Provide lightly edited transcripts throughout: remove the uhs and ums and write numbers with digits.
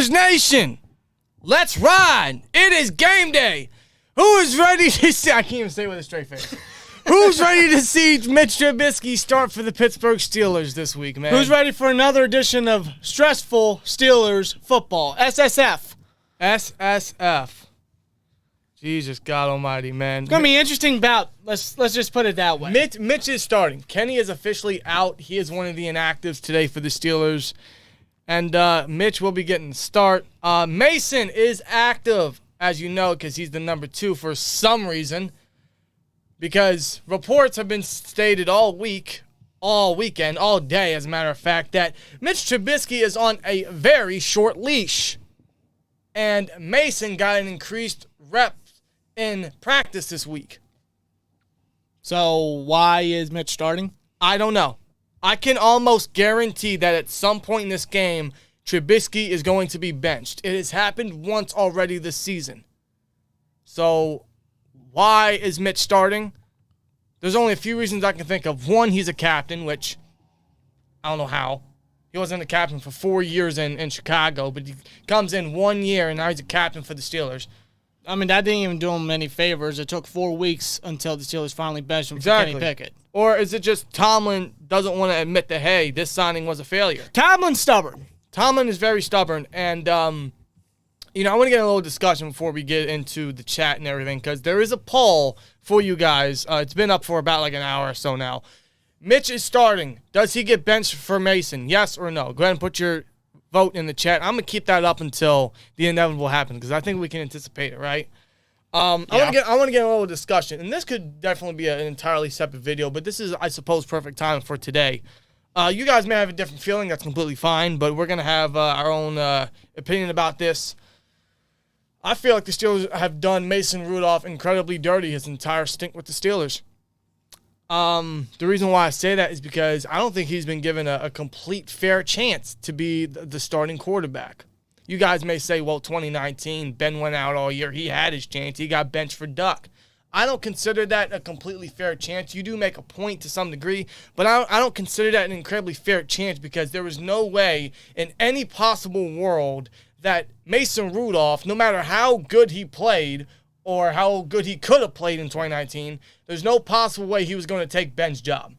Steelers Nation, let's ride. It is game day. Who is ready to see? I can't even say it with a straight face. Who's ready to see Mitch Trubisky start for the Pittsburgh Steelers this week, man? Who's ready for another edition of stressful Steelers football? SSF. SSF. Jesus God Almighty, man. It's gonna be an interesting bout. Let's just put it that way. Mitch is starting. Kenny is officially out. He is one of the inactives today for the Steelers, and Mitch will be getting the start. Mason is active, as you know, because he's the number 2 for some reason. Because reports have been stated all week, all weekend, all day, as a matter of fact, that Mitch Trubisky is on a very short leash. And Mason got an increased reps in practice this week. So why is Mitch starting? I don't know. I can almost guarantee that at some point in this game, Trubisky is going to be benched. It has happened once already this season. So why is Mitch starting? There's only a few reasons I can think of. One, he's a captain, which I don't know how. He wasn't a captain for 4 years in Chicago, but he comes in 1 year, and now he's a captain for the Steelers. I mean, that didn't even do him any favors. It took 4 weeks until the Steelers finally benched him for Kenny Pickett. Or is it just Tomlin doesn't want to admit that, hey, this signing was a failure? Tomlin's stubborn. Tomlin is very stubborn, and I want to get a little discussion before we get into the chat and everything, because there is a poll for you guys. It's been up for about like an hour or so now. Mitch is starting. Does he get benched for Mason? Yes or no? Go ahead and put your vote in the chat. I'm going to keep that up until the inevitable happens, because I think we can anticipate it, right? I want to get a little discussion, and this could definitely be an entirely separate video, but this is, I suppose, perfect time for today. You guys may have a different feeling. That's completely fine, but we're going to have our own opinion about this. I feel like the Steelers have done Mason Rudolph incredibly dirty his entire stint with the Steelers. The reason why I say that is because I don't think he's been given a complete fair chance to be the starting quarterback. You guys may say, well, 2019, Ben went out all year. He had his chance. He got benched for Duck. I don't consider that a completely fair chance. You do make a point to some degree, but I don't consider that an incredibly fair chance, because there was no way in any possible world that Mason Rudolph, no matter how good he played or how good he could have played in 2019, there's no possible way he was going to take Ben's job.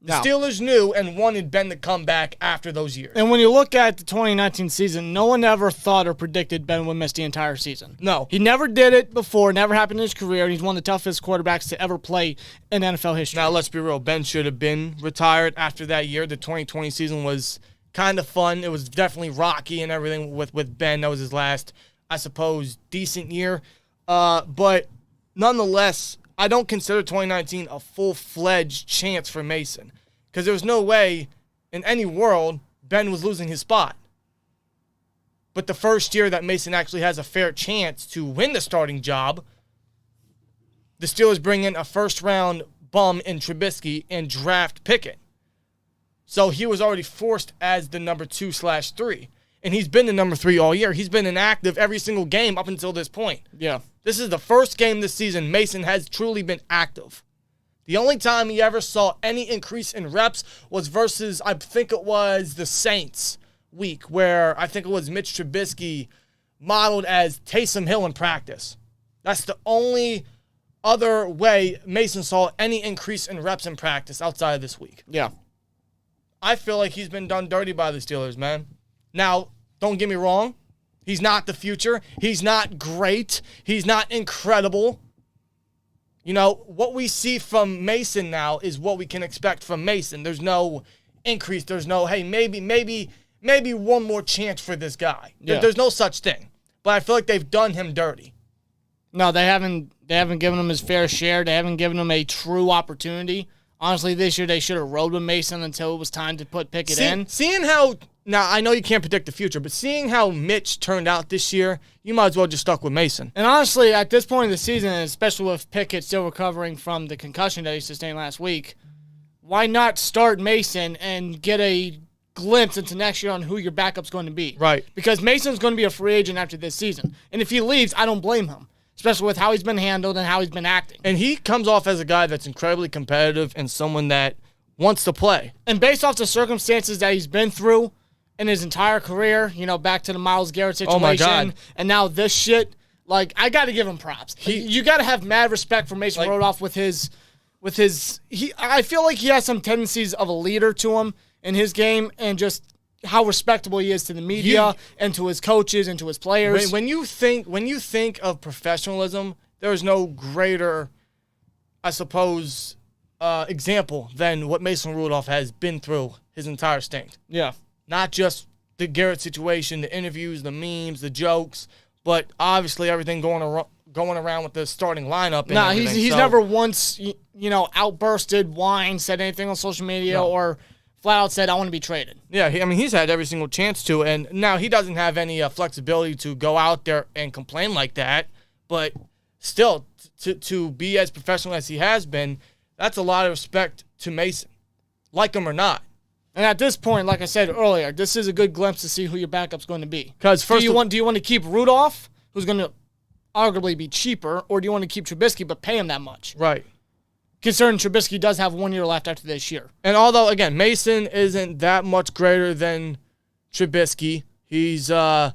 The Steelers knew and wanted Ben to come back after those years. And when you look at the 2019 season, no one ever thought or predicted Ben would miss the entire season. No. He never did it before, never happened in his career, and he's one of the toughest quarterbacks to ever play in NFL history. Now, let's be real. Ben should have been retired after that year. The 2020 season was kind of fun. It was definitely rocky and everything with Ben. That was his last, I suppose, decent year. But nonetheless, I don't consider 2019 a full-fledged chance for Mason, because there was no way in any world Ben was losing his spot. But the first year that Mason actually has a fair chance to win the starting job, the Steelers bring in a first-round bum in Trubisky and draft Pickett. So he was already forced as the number 2/3. And he's been the number 3 all year. He's been inactive every single game up until this point. Yeah. This is the first game this season Mason has truly been active. The only time he ever saw any increase in reps was versus, I think it was the Saints week, where I think it was Mitch Trubisky modeled as Taysom Hill in practice. That's the only other way Mason saw any increase in reps in practice outside of this week. Yeah. I feel like he's been done dirty by the Steelers, man. Now, don't get me wrong. He's not the future. He's not great. He's not incredible. You know, what we see from Mason now is what we can expect from Mason. There's no increase. There's no, hey, maybe one more chance for this guy. Yeah. There's no such thing. But I feel like they've done him dirty. No, they haven't given him his fair share. They haven't given him a true opportunity. Honestly, this year they should have rode with Mason until it was time to put Pickett in. Seeing how, now I know you can't predict the future, but seeing how Mitch turned out this year, you might as well just stuck with Mason. And honestly, at this point in the season, especially with Pickett still recovering from the concussion that he sustained last week, why not start Mason and get a glimpse into next year on who your backup's going to be? Right. Because Mason's going to be a free agent after this season. And if he leaves, I don't blame him, especially with how he's been handled and how he's been acting. And he comes off as a guy that's incredibly competitive and someone that wants to play. And based off the circumstances that he's been through in his entire career, back to the Myles Garrett situation. Oh, my God. And now this shit, I got to give him props. You got to have mad respect for Mason Rudolph with his I feel like he has some tendencies of a leader to him in his game, and just how respectable he is to the media and to his coaches and to his players. When you think of professionalism, there is no greater, I suppose, example than what Mason Rudolph has been through his entire stint. Yeah. Not just the Garrett situation, the interviews, the memes, the jokes, but obviously everything going around with the starting lineup. No, he's never once outbursted, whined, said anything on social media, or flat out said, I want to be traded. Yeah, he's had every single chance to, and now he doesn't have any flexibility to go out there and complain like that, but still, to be as professional as he has been, that's a lot of respect to Mason, like him or not. And at this point, like I said earlier, this is a good glimpse to see who your backup's going to be. Because do you want to keep Rudolph, who's going to arguably be cheaper, or do you want to keep Trubisky but pay him that much? Right. Considering Trubisky does have 1 year left after this year. And although, again, Mason isn't that much greater than Trubisky, I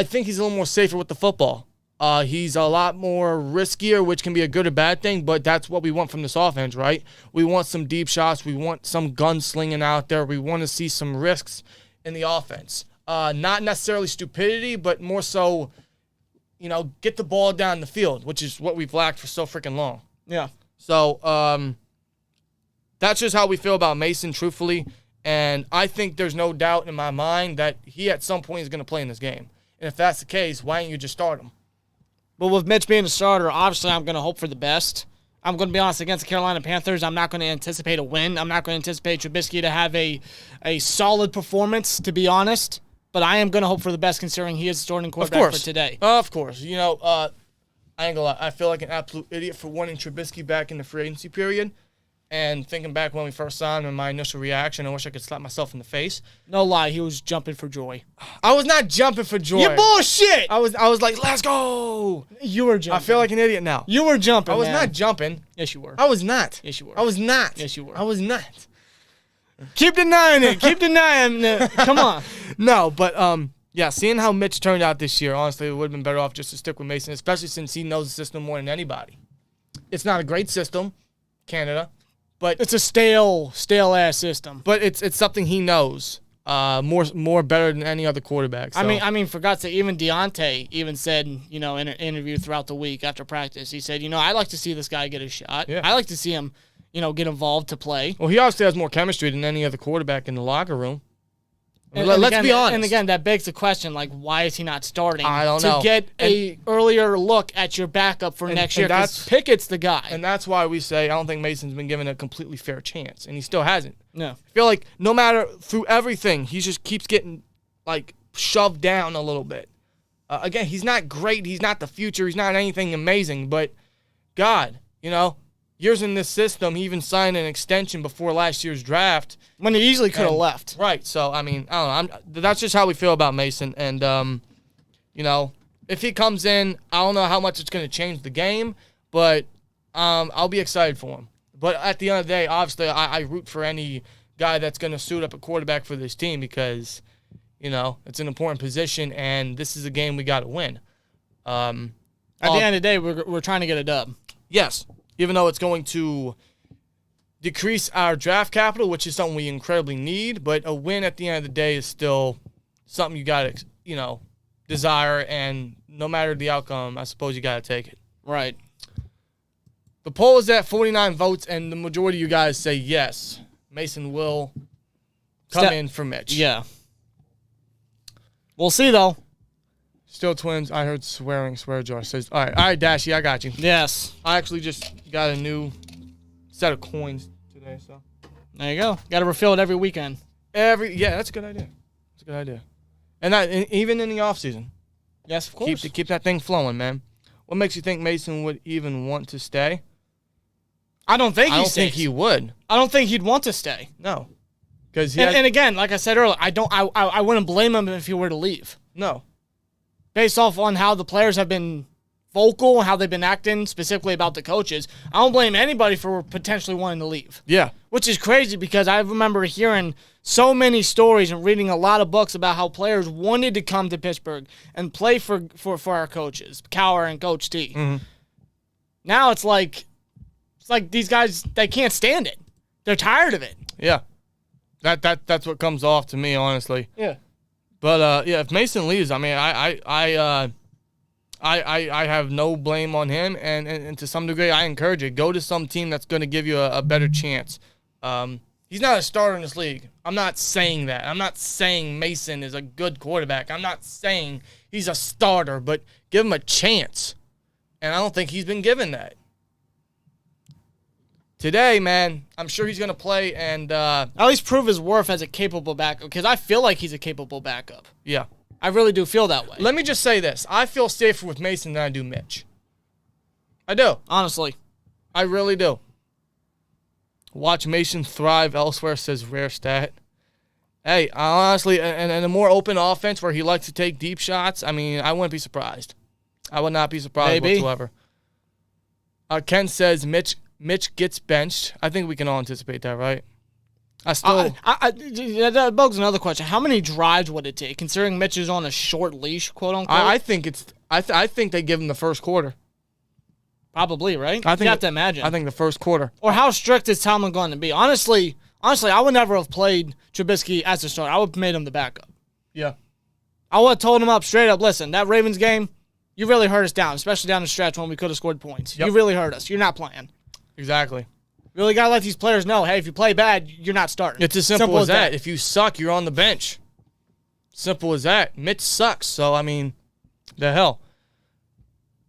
think he's a little more safer with the football. He's a lot more riskier, which can be a good or bad thing, but that's what we want from this offense, right? We want some deep shots. We want some gunslinging out there. We want to see some risks in the offense. Not necessarily stupidity, but more so, get the ball down the field, which is what we've lacked for so freaking long. Yeah. So that's just how we feel about Mason, truthfully. And I think there's no doubt in my mind that he at some point is going to play in this game. And if that's the case, why don't you just start him? But with Mitch being a starter, obviously I'm going to hope for the best. I'm going to be honest, against the Carolina Panthers, I'm not going to anticipate a win. I'm not going to anticipate Trubisky to have a solid performance, to be honest. But I am going to hope for the best, considering he is the starting quarterback for today. Of course. I ain't gonna lie. I feel like an absolute idiot for wanting Trubisky back in the free agency period. And thinking back when we first signed him, my initial reaction, I wish I could slap myself in the face. No lie, he was jumping for joy. I was not jumping for joy. You bullshit! I was like, let's go! You were jumping. I feel like an idiot now. You were jumping, I was not jumping. Yes, you were. I was not. Yes, you were. I was not. Yes, you were. I was not. Keep denying it. Keep denying it. Come on. No, but, yeah, seeing how Mitch turned out this year, honestly, it would have been better off just to stick with Mason, especially since he knows the system more than anybody. It's not a great system, Canada, but it's a stale-ass system. But it's something he knows more better than any other quarterback. So. I mean, for God's sake, even Deontay even said, in an interview throughout the week after practice, he said, I'd like to see this guy get a shot. Yeah. I like to see him, get involved to play. Well, he obviously has more chemistry than any other quarterback in the locker room. Let's be honest. And again, that begs the question, why is he not starting? I don't know. To get an earlier look at your backup for next year, because Pickett's the guy. And that's why we say I don't think Mason's been given a completely fair chance, and he still hasn't. No. I feel like no matter through everything, he just keeps getting, shoved down a little bit. Again, he's not great. He's not the future. He's not anything amazing, but God, years in this system, he even signed an extension before last year's draft. When he easily could have left. Right. So, I don't know. That's just how we feel about Mason. And, if he comes in, I don't know how much it's going to change the game, but I'll be excited for him. But at the end of the day, obviously, I root for any guy that's going to suit up a quarterback for this team because, it's an important position, and this is a game we got to win. At the end of the day, we're trying to get a dub. Yes. Even though it's going to decrease our draft capital, which is something we incredibly need, but a win at the end of the day is still something you got to, desire, and no matter the outcome, I suppose you got to take it. Right. The poll is at 49 votes, and the majority of you guys say yes. Mason will come in for Mitch. Yeah. We'll see, though. SteelTwins, I heard swear jar says, all right, Dashy, I got you. Yes. I actually just got a new set of coins today, so. There you go. Got to refill it every weekend. Yeah, that's a good idea. That's a good idea. And even in the off season. Yes, of course. Keep that thing flowing, man. What makes you think Mason would even want to stay? I don't think he would. I don't think he'd want to stay. No. Because and again, like I said earlier, I wouldn't blame him if he were to leave. No. Based off on how the players have been vocal, how they've been acting specifically about the coaches, I don't blame anybody for potentially wanting to leave. Yeah. Which is crazy because I remember hearing so many stories and reading a lot of books about how players wanted to come to Pittsburgh and play for our coaches, Cower and Coach T. Mm-hmm. Now it's like these guys, they can't stand it. They're tired of it. Yeah. That's what comes off to me, honestly. Yeah. But yeah, if Mason leaves, I mean, I have no blame on him, and to some degree, I encourage it. Go to some team that's going to give you a better chance. He's not a starter in this league. I'm not saying that. I'm not saying Mason is a good quarterback. I'm not saying he's a starter, but give him a chance. And I don't think he's been given that. Today, man, I'm sure he's going to play and at least prove his worth as a capable backup, because I feel like he's a capable backup. Yeah. I really do feel that way. Let me just say this. I feel safer with Mason than I do Mitch. I do. Honestly. I really do. Watch Mason thrive elsewhere, says Rare Stat. Hey, honestly, and a more open offense where he likes to take deep shots, I mean, I wouldn't be surprised. I would not be surprised whatsoever. Ken says Mitch gets benched. I think we can all anticipate that, right? That bugs another question. How many drives would it take, considering Mitch is on a short leash, quote unquote? I think I think they give him the first quarter. Probably, right? I think you have to imagine. I think the first quarter. Or how strict is Tomlin going to be? Honestly, I would never have played Trubisky as a starter. I would have made him the backup. Yeah. I would have told him up straight up, listen, that Ravens game, you really hurt us down, especially down the stretch when we could have scored points. Yep. You really hurt us. You're not playing. Exactly. You really got to let these players know, hey, if you play bad, you're not starting. It's as simple as that. If you suck, you're on the bench. Simple as that. Mitch sucks, so, I mean, the hell.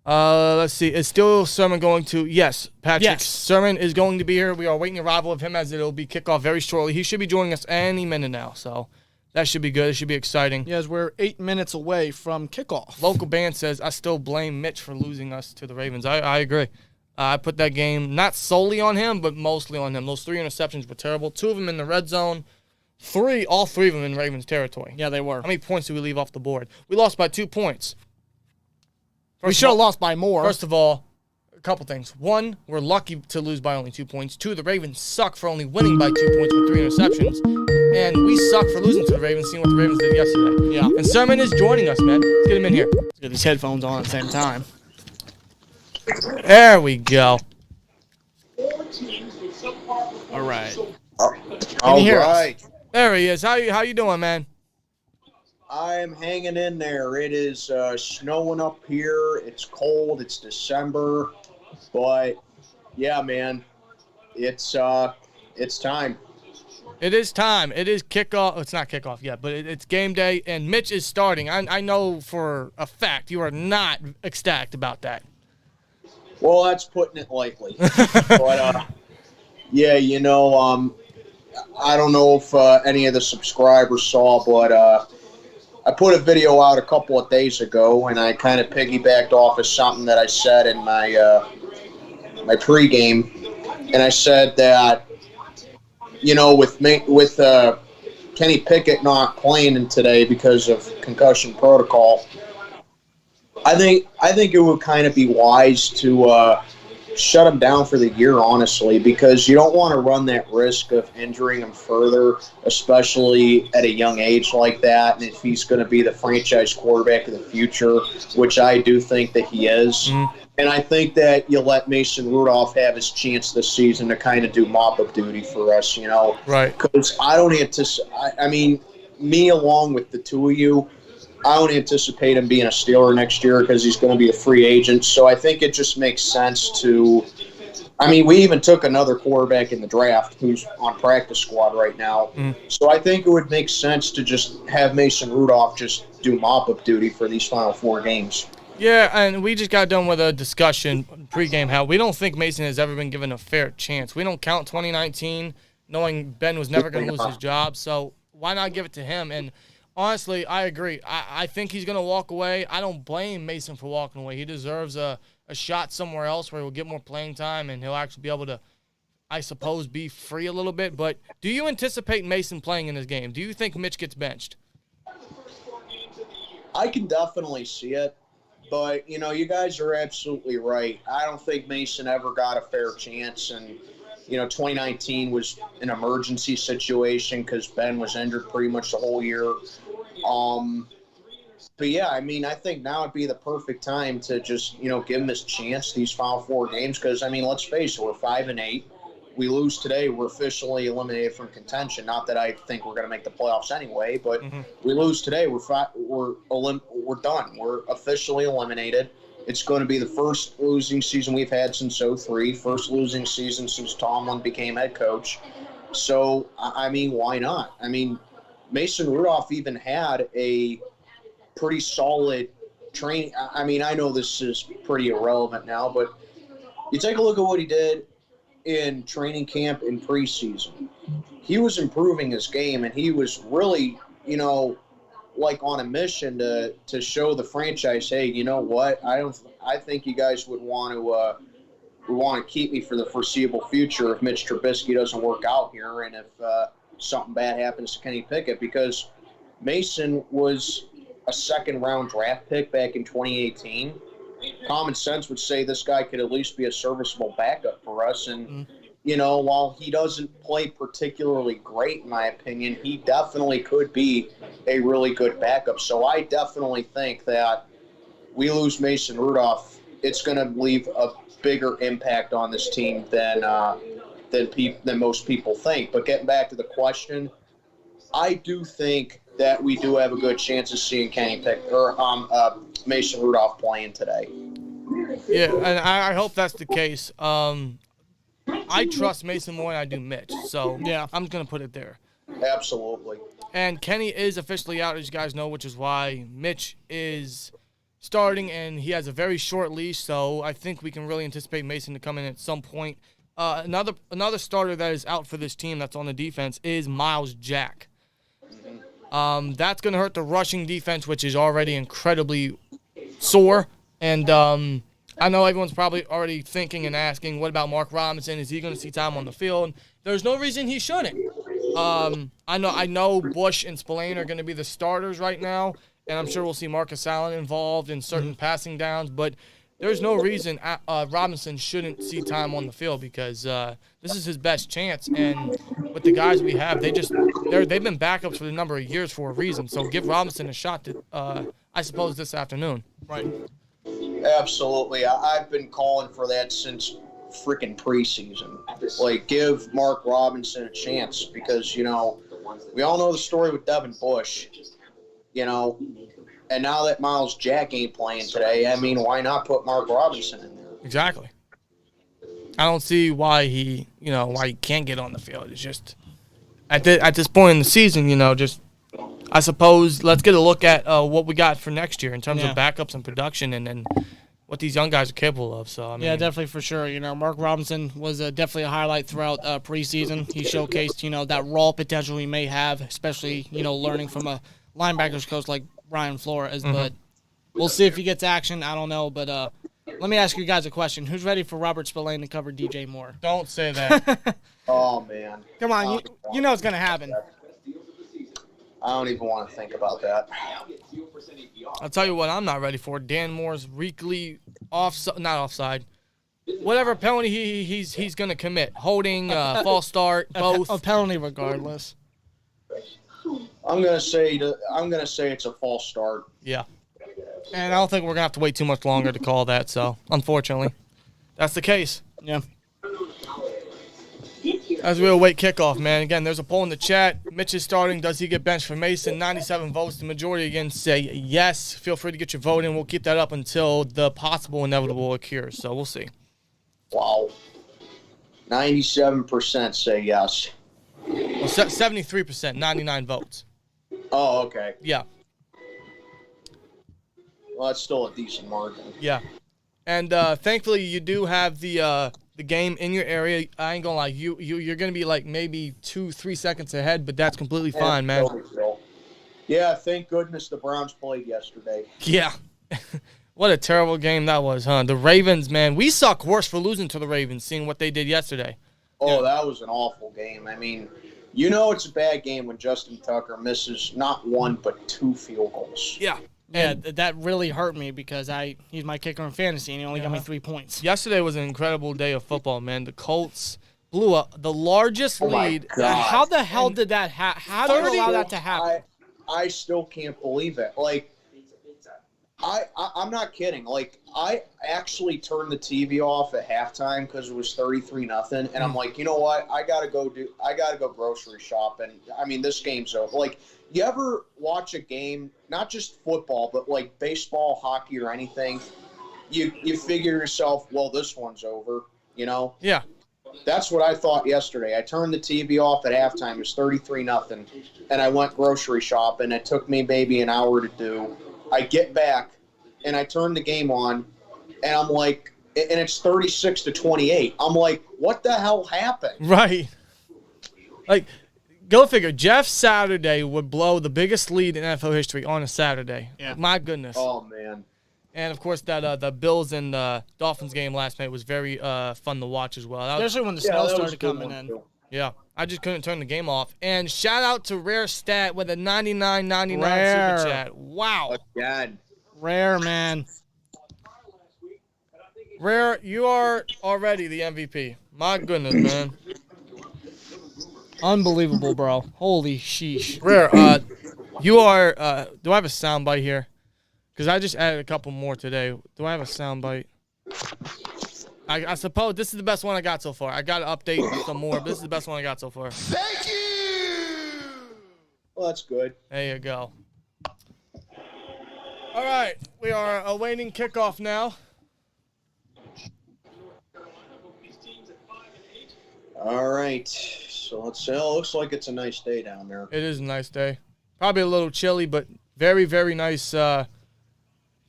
Let's see. Is still Sermon going to? Yes, Patrick. Yes. Sermon is going to be here. We are waiting arrival of him as it'll be kickoff very shortly. He should be joining us any minute now, so that should be good. It should be exciting. Yes, we're 8 minutes away from kickoff. Local band says, I still blame Mitch for losing us to the Ravens. I agree. I put that game not solely on him, but mostly on him. Those 3 interceptions were terrible. 2 of them in the red zone. All three of them in Ravens territory. Yeah, they were. How many points did we leave off the board? We lost by 2 points. We should have lost by more. First of all, a couple things. 1, we're lucky to lose by only 2 points. 2, the Ravens suck for only winning by 2 points with 3 interceptions. And we suck for losing to the Ravens, seeing what the Ravens did yesterday. Yeah. And Sermon is joining us, man. Let's get him in here. Let's get these headphones on at the same time. There we go. All right. All right. There he is. How you doing, man? I'm hanging in there. It is snowing up here. It's cold. It's December. But, yeah, man, it's time. It is time. It is kickoff. It's not kickoff yet, but it's game day, and Mitch is starting. I know for a fact you are not ecstatic about that. Well, that's putting it lightly. But, yeah, you know, I don't know if any of the subscribers saw, but I put a video out a couple of days ago, and I kind of piggybacked off of something that I said in my my pregame, and I said that, you know, with Kenny Pickett not playing today because of concussion protocol, I think it would kind of be wise to shut him down for the year, honestly, because you don't want to run that risk of injuring him further, especially at a young age like that. And if he's going to be the franchise quarterback of the future, which I do think that he is. Mm-hmm. And I think that you let Mason Rudolph have his chance this season to kind of do mop-up duty for us, you know. Right. Because I don't anticipate – I mean, me along with the two of you, I don't anticipate him being a Steeler next year because he's going to be a free agent. So I think it just makes sense to – I mean, we even took another quarterback in the draft who's on practice squad right now. Mm. So I think it would make sense to just have Mason Rudolph just do mop-up duty for these final 4 games. Yeah, and we just got done with a discussion pregame how we don't think Mason has ever been given a fair chance. We don't count 2019 knowing Ben was never going to lose his job. So why not give it to him? And – honestly, I agree. I think he's going to walk away. I don't blame Mason for walking away. He deserves a shot somewhere else where he'll get more playing time and he'll actually be able to, I suppose, be free a little bit. But do you anticipate Mason playing in this game? Do you think Mitch gets benched? I can definitely see it. But, you guys are absolutely right. I don't think Mason ever got a fair chance. And, 2019 was an emergency situation because Ben was injured pretty much the whole year. But, yeah, I think now would be the perfect time to just, give him his chance, these final 4 games. Because, let's face it, we're 5-8. We lose today, we're officially eliminated from contention. Not that I think we're going to make the playoffs anyway, but we lose today, we're done. We're officially eliminated. It's going to be the first losing season we've had since 2003, first losing season since Tomlin became head coach. So, why not? Mason Rudolph even had a pretty solid training. I know this is pretty irrelevant now, but you take a look at what he did in training camp in preseason. He was improving his game, and he was really, on a mission to show the franchise, hey, you know what? I think you guys would want to keep me for the foreseeable future if Mitch Trubisky doesn't work out here, and if something bad happens to Kenny Pickett, because Mason was a second-round draft pick back in 2018. Common sense would say this guy could at least be a serviceable backup for us. And, while he doesn't play particularly great, in my opinion, he definitely could be a really good backup. So I definitely think that we lose Mason Rudolph, it's going to leave a bigger impact on this team than most people think. But getting back to the question, I do think that we do have a good chance of seeing Mason Rudolph playing today. Yeah, and I hope that's the case. I trust Mason more than I do Mitch, so yeah, I'm going to put it there. Absolutely. And Kenny is officially out, as you guys know, which is why Mitch is starting, and he has a very short leash, so I think we can really anticipate Mason to come in at some point. Another starter that is out for this team that's on the defense is Miles Jack. That's going to hurt the rushing defense, which is already incredibly sore. And I know everyone's probably already thinking and asking, what about Mark Robinson? Is he going to see time on the field? There's no reason he shouldn't. I know Bush and Spillane are going to be the starters right now, and I'm sure we'll see Marcus Allen involved in certain passing downs, but there's no reason Robinson shouldn't see time on the field because this is his best chance. And with the guys we have, they've been backups for a number of years for a reason. So give Robinson a shot, I suppose, this afternoon. Right. Absolutely. I've been calling for that since freaking preseason. Give Mark Robinson a chance because, we all know the story with Devin Bush, and now that Miles Jack ain't playing today, why not put Mark Robinson in there? Exactly. I don't see why he can't get on the field. It's just at this point in the season, I suppose let's get a look at what we got for next year in terms of backups and production, and then what these young guys are capable of. So yeah, definitely for sure. Mark Robinson was definitely a highlight throughout preseason. He showcased that raw potential he may have, especially learning from a linebackers coach like Brian Flores. But we'll see if he gets action. I don't know, but let me ask you guys a question: who's ready for Robert Spillane to cover DJ Moore? Don't say that. Oh man, come on, you know it's gonna happen. I don't even want to think about that. I'll tell you what I'm not ready for. Dan Moore's weekly not offside. Whatever penalty he's going to commit. Holding, false start, both. A penalty regardless. I'm going to say it's a false start. Yeah. And I don't think we're going to have to wait too much longer to call that, so unfortunately. That's the case. Yeah. As we await kickoff, man. Again, there's a poll in the chat. Mitch is starting. Does he get benched for Mason? 97 votes. The majority, again, say yes. Feel free to get your vote in. We'll keep that up until the possible inevitable occurs. So we'll see. Wow. 97% say yes. Well, 73%, 99 votes. Oh, okay. Yeah. Well, that's still a decent margin. Yeah. And thankfully, you do have the game in your area. I ain't gonna lie, you're gonna be like maybe 2-3 seconds ahead, but that's completely fine, man. Yeah, thank goodness the Browns played yesterday. Yeah. What a terrible game that was, huh? The Ravens, man, we suck worse for losing to the Ravens, seeing what they did yesterday. Oh, that was an awful game. It's a bad game when Justin Tucker misses not one but 2 field goals. Yeah. Yeah, that really hurt me because he's my kicker in fantasy, and he only got me 3 points. Yesterday was an incredible day of football, man. The Colts blew up the largest lead. How the hell did that happen? How did you allow that to happen? I still can't believe it. Like, I'm not kidding. Like, I actually turned the TV off at halftime because it was 33-0, and I'm like, you know what? I gotta go grocery shopping. I mean, this game's over. Like, you ever watch a game, not just football, but like baseball, hockey, or anything? You figure yourself, well, this one's over. You know? Yeah. That's what I thought yesterday. I turned the TV off at halftime. It was 33-0, and I went grocery shopping. It took me maybe an hour to do. I get back, and I turn the game on, and I'm like, and it's 36-28. I'm like, what the hell happened? Right. Like, go figure. Jeff Saturday would blow the biggest lead in NFL history on a Saturday. Yeah. My goodness. Oh, man. And, of course, that the Bills and Dolphins game last night was very fun to watch as well. Especially when the snow started coming in. Too. Yeah. I just couldn't turn the game off. And shout out to Rare Stat with a $99.99 super chat. Wow. God. Rare, man. Rare, you are already the MVP. My goodness, man. Unbelievable, bro. Holy sheesh. Rare, you are, do I have a soundbite here? Because I just added a couple more today. Do I have a soundbite? I suppose this is the best one I got so far. I got to update some more, but this is the best one I got so far. Thank you! Well, that's good. There you go. All right, we are awaiting kickoff now. All right, so let's see. It looks like it's a nice day down there. It is a nice day. Probably a little chilly, but very, very nice,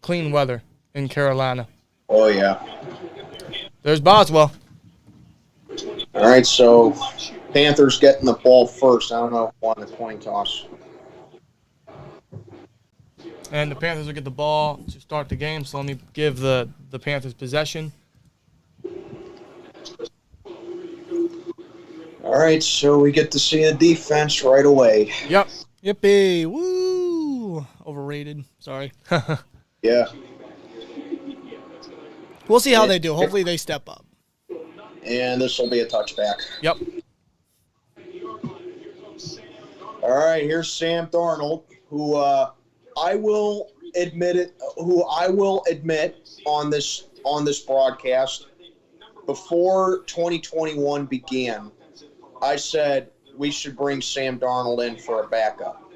clean weather in Carolina. Oh, yeah. There's Boswell. All right, so Panthers getting the ball first. I don't know if won the coin toss. And the Panthers will get the ball to start the game, so let me give the Panthers possession. All right, so we get to see the defense right away. Yep. Yippee. Woo. Overrated. Sorry. Yeah. We'll see how they do. Hopefully they step up. And this will be a touchback. Yep. All right, here's Sam Darnold, who I will admit on this broadcast, before 2021 began, I said we should bring Sam Darnold in for a backup.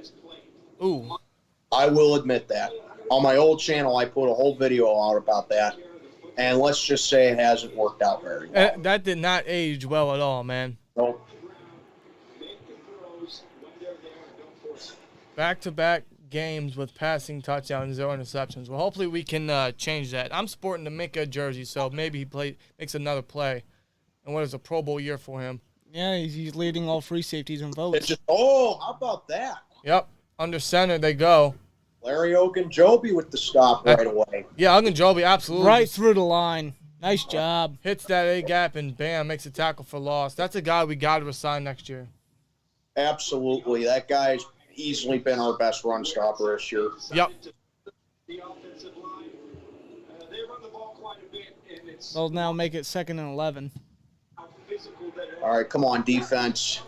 Ooh. I will admit that. On my old channel, I put a whole video out about that, and let's just say it hasn't worked out very well. That did not age well at all, man. Nope. Back-to-back games with passing touchdowns, 0 interceptions. Well, hopefully we can change that. I'm sporting the Minka jersey, so maybe he makes another play. And what is a Pro Bowl year for him? Yeah, he's leading all free safeties and votes. How about that? Yep. Under center they go. Larry Ogunjobi with the stop right away. Yeah, Ogunjobi, absolutely. Right through the line. Nice job. Hits that A-gap and bam, makes a tackle for loss. That's a guy we got to resign next year. Absolutely. That guy's easily been our best run stopper this year. Yep. They'll now make it 2nd and 11. All right, come on, defense.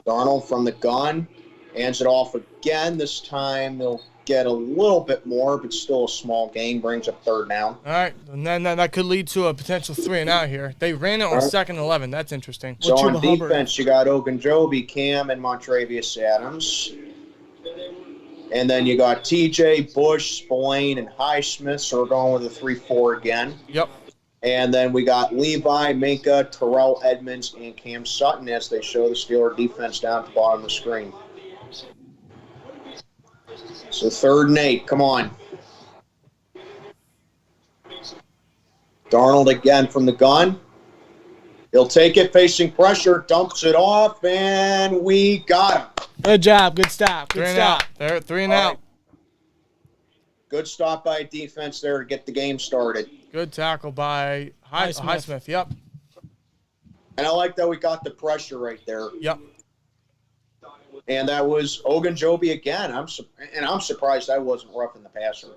Darnold from the gun. Hands it off again. This time they'll get a little bit more, but still a small gain. Brings up 3rd down. All right, and then that could lead to a potential 3-and-out here. They ran it on 2nd and 11. That's interesting. So on defense, you got Ogunjobi, Cam, and Montrevious Adams. And then you got TJ, Bush, Spillane, and Highsmith, so we're going with a 3-4 again. Yep. And then we got Levi, Minka, Terrell Edmonds, and Cam Sutton as they show the Steeler defense down at the bottom of the screen. So 3rd and 8, come on. Darnold again from the gun. He'll take it, facing pressure, dumps it off, and we got him. Good job. Good stop. Good stop. They're 3-and-out. Right. Good stop by defense there to get the game started. Good tackle by Highsmith. Yep. And I like that we got the pressure right there. Yep. And that was Ogunjobi again. I'm surprised I wasn't roughing the passer.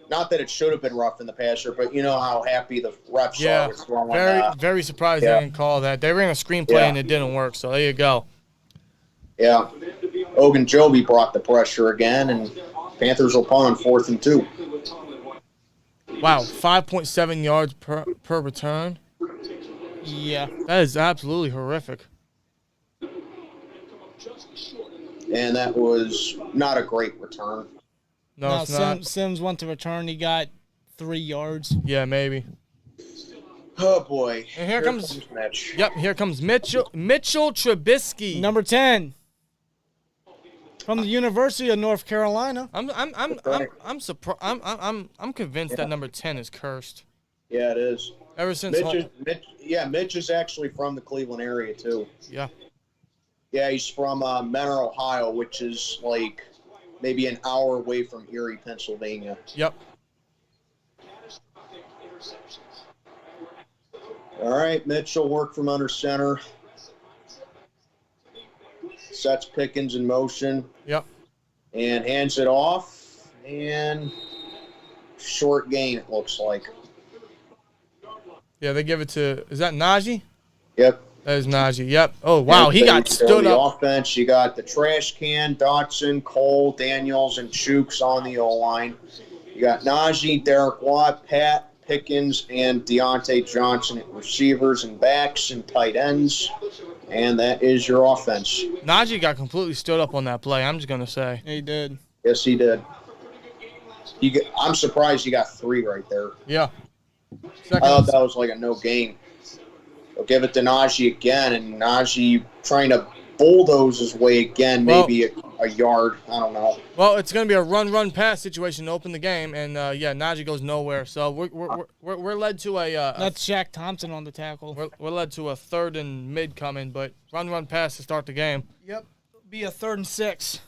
Not that it should have been rough in the passer, but you know how happy the refs are with throwing. Very surprised they didn't call that. They ran a screenplay and it didn't work, so there you go. Yeah. Ogunjobi brought the pressure again, and Panthers will punt on 4th and 2. Wow, 5.7 yards per return. Yeah. That is absolutely horrific. And that was not a great return. No, it's not. Sims went to return. He got 3 yards. Yeah, maybe. Oh, boy. And here comes Mitch. Yep, here comes Mitchell Trubisky. Number 10. From the University of North Carolina. I'm surprised. I'm convinced that number 10 is cursed. Yeah, it is. Ever since Mitch is actually from the Cleveland area too. Yeah. Yeah, he's from Mentor, Ohio, which is like maybe an hour away from Erie, Pennsylvania. Yep. All right, Mitch will work from under center. Sets Pickens in motion. Yep. And hands it off. And short gain, it looks like. Yeah, they give it to, is that Najee? Yep. That is Najee. Yep. Oh, wow. He got stood the up. Offense, you got the trash can, Dotson, Cole, Daniels, and Chooks on the O-line. You got Najee, Derek Watt, Pat, Pickens, and Deontay Johnson at receivers and backs and tight ends. And that is your offense. Najee got completely stood up on that play, I'm just going to say. He did. Yes, he did. I'm surprised he got 3 right there. Yeah. I thought that was like a no gain. They'll give it to Najee again, and Najee trying to bulldoze his way again, maybe a yard. I don't know. Well, it's going to be a run-pass situation to open the game, and Najee goes nowhere. So we're led to a. That's Shaq Thompson on the tackle. We're led to a 3rd and mid coming, but run-pass to start the game. Yep, be a 3rd and 6.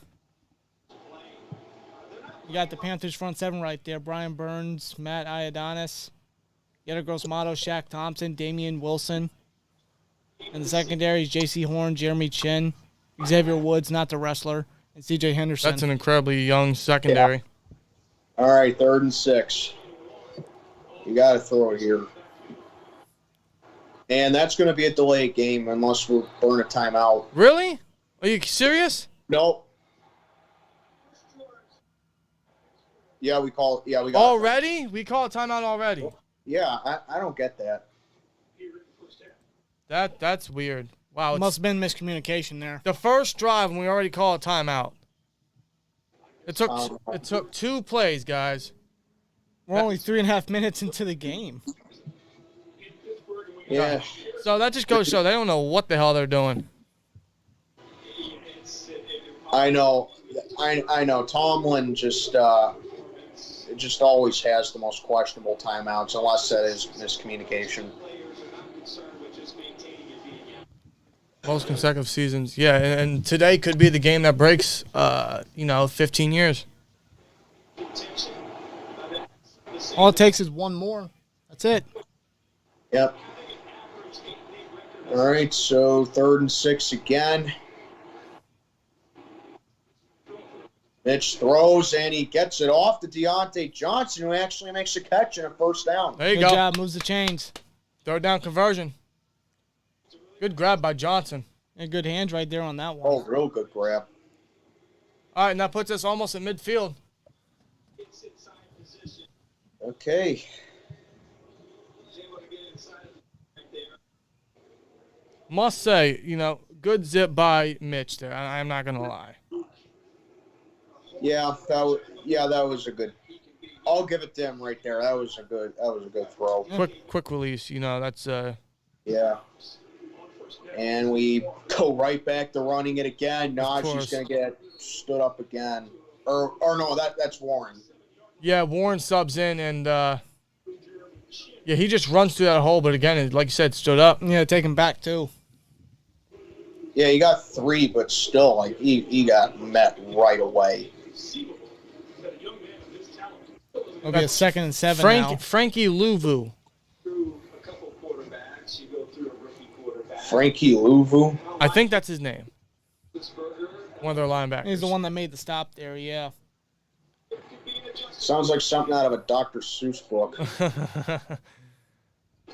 You got the Panthers front 7 right there: Brian Burns, Matt Ioannidis, Yetter Gross-Mato, Shaq Thompson, Damian Wilson. And the secondary is J.C. Horn, Jeremy Chin, Xavier Woods, not the wrestler, and C.J. Henderson. That's an incredibly young secondary. Yeah. All right, 3rd and 6. You got to throw it here. And that's going to be a delayed game unless we burn a timeout. Really? Are you serious? Nope. Yeah, we call it. Yeah, we got already? We call a timeout already. Yeah, I don't get that. That's weird. Wow. Must have been miscommunication there. The first drive, and we already call a timeout. It took 2 plays, guys. We're only 3.5 minutes into the game. Yeah. So that just goes to show they don't know what the hell they're doing. I know. I know. Tomlin just always has the most questionable timeouts, unless that is miscommunication. Most consecutive seasons, yeah, and today could be the game that breaks, 15 years. All it takes is one more. That's it. Yep. All right, so 3rd and 6 again. Mitch throws, and he gets it off to Deontay Johnson, who actually makes a catch and a 1st down. There you Good go. job, moves the chains. 3rd down conversion. Good grab by Johnson. And good hands right there on that one. Oh, real good grab. All right, and that puts us almost at midfield. Okay. Must say, good zip by Mitch there. I'm not going to lie. Yeah, that was a good. I'll give it to him right there. That was a good throw. Quick release, that's Yeah. And we go right back to running it again. Najee's going to get stood up again. Or no, that's Warren. Yeah, Warren subs in, and he just runs through that hole, but again, like you said, stood up. Yeah, take him back too. Yeah, he got 3, but still, like he got met right away. It'll be a 2nd and 7 now. Frankie Louvu. Frankie Louvu? I think that's his name. One of their linebackers. He's the one that made the stop there, yeah. Sounds like something out of a Dr. Seuss book.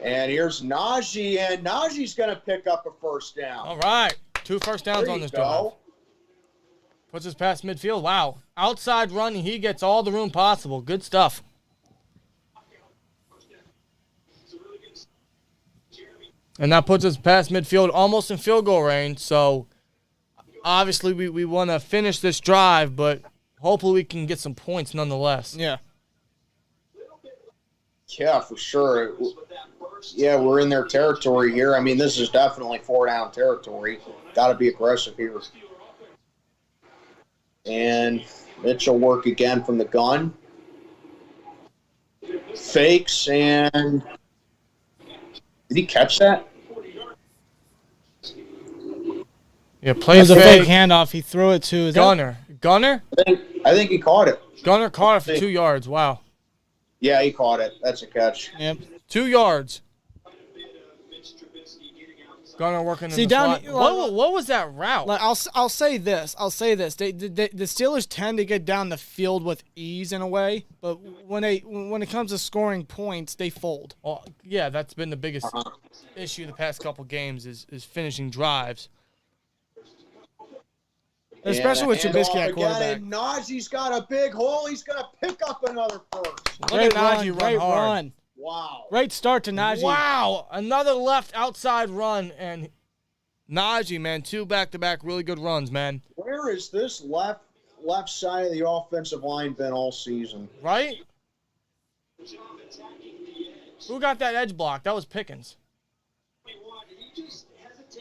And here's Najee, and Najee's going to pick up a first down. All right. 2 first downs on this drive. Puts us past midfield. Wow. Outside running, he gets all the room possible. Good stuff. And that puts us past midfield, almost in field goal range. So, obviously, we want to finish this drive, but hopefully we can get some points nonetheless. Yeah. Yeah, for sure. Yeah, we're in their territory here. I mean, this is definitely 4-down territory. Got to be aggressive here. And Mitchell work again from the gun. Fakes, and did he catch that? Yeah, It plays was a fake handoff. He threw it to Gunner. Gunner? I think he caught it. Gunner caught it for 2 yards. Wow. Yeah, he caught it. That's a catch. Yep. 2 yards. Gunner working in the slot. What was that route? Like, I'll say this. The Steelers tend to get down the field with ease in a way, but when it comes to scoring points, they fold. Well, yeah, that's been the biggest issue the past couple games is finishing drives. Especially with Trubisky at quarterback. And Najee's got a big hole. He's going to pick up another first. Look at Najee run hard. Run. Wow. Great start to Najee. Wow. Another left outside run. And Najee, man, 2 back-to-back really good runs, man. Where is this left side of the offensive line been all season? Right? Who got that edge block? That was Pickens.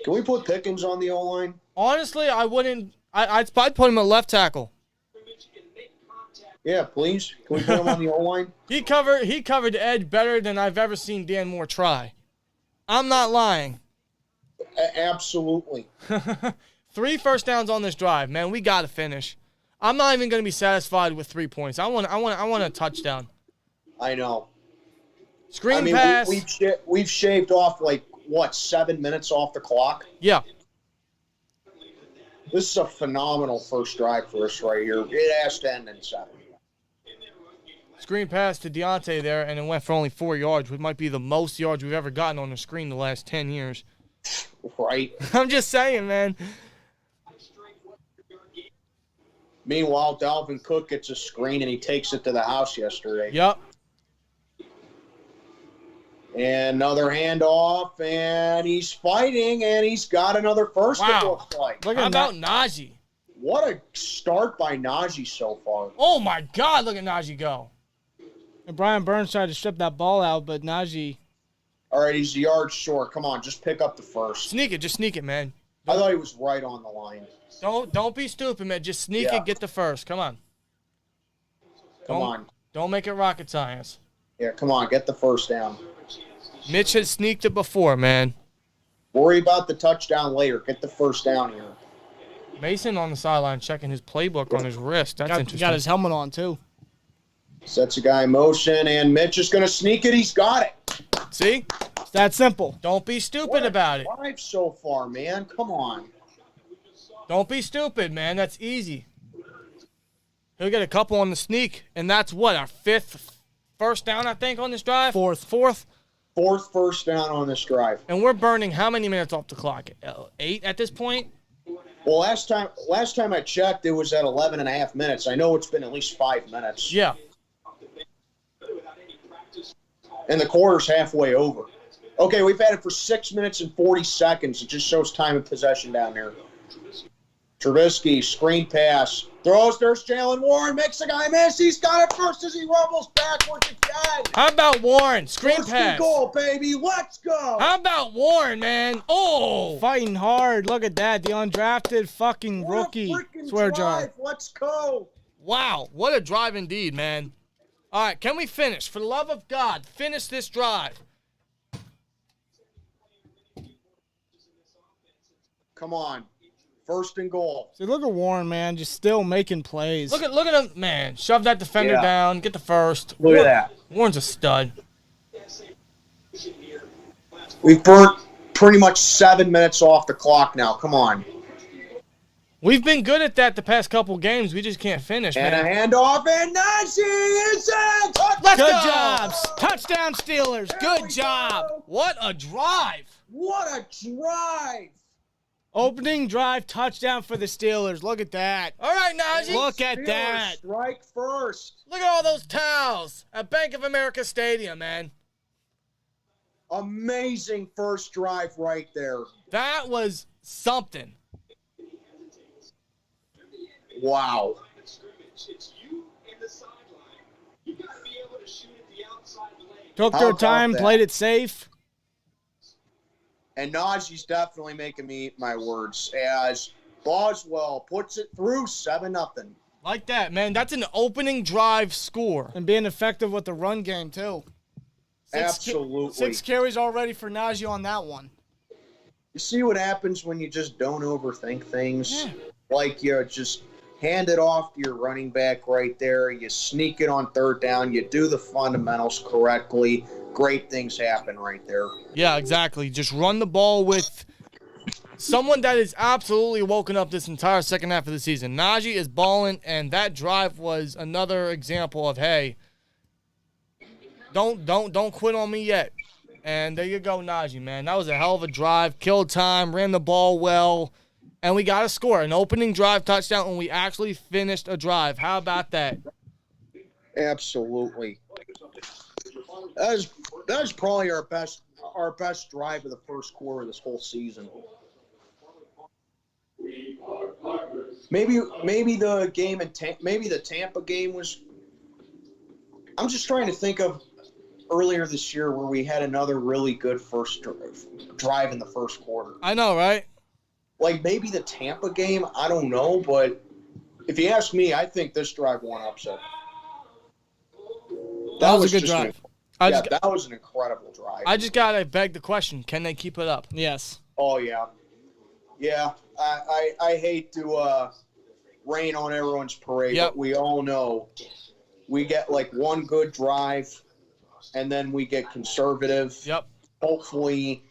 Can we put Pickens on the O-line? Honestly, I wouldn't. I'd put him at left tackle. Yeah, please. Can we put him on the O-line? He covered the edge better than I've ever seen Dan Moore try. I'm not lying. Absolutely. 3 first downs on this drive, man. We got to finish. I'm not even going to be satisfied with 3 points. I want a touchdown. I know. Screen pass. We've shaved off 7 minutes off the clock? Yeah. This is a phenomenal first drive for us right here. It has to end in 7. Screen pass to Deontay there, and it went for only 4 yards, which might be the most yards we've ever gotten on the screen the last 10 years. Right. I'm just saying, man. Meanwhile, Dalvin Cook gets a screen, and he takes it to the house yesterday. Yep. And another handoff, and he's fighting, and he's got another first. Wow. It looks like. How about Najee? What a start by Najee so far. Oh, my God, look at Najee go. And Brian Burns tried to strip that ball out, but Najee. All right, he's a yard short. Come on, just pick up the first. Sneak it. Just sneak it, man. I thought he was right on the line. Don't be stupid, man. Just sneak it, get the first. Come on. Come on. Don't make it rocket science. Yeah, come on, get the first down. Mitch has sneaked it before, man. Worry about the touchdown later. Get the first down here. Mason on the sideline checking his playbook on his wrist. That's interesting. Got his helmet on, too. Sets a guy in motion, and Mitch is going to sneak it. He's got it. See? It's that simple. Don't be stupid about it. Drive so far, man. Come on. Don't be stupid, man. That's easy. He'll get a couple on the sneak, and that's what, our 5th first down, I think, on this drive? Fourth. 4th first down on this drive. And we're burning how many minutes off the clock? 8 at this point? Well, last time I checked, it was at 11 and a half minutes. I know it's been at least 5 minutes. Yeah. And the quarter's halfway over. Okay, we've had it for 6 minutes and 40 seconds. It just shows time of possession down there. Trubisky, screen pass. Throws, there's Jalen Warren, makes the guy miss. He's got it first as he rumbles backwards again. How about Warren? Screen First pass. and goal, baby. Let's go. How about Warren, man? Oh. Fighting hard. Look at that. The undrafted fucking rookie. Swear jar. Let's go. Wow. What a drive indeed, man. All right, can we finish? For the love of God, finish this drive. Come on. First and goal. See, look at Warren, man, just still making plays. Look at him, man. Shove that defender down, get the first. Look at that. Warren's a stud. We've burnt pretty much 7 minutes off the clock now. Come on. We've been good at that the past couple games. We just can't finish, And man. a handoff, and Najee is in. Let's Good go! job. Touchdown, Steelers. There Good we job. go. What a drive! What a drive! Opening drive touchdown for the Steelers. Look at that. All right, Najee. Look at Steelers that. strike first. Look at all those towels at Bank of America Stadium, man. Amazing first drive right there. That was something. Wow. Took How their about time, that? played it safe. And Najee's definitely making me eat my words as Boswell puts it through 7-0. Like that, man. That's an opening drive score. And being effective with the run game, too. Absolutely. 6 carries already for Najee on that one. You see what happens when you just don't overthink things? Yeah. Like you just hand it off to your running back right there. You sneak it on third down. You do the fundamentals correctly. Great things happen right there. Yeah, exactly. Just run the ball with someone that is absolutely woken up this entire second half of the season. Najee is balling, and that drive was another example of, hey, don't quit on me yet. And there you go, Najee, man. That was a hell of a drive. Killed time, ran the ball well, and we got a score. An opening drive touchdown, and we actually finished a drive. How about that? Absolutely. That is probably our best drive of the first quarter of this whole season. Maybe the game in maybe the Tampa game was. I'm just trying to think of earlier this year where we had another really good first drive in the first quarter. I know, right? Like maybe the Tampa game, I don't know, but if you ask me, I think this drive won upset. That was a good drive. That was an incredible drive. I just got to beg the question, can they keep it up? Yes. Oh, yeah. Yeah, I hate to rain on everyone's parade, Yep. but we all know we get like one good drive, and then we get conservative. Yep, Hopefully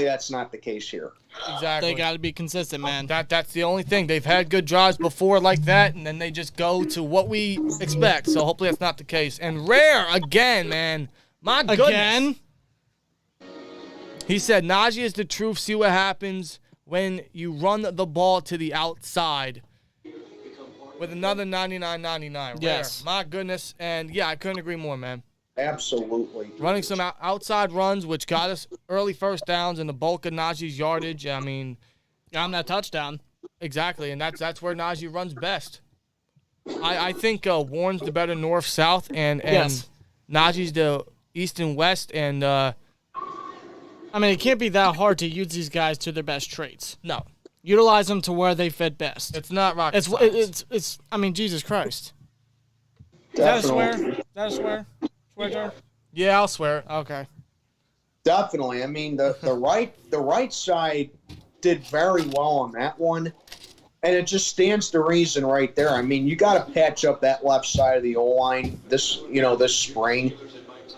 that's not the case here. exactly. They got to be consistent, man. That's the only thing. They've had good drives before like that, and then they just go to what we expect. So hopefully that's not the case. And Rare, again, man. My goodness. Again? He said, Najee is the truth. See what happens when you run the ball to the outside with another 99-99. Yes. Rare. My goodness. And, yeah, I couldn't agree more, man. Absolutely. Running some outside runs, which got us early first downs and the bulk of Najee's yardage. I mean, Got him that touchdown. exactly, and that's where Najee runs best. I think Warren's the better north-south, and Yes. Najee's the east and west, and I mean, it can't be that hard to use these guys to their best traits. no, Utilize them to where they fit best. it's not rocket It's science. I mean, Jesus Christ. Is that a swear? Definitely. Is that a swear? Swear jar? Yeah, I'll swear. Okay. Definitely. I mean, the right side did very well on that one, and it just stands to reason right there. I mean, you got to patch up that left side of the O-line this spring,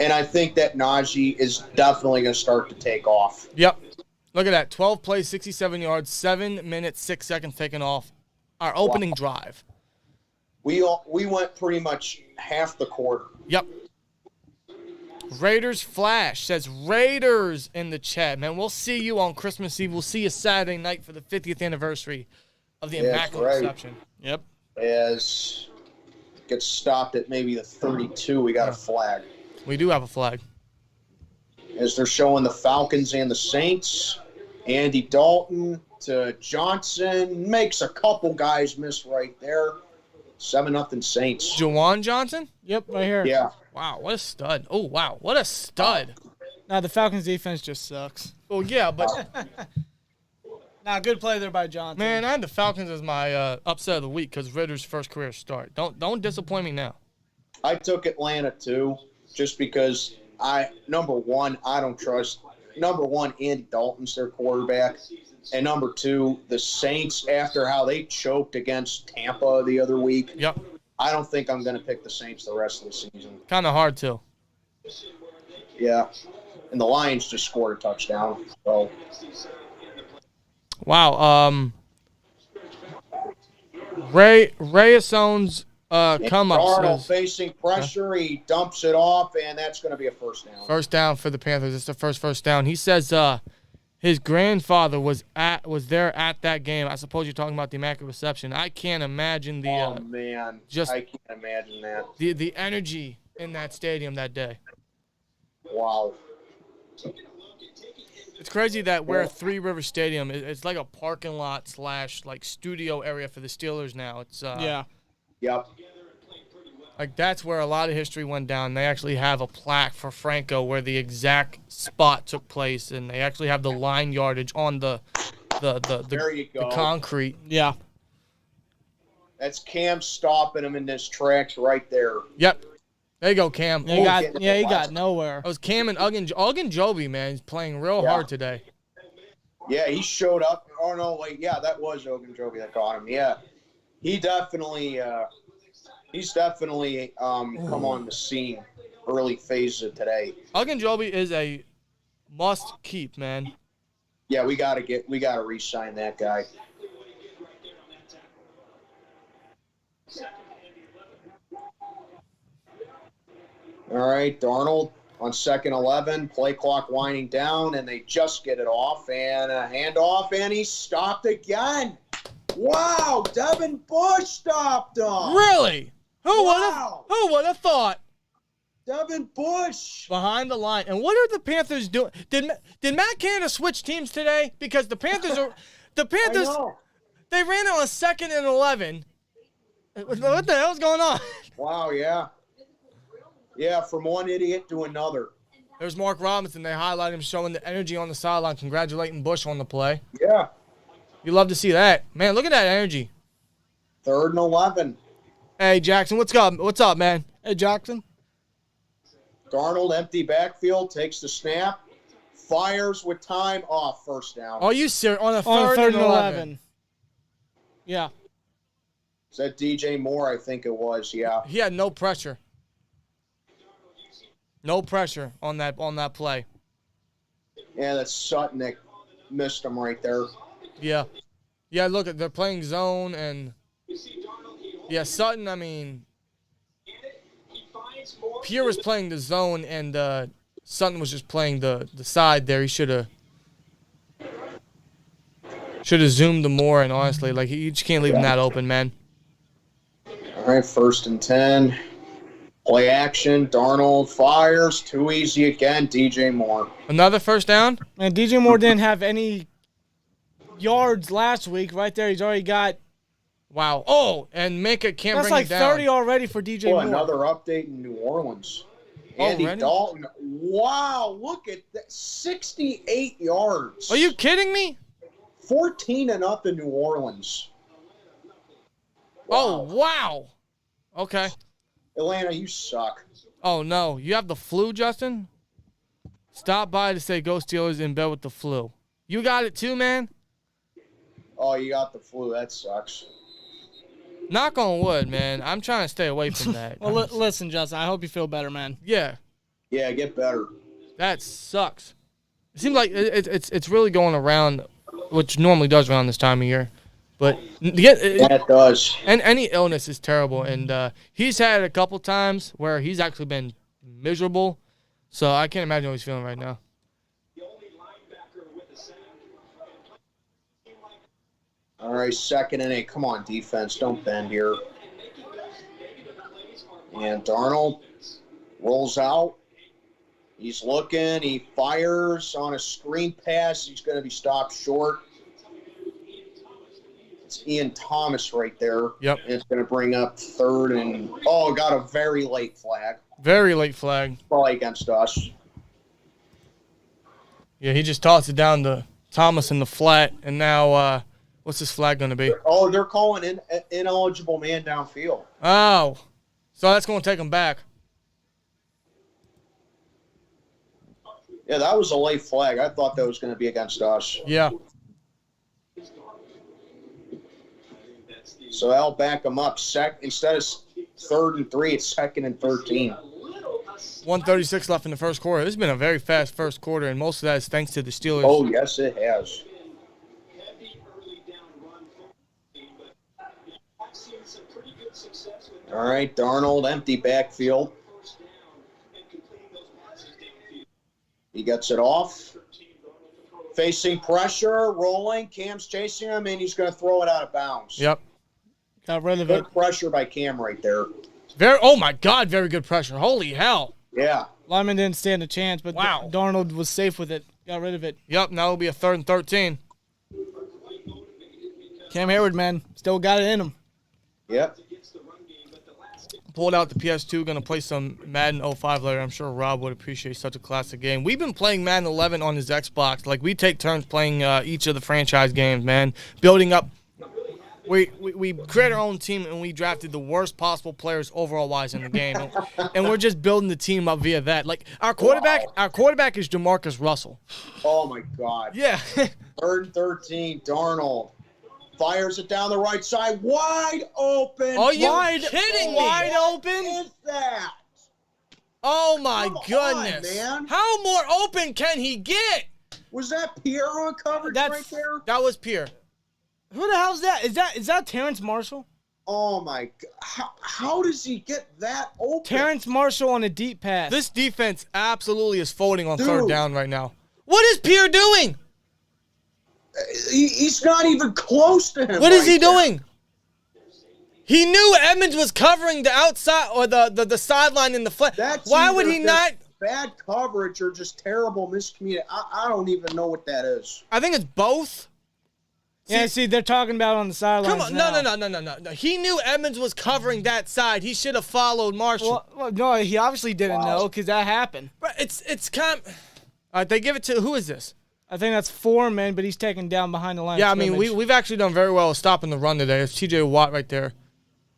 and I think that Najee is definitely going to start to take off. Yep. Look at that. 12 plays, 67 yards, 7 minutes, 6 seconds taken off. Our opening drive. We went pretty much half the quarter. Yep. Raiders Flash says Raiders in the chat. Man, we'll see you on Christmas Eve. We'll see you Saturday night for the 50th anniversary of the Yeah, that's Immaculate right. Reception. Yep. As it gets stopped at maybe the 32, we got a flag. We do have a flag. As they're showing the Falcons and the Saints. Andy Dalton to Johnson. Makes a couple guys miss right there. 7-0 Saints. Jawan Johnson? Yep, right here. Yeah. Wow, what a stud. Oh, wow, what a stud. Now, the Falcons' defense just sucks. Well, yeah, but, Now, good play there by Johnson. man, I had the Falcons as my upset of the week because Ritter's first career start. Don't disappoint me now. I took Atlanta too, just because number one, Andy Dalton's their quarterback. And number two, the Saints, after how they choked against Tampa the other week, Yep, I don't think I'm going to pick the Saints the rest of the season. kind of hard, too. Yeah. And the Lions just scored a touchdown. So, Wow, Rayasone's come up. Darnold facing pressure. He dumps it off, and that's going to be a first down. First down for the Panthers. It's the first down. He says his grandfather was there at that game. I suppose you're talking about the Immaculate Reception. I can't imagine the oh man, I can't imagine that. The energy in that stadium that day. Wow. It's crazy that we're at Three River Stadium. It's like a parking lot / like studio area for the Steelers now. It's yeah. Yep. Like that's where a lot of history went down. They actually have a plaque for Franco where the exact spot took place, and they actually have the line yardage on the There you go. concrete. Yeah. That's Cam stopping him in his tracks right there. Yep. There you go, Cam. He got nowhere. That was Cam and Ogunjobi, man. He's playing real hard today. Yeah, he showed up. Oh, no, wait. Yeah, that was Ogunjobi that caught him. Yeah. He's definitely come on the scene early phases of today. Ogunjobi is a must keep, man. Yeah, we gotta re-sign that guy. All right, Darnold on 2nd 11, play clock winding down, and they just get it off, and a handoff, and he's stopped again. Wow, Devin Bush stopped him. Really? Who would have thought? Devin Bush Behind the line. And what are the Panthers doing? Did Matt Canada switch teams today? Because the Panthers they ran it on 2nd and 11. What the hell's going on? Wow, yeah. Yeah, from one idiot to another. There's Mark Robinson. They highlight him showing the energy on the sideline, congratulating Bush on the play. Yeah. You love to see that. Man, look at that energy. 3rd and 11. Hey, Jackson, what's up? What's up, man? Hey, Jackson. Darnold, empty backfield, takes the snap, fires with time off, first down. Are you serious? On a 3rd and 11. Yeah. Is that DJ Moore? I think it was, yeah. He had no pressure. No pressure on that play. Yeah, that's Sutton that missed him right there. Yeah. Yeah, look, they're playing zone, and yeah, Sutton, I mean, Pierre was playing the zone, and Sutton was just playing the side there. He should have zoomed him more, and honestly, like, you just can't leave him that open, man. All right, 1st and 10. Play action. Darnold fires. Too easy again. DJ Moore. Another first down? And DJ Moore didn't have any yards last week. Right there, he's already got. Wow. Oh, and Minka can't That's bring like it down. 30 already for DJ Moore. Another update in New Orleans. Andy Already? Dalton. Wow, look at that. 68 yards. Are you kidding me? 14-0 New Orleans. Oh, wow. Okay. Atlanta, you suck. Oh, no. You have the flu, Justin? Stop by to say go Steelers in bed with the flu. You got it too, man? Oh, you got the flu. That sucks. Knock on wood, man. I'm trying to stay away from that. Well, listen, Justin, I hope you feel better, man. Yeah. Yeah, get better. That sucks. It seems like it's really going around, which normally does around this time of year. But That does. And any illness is terrible. And he's had it a couple times where he's actually been miserable. So I can't imagine what he's feeling right now. All right, 2nd and 8. Come on, defense. Don't bend here. And Darnold rolls out. He's looking. He fires on a screen pass. He's going to be stopped short. It's Ian Thomas right there. Yep. And it's going to bring up 3rd and... Oh, got a very late flag. Very late flag. Probably against us. Yeah, he just tossed it down to Thomas in the flat. And now... what's this flag going to be? Oh, they're calling ineligible man downfield. Oh. So that's going to take him back. Yeah, that was a late flag. I thought that was going to be against us. Yeah. So that'll back them up. Instead of 3rd and 3, it's 2nd and 13. 1:36 left in the first quarter. This has been a very fast first quarter, and most of that is thanks to the Steelers. Oh, yes, it has. All right, Darnold, empty backfield. He gets it off. Facing pressure, rolling. Cam's chasing him, and he's going to throw it out of bounds. Yep. Got rid of Good it. pressure by Cam right there. Oh my God, very good pressure. Holy hell. Yeah. Lyman didn't stand a chance, but Wow. Darnold was safe with it. Got rid of it. Yep, now it'll be a 3rd and 13. Cam Hayward, man, still got it in him. Yep. Pulled out the PS2, going to play some Madden 05 later. I'm sure Rob would appreciate such a classic game. We've been playing Madden 11 on his Xbox. Like, we take turns playing each of the franchise games, man. Building up. We created our own team, and we drafted the worst possible players overall-wise in the game. And we're just building the team up via that. Like, our quarterback is DeMarcus Russell. Oh, my God. Yeah. 3rd and 13, Darnold. Fires it down the right side. Wide open. Are you kidding me? Wide open? What is that? Oh, my Come on, goodness. man. How more open can he get? Was that Pierre on coverage right there? That was Pierre. Who the hell's that? Is that Terrence Marshall? Oh, my God. How does he get that open? Terrence Marshall on a deep pass. This defense absolutely is folding on Dude. 3rd down right now. What is Pierre doing? He's not even close to him. What is he there. doing? He knew Edmonds was covering the outside or the sideline in the flat. Why would he not? Bad coverage or just terrible miscommunication. I don't even know what that is. I think it's both. Yeah, see, they're talking about on the sidelines. Come on, no. He knew Edmonds was covering that side. He should have followed Marshall. Well, no, he obviously didn't know because that happened. But it's kind of, all right, they give it to, who is this? I think that's Foreman, but he's taken down behind the line. Yeah, I of mean, scrimmage. we've actually done very well stopping the run today. It's TJ Watt right there.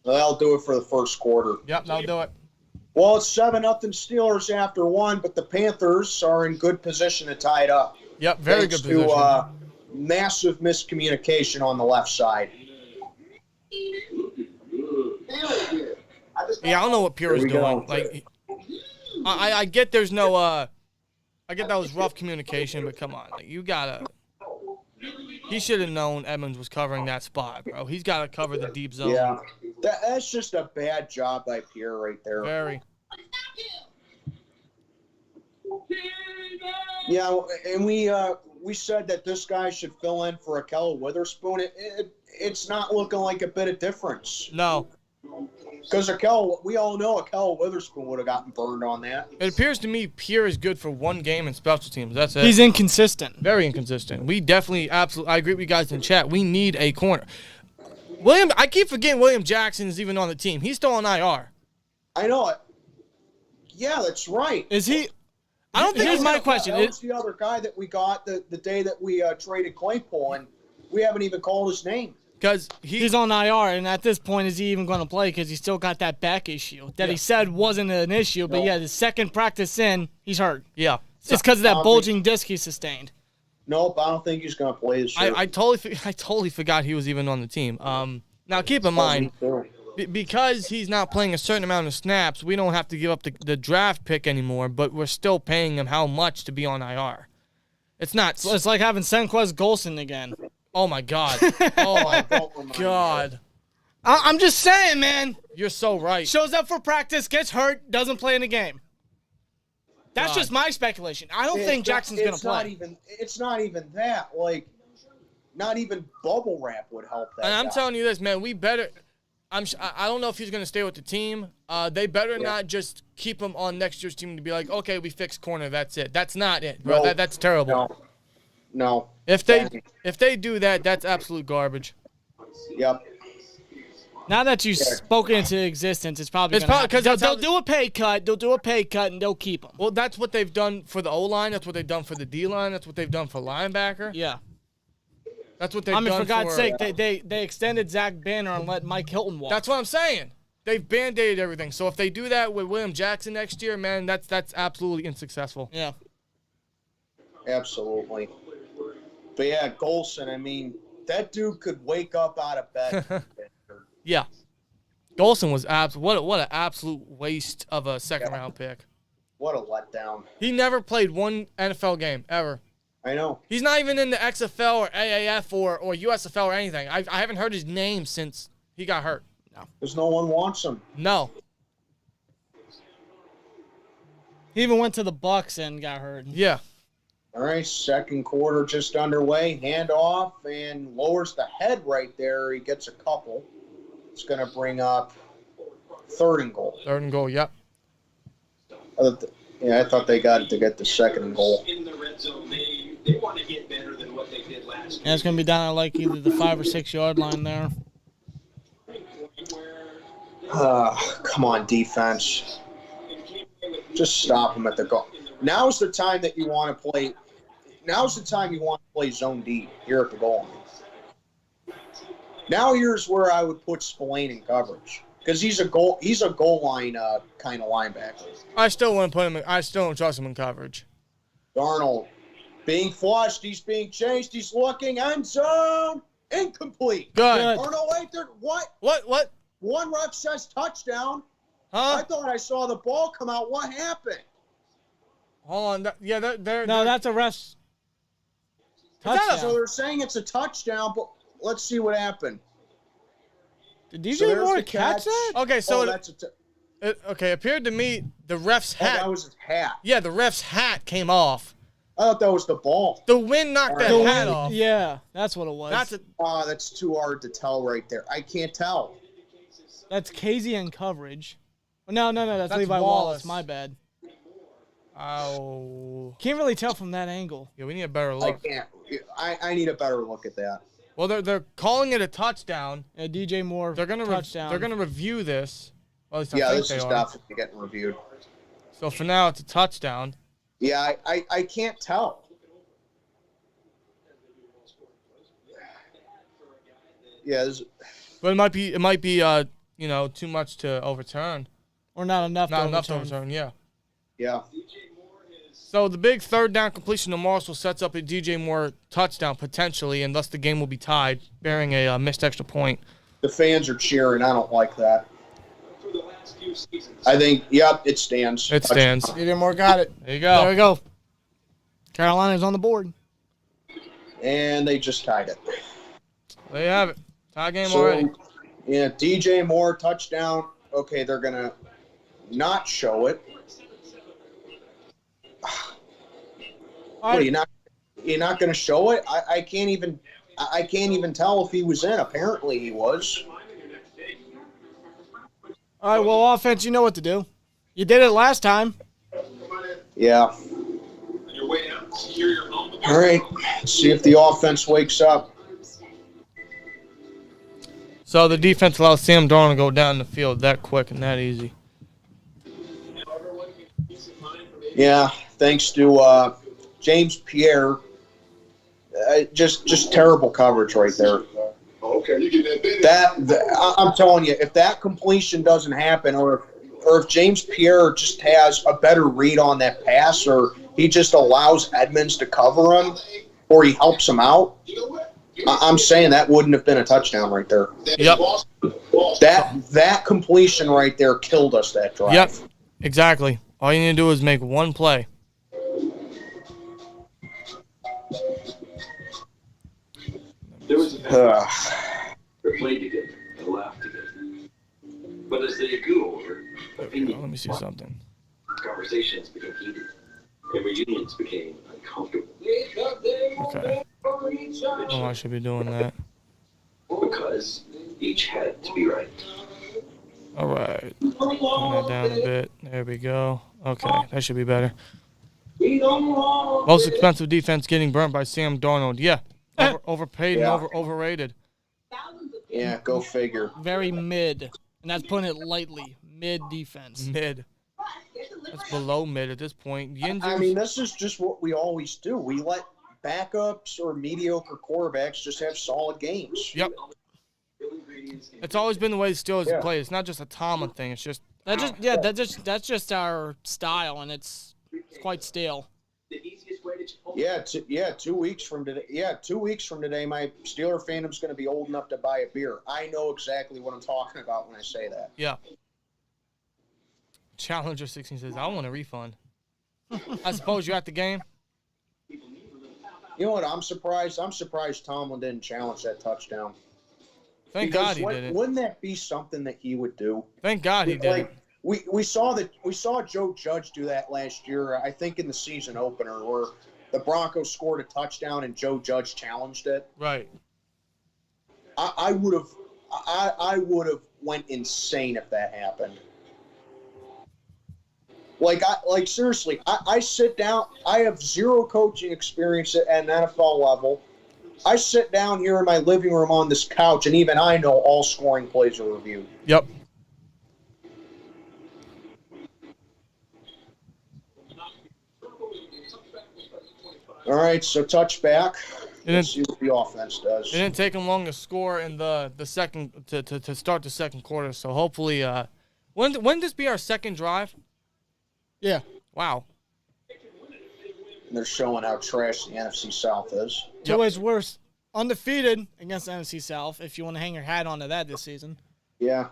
That'll do it for the first quarter. Yep, that'll do it. Well, it's 7-0 Steelers after 1, but the Panthers are in good position to tie it up. Yep, very Thanks good position. to massive miscommunication on the left side. Yeah, I don't know what Pierre is doing. Like, I get there's no I get that was rough communication, but come on, like, you gotta. He should have known Edmonds was covering that spot, bro. He's got to cover the deep zone. Yeah, that's just a bad job by Pierre right there. Very. Yeah, and we said that this guy should fill in for Ahkello Witherspoon. It's not looking like a bit of difference. No. Because we all know Ahkello Witherspoon would have gotten burned on that. It appears to me Pierre is good for one game in special teams. That's it. He's inconsistent. Very inconsistent. We definitely, absolutely, I agree with you guys in chat. We need a corner. I keep forgetting William Jackson is even on the team. He's still on IR. I know it. Yeah, that's right. Is he? I don't think Here's my question. That was the other guy that we got the day that we traded Claypool, and we haven't even called his name. Because he's on IR, and at this point, is he even going to play? Because he's still got that back issue that he said wasn't an issue. But yeah, the second practice in, he's hurt. Yeah. It's because of that bulging disc he sustained. Nope, I don't think he's going to play this year. I totally forgot he was even on the team. Now keep in mind, because he's not playing a certain amount of snaps, we don't have to give up the draft pick anymore, but we're still paying him how much to be on IR. It's not. It's like having Senquez Golson again. Oh my God. Oh my God. I'm just saying, man. You're so right. Shows up for practice, gets hurt, doesn't play in the game. That's God. just my speculation. I don't think Jackson's going to play. It's not even that. Like, not even bubble wrap would help that. And I'm guy. telling you this, man. We better. I don't know if he's going to stay with the team. They better not just keep him on next year's team to be like, okay, we fixed corner. That's it. That's not it, bro. No. That's terrible. No. If they do that, that's absolute garbage. Yep. Now that you've spoken into existence, it's probably It's going to probably happen. They'll do a pay cut. They'll do a pay cut, and they'll keep him. Well, that's what they've done for the O-line. That's what they've done for the D-line. That's what they've done for linebacker. Yeah. That's what they've done for... for God's sake, they extended Zach Banner and let Mike Hilton walk. That's what I'm saying. They've band-aided everything. So if they do that with William Jackson next year, man, that's absolutely unsuccessful. Yeah. Absolutely. But yeah, Golson, I mean, that dude could wake up out of bed. Yeah. Golson was what an absolute waste of a second-round pick. What a letdown. He never played one NFL game, ever. I know. He's not even in the XFL or AAF or USFL or anything. I haven't heard his name since he got hurt. Because no one wants him. No. He even went to the Bucks and got hurt. Yeah. All right, second quarter just underway. Hand off and lowers the head right there. He gets a couple. It's going to bring up 3rd and goal. 3rd and goal, yep. Yeah, I thought they got it to get the 2nd and goal. In the red zone, they want to get better than what they did last And it's going to be down at like either the 5 or 6 yard line there. Come on, defense. Just stop him at the goal. Now's the time that you want to play. Now's the time you want to play zone D here at the goal line. Now here's where I would put Spillane in coverage because he's a goal line kind of linebacker. I still wouldn't put him. I still don't trust him in coverage. Darnold being flushed. He's being chased. He's looking. End zone. Incomplete. Good. Or no, wait. What? What? One ref says touchdown. Huh? I thought I saw the ball come out. What happened? Hold on. That's a ref's touchdown. So they're saying it's a touchdown, but let's see what happened. Did DJ So there's Moore the catch that? Okay, so that's it appeared to me the ref's hat. that was his hat. Yeah, the ref's hat came off. I thought that was the ball. The wind knocked that hat off. Yeah, that's what it was. That's too hard to tell right there. I can't tell. That's Casey in coverage. No, that's Levi Wallace. My bad. Oh. Can't really tell from that angle. Yeah, we need a better I look. can't. I need a better look at that. Well, they're calling it a touchdown. Yeah, DJ Moore. They're gonna touchdown. they're gonna review this. Well, at least I Yeah, think this they is are. definitely getting reviewed. So for now, it's a touchdown. Yeah, I can't tell. Yeah, But it might be too much to overturn. Or not enough Not to enough to overturn. overturn. Yeah. yeah. So the big 3rd down completion to Marshall sets up a DJ Moore touchdown potentially, and thus the game will be tied, bearing a missed extra point. The fans are cheering. I don't like that. I think, yep, it stands. It stands. DJ Moore got it. There you go. There we go. Carolina's on the board. And they just tied it. There you have it. Tie game already. Yeah, DJ Moore touchdown. Okay, they're gonna not show it. What, you're not gonna show it? I can't even tell if he was in. Apparently he was. All right, well, offense, you know what to do. You did it last time. Yeah. All right. See if the offense wakes up. So the defense allows Sam Darnold to go down the field that quick and that easy. Yeah, thanks to James Pierre. Just terrible coverage right there. Okay, you get That I'm telling you, if that completion doesn't happen, or if James Pierre just has a better read on that pass, or he just allows Edmonds to cover him, or he helps him out, I'm saying that wouldn't have been a touchdown right there. Yep. That completion right there killed us that drive. Yep. Exactly. All you need to do is make one play. There was a they played together and laughed together. But as they grew older, Let me see something. conversations became heated, and reunions became uncomfortable. Okay. Oh, I should be doing that. Because each had to be right. All right. Turn that down a bit. There we go. Okay, that should be better. Most expensive defense getting burnt by Sam Darnold. Yeah. Overpaid Yeah. and overrated. Yeah, go figure. Very mid. And that's putting it lightly. Mid defense. Mid. That's below mid at this point. I mean, this is just what we always do. We let backups or mediocre quarterbacks just have solid games. Yep. It's always been the way the Steelers Yeah. play. It's not just a Tomlin thing. It's just That's just our style, and it's quite stale. Yeah, 2 weeks from today. Yeah, 2 weeks from today, my Steeler fandom's going to be old enough to buy a beer. I know exactly what I'm talking about when I say that. yeah. Challenger 16 says, I want a refund. I suppose you're at the game. You know what? I'm surprised. Tomlin didn't challenge that touchdown. Thank God he did it. Wouldn't that be something that he would do? Thank God he did it. We saw Joe Judge do that last year. I think in the season opener, where the Broncos scored a touchdown and Joe Judge challenged it. Right. I would have went insane if that happened. Seriously, I sit down. I have zero coaching experience at an NFL level. I sit down here in my living room on this couch, and even I know all scoring plays are reviewed. Yep. All right, so touchback. Let's see what the offense does. It didn't take him long to score in the second to start the second quarter. So hopefully, when this be our second drive? Yeah. Wow. They're showing how trash the NFC South is. Two ways worse. Undefeated against the NFC South, if you want to hang your hat onto that this season. Yeah.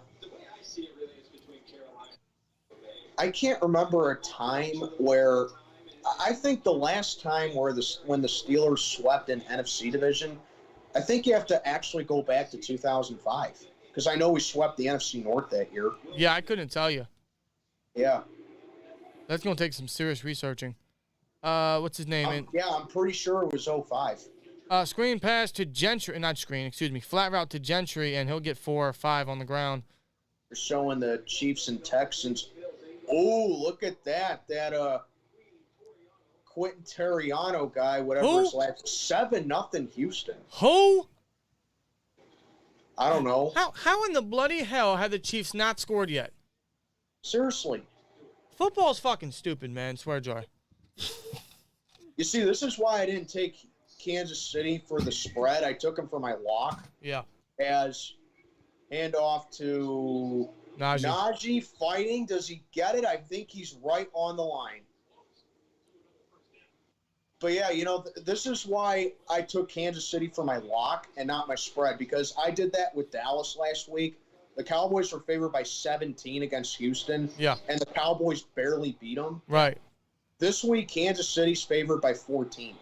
I can't remember a time where I think the last time when the Steelers swept an NFC division, I think you have to actually go back to 2005 because I know we swept the NFC North that year. Yeah, I couldn't tell you. Yeah. That's going to take some serious researching. What's his name? I'm pretty sure it was 05. Screen pass to Gentry. Flat route to Gentry, and he'll get 4 or 5 on the ground. They're showing the Chiefs and Texans. Oh, look at that. That Quentin Terriano guy, whatever his last 7-0 Houston. Who? I don't know. How in the bloody hell have the Chiefs not scored yet? Seriously. Football's fucking stupid, man. Swear jar. You see, this is why I didn't take Kansas City for the spread. I took them for my lock. Yeah. As handoff to Najee fighting. Does he get it? I think he's right on the line. But yeah, this is why I took Kansas City for my lock and not my spread, because I did that with Dallas last week. The Cowboys were favored by 17 against Houston. Yeah. And the Cowboys barely beat them. Right. This week, Kansas City's favored by 14.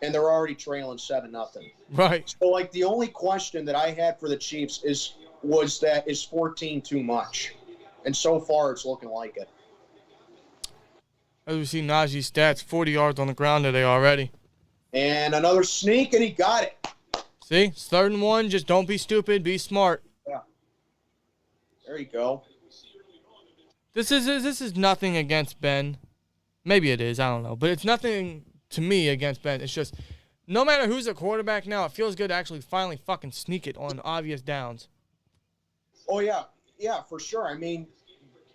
And they're already trailing 7-0. Right. So, the only question that I had for the Chiefs is 14 too much? And so far, it's looking like it. As we see Najee's stats, 40 yards on the ground today already. And another sneak, and he got it. See? It's 3rd and 1. Just don't be stupid. Be smart. Yeah. There you go. This is nothing against Ben. Maybe it is. I don't know. But it's nothing to me against Ben. It's just no matter who's a quarterback now, it feels good to actually finally fucking sneak it on obvious downs. Oh, yeah. Yeah, for sure. I mean,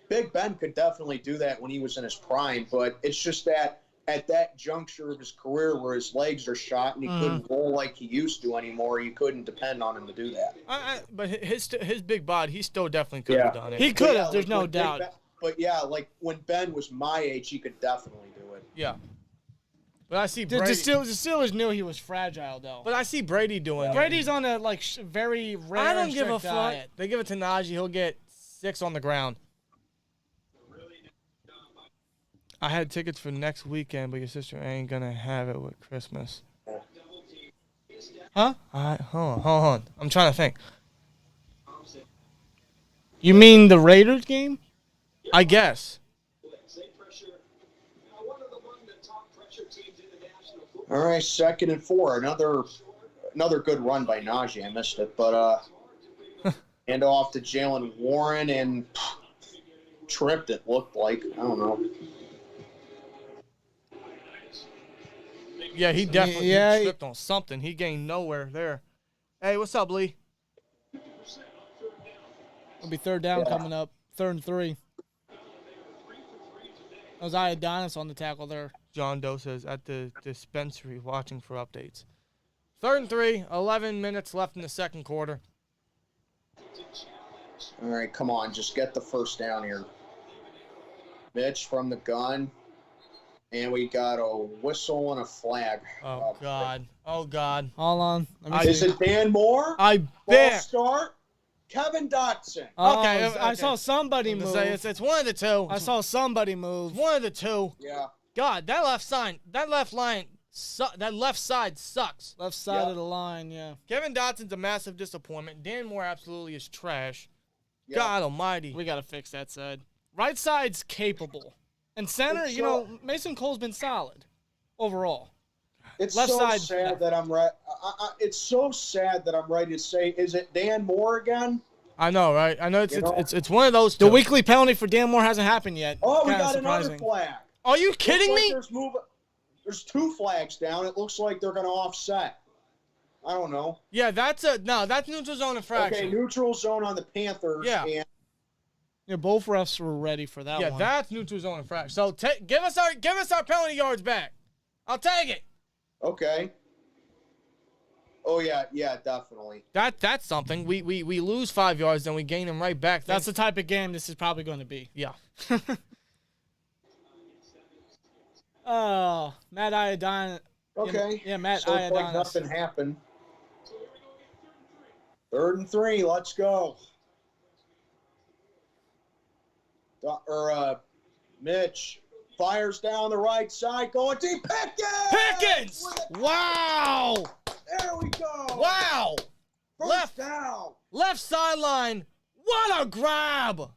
Big Ben could definitely do that when he was in his prime, but it's just that at that juncture of his career where his legs are shot and he couldn't roll like he used to anymore, you couldn't depend on him to do that. But his big body, he still definitely could have done it. He could have, there's no doubt. But yeah, when Ben was my age, he could definitely do it. Yeah. But I see Brady. The Steelers knew he was fragile, though. But I see Brady doing it. Brady's on a very rare. I don't give a fuck. Diet. They give it to Najee, he'll get 6 on the ground. I had tickets for next weekend, but your sister ain't gonna have it with Christmas. Huh? Hold on. I'm trying to think. You mean the Raiders game? I guess. All right, 2nd and 4. Another good run by Najee. I missed it, but hand off to Jalen Warren and tripped. It looked like, I don't know. Yeah, he definitely tripped on something. He gained nowhere there. Hey, what's up, Lee? It'll be 3rd down coming up. 3rd and 3. That was Iodonis on the tackle there. John Doe says, at the dispensary watching for updates. 3rd and 3, 11 minutes left in the second quarter. All right, come on. Just get the first down here. Mitch from the gun. And we got a whistle and a flag. Oh, God. Oh, God. Hold on. Is it Dan Moore? I Ball bet. start. Kevin Dotson. Okay. I saw somebody move. It's one of the two. I saw somebody move. One of the two. Yeah. God, that left line that left side sucks. Left side of the line, yeah. Kevin Dotson's a massive disappointment. Dan Moore absolutely is trash. Yep. God almighty. We got to fix that side. Right side's capable. And center, Mason Cole's been solid overall. It's Left so side, sad that I'm right. It's so sad that I'm ready to say, is it Dan Moore again? I know, right? I know it's one of those two. The weekly penalty for Dan Moore hasn't happened yet. Oh, we Kinda got surprising. another flag. Are you kidding me? There's 2 flags down. It looks like they're going to offset. I don't know. Yeah, that's neutral zone infraction. Okay, neutral zone on the Panthers. Yeah. And Yeah, both refs were ready for that one. Yeah, that's neutral zone infraction. So give us our penalty yards back. I'll take it. okay. Oh yeah, definitely. That's something. We lose 5 yards, then we gain them right back. That's the type of game this is probably going to be. Yeah. Oh, Matt Iodine. Okay. Yeah, Matt so it's like Iodine. nothing happened. 3rd and 3. Let's go. Mitch fires down the right side, going deep. Pickens! Wow! There we go. Wow! First down. Left sideline. What a grab!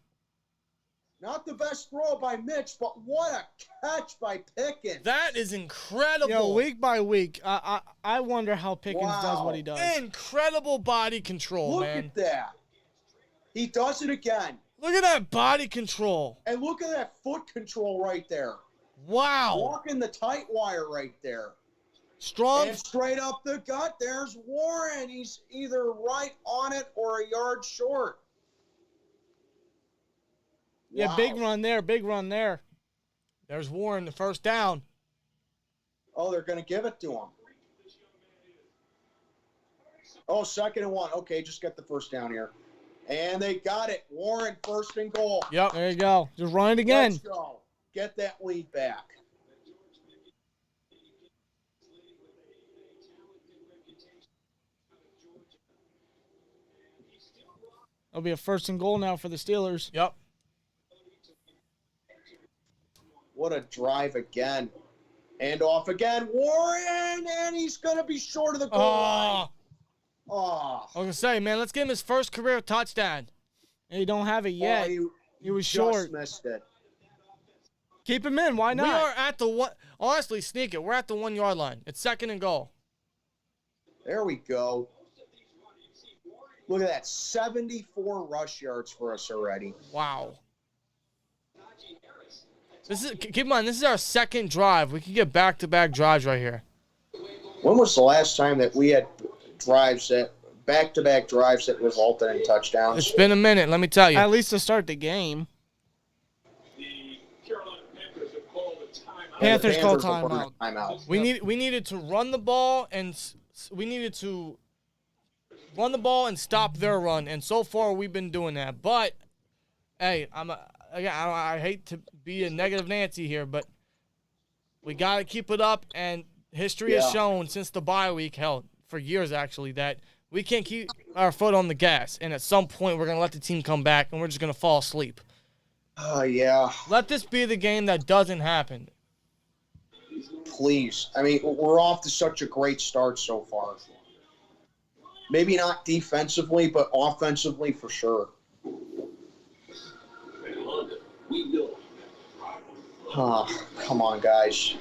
Not the best throw by Mitch, but what a catch by Pickens. That is incredible. Yo, week by week, I wonder how Pickens does what he does. Incredible body control, Look man. at that. He does it again. Look at that body control. And look at that foot control right there. Wow. Walking the tight wire right there. Strong. And straight up the gut, there's Warren. He's either right on it or a yard short. Yeah, Wow. big run there. There's Warren, the first down. Oh, they're going to give it to him. Oh, 2nd and 1. Okay, just get the first down here. And they got it. Warren, 1st and goal. Yep. There you go. Just run it again. Let's go. Get that lead back. It'll be a 1st and goal now for the Steelers. Yep. What a drive again. And off again. Warren, and he's going to be short of the goal line. Oh. I was going to say, man, let's give him his first career touchdown. And he don't have it yet. He was just short. Missed it. Keep him in. Why not? We are at the one. Honestly, sneak it. We're at the 1 yard line. It's 2nd and goal. There we go. Look at that. 74 rush yards for us already. Wow. Keep in mind, this is our 2nd drive. We can get back-to-back drives right here. When was the last time that we had back-to-back drives that resulted in touchdowns? It's been a minute, let me tell you. At least to start the game. The Carolina Panthers have called a timeout. Panthers called will burn timeout. a timeout. We needed to run the ball and stop their run, and so far we've been doing that. But hey, I hate to be a negative Nancy here, but we got to keep it up, and history has shown since the bye week, hell, for years actually, that we can't keep our foot on the gas, and at some point we're going to let the team come back, and we're just going to fall asleep. Oh, yeah. Let this be the game that doesn't happen. Please. I mean, we're off to such a great start so far. Maybe not defensively, but offensively for sure. Oh, come on, guys.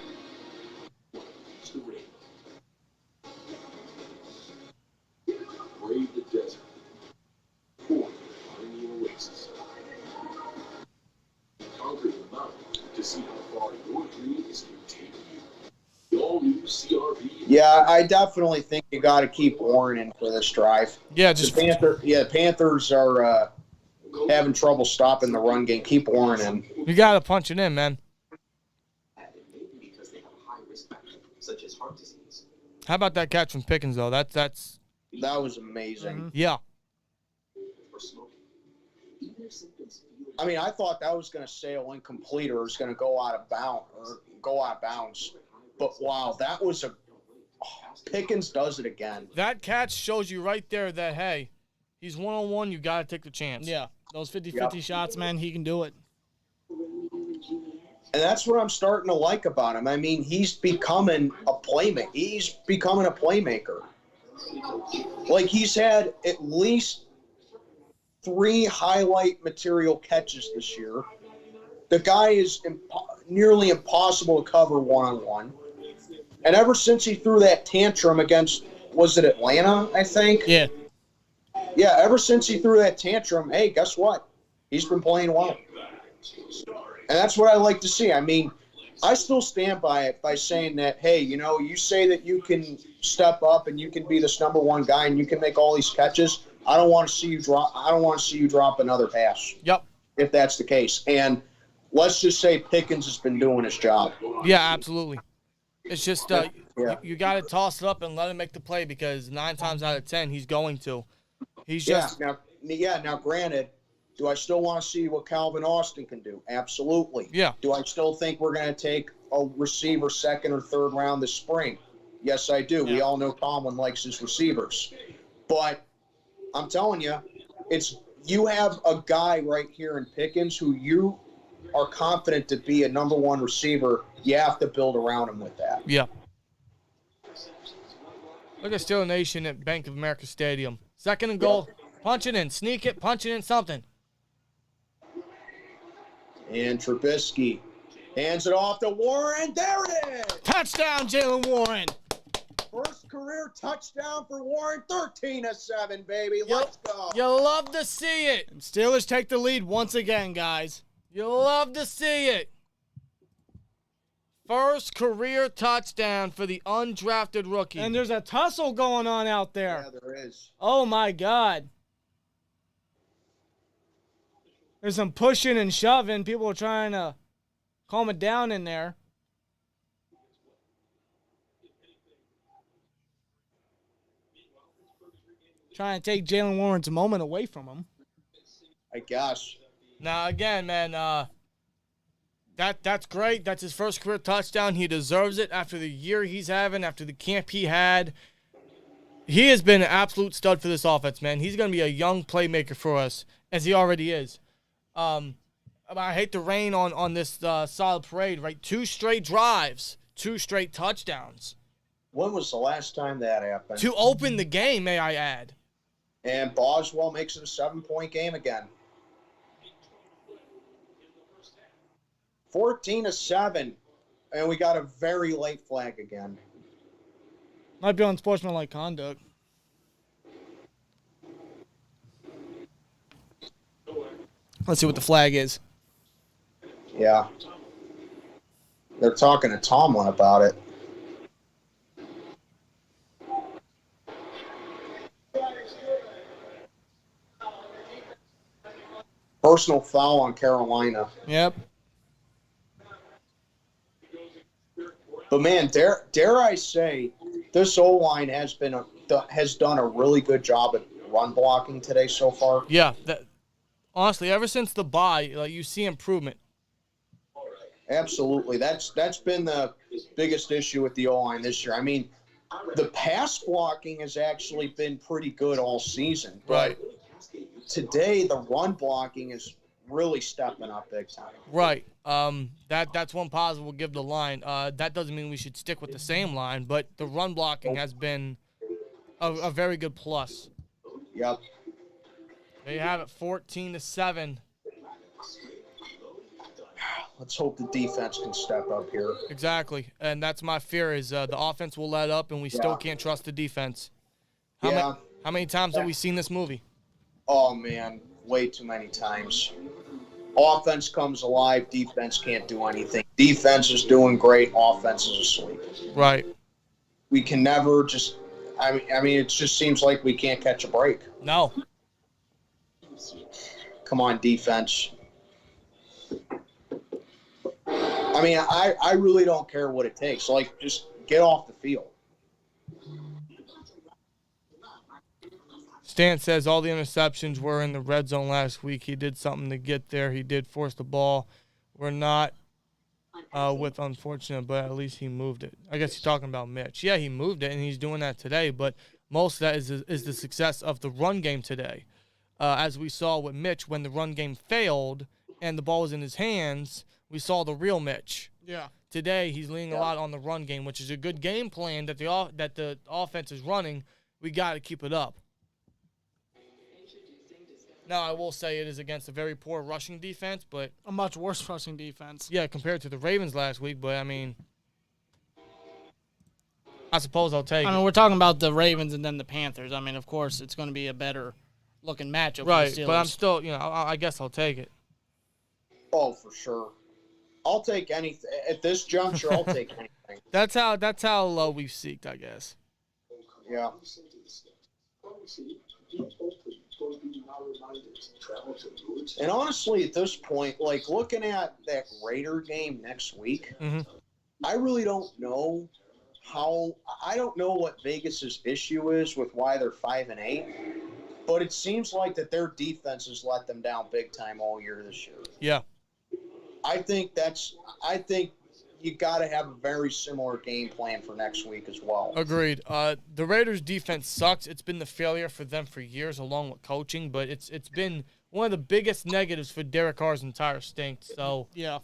Brave the desert. Ford, pioneer oasis. Conquer the mountain to see how far your dreams can take you. The all-new CRV. Yeah, I definitely think you got to keep Warren in for this drive. Yeah, The Panthers are having trouble stopping the run game. Keep Warren in. you got to punch it in, man. Because they have a high risk factor, such as heart disease. How about that catch from Pickens, though? That's That was amazing. yeah. Or smoking. Even if symptoms feel I mean, I thought that was going to sail incomplete or it was going to go out of bounds. But wow, that was Pickens does it again. That catch shows you right there that, hey, he's one-on-one, you got to take the chance. Yeah, those 50-50 shots, man, he can do it. And that's what I'm starting to like about him. I mean, he's becoming a playmaker. He's becoming a playmaker. Like, he's had at least 3 highlight material catches this year. The guy is nearly impossible to cover one-on-one. And ever since he threw that tantrum against, was it Atlanta, I think? Yeah. Yeah, ever since he threw that tantrum, hey, guess what? He's been playing well. And that's what I like to see. I mean, I still stand by it by saying that, hey, you know, you say that you can step up and you can be this number one guy and you can make all these catches. I don't want to see you drop another pass. Yep. If that's the case. And let's just say Pickens has been doing his job. Yeah, absolutely. It's just you got to toss it up and let him make the play because 9 times out of 10 he's going to. He's just Now granted, do I still want to see what Calvin Austin can do? Absolutely. Yeah. Do I still think we're going to take a receiver 2nd or 3rd round this spring? Yes, I do. Yeah. We all know Tomlin likes his receivers. But I'm telling you, you have a guy right here in Pickens who you are confident to be a number 1 receiver. You have to build around him with that. Yeah. Look at Steelers Nation at Bank of America Stadium. 2nd and goal. Punch it in. Sneak it. Punch it in. Something. And Trubisky hands it off to Warren. There it is. Touchdown, Jalen Warren. First career touchdown for Warren. 13-7, baby. Let's go. You love to see it. And Steelers take the lead once again, guys. You love to see it. First career touchdown for the undrafted rookie. And there's a tussle going on out there. Yeah, there is. Oh, my God. There's some pushing and shoving. People are trying to calm it down in there. Trying to take Jalen Warren's moment away from him. I guess. Now, again, man, that's great. That's his first career touchdown. He deserves it after the year he's having, after the camp he had. He has been an absolute stud for this offense, man. He's going to be a young playmaker for us, as he already is. I hate to rain on this solid parade, right? 2 straight drives, 2 straight touchdowns. When was the last time that happened? To open the game, may I add. And Boswell makes it a 7-point game again. 14-7, and we got a very late flag again. Might be unsportsmanlike conduct. Let's see what the flag is. Yeah. They're talking to Tomlin about it. Personal foul on Carolina. Yep. But man, dare I say, this O-line has done a really good job at run blocking today so far. Yeah, honestly, ever since the bye, like, you see improvement. Absolutely, that's been the biggest issue with the O-line this year. I mean, the pass blocking has actually been pretty good all season, but today the run blocking is really stepping up big time. Right. That's one positive we'll give the line. That doesn't mean we should stick with the same line, but the run blocking has been a very good plus. Yep. There you have it, 14-7. Let's hope the defense can step up here. Exactly, and that's my fear is the offense will let up, and we still can't trust the defense. How many times have we seen this movie? Oh, man, way too many times. Offense comes alive, defense can't do anything. Defense is doing great, offense is asleep. Right. We can never just – I mean, it just seems like we can't catch a break. No. Come on, defense. I mean, I really don't care what it takes. Like, just get off the field. Stan says all the interceptions were in the red zone last week. He did something to get there. He did force the ball. We're not with unfortunate, but at least he moved it. I guess he's talking about Mitch. Yeah, he moved it, and he's doing that today, but most of that is the success of the run game today. As we saw with Mitch, when the run game failed and the ball was in his hands, we saw the real Mitch. Yeah. Today, he's leaning a lot on the run game, which is a good game plan that the offense is running. We got to keep it up. Now, I will say it is against a very poor rushing defense, but A much worse rushing defense. yeah, compared to the Ravens last week. But I mean, I suppose I'll take I it. mean, we're talking about the Ravens and then the Panthers. I mean, of course, it's going to be a better looking matchup Right, for the Steelers. but I'm still, I guess I'll take it. Oh, for sure. I'll take anything. At this juncture, I'll take anything. That's how low we've seeked, I guess. Yeah. And honestly, at this point, like looking at that Raider game next week, I really don't know I don't know what Vegas's issue is with why they're 5-8, but it seems like that their defense has let them down big time all year this year. Yeah. I think you got to have a very similar game plan for next week as well. Agreed. The Raiders' defense sucks. It's been the failure for them for years, along with coaching. But it's been one of the biggest negatives for Derek Carr's entire stint. So Yeah.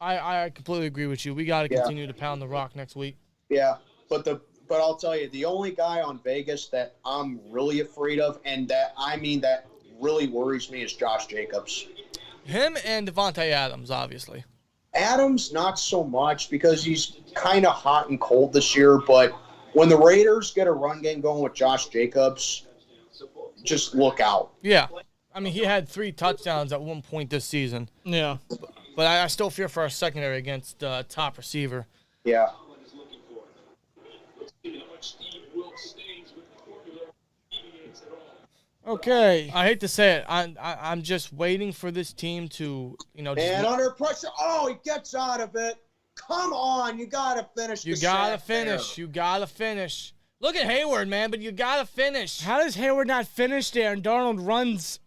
I completely agree with you. We got to continue to pound the rock next week. Yeah, but I'll tell you, the only guy on Vegas that I'm really afraid of, and that really worries me, is Josh Jacobs. Him and Devontae Adams, obviously. Adams, not so much, because he's kind of hot and cold this year, but when the Raiders get a run game going with Josh Jacobs, just look out. Yeah. I mean, he had 3 touchdowns at one point this season. Yeah. But I still fear for our secondary against top receiver. Yeah. Okay. I hate to say it. I'm just waiting for this team to, just And under pressure, he gets out of it. Come on, you got to finish. You gotta finish. You gotta finish. Look at Hayward, man, but you gotta finish. How does Hayward not finish there and Darnold runs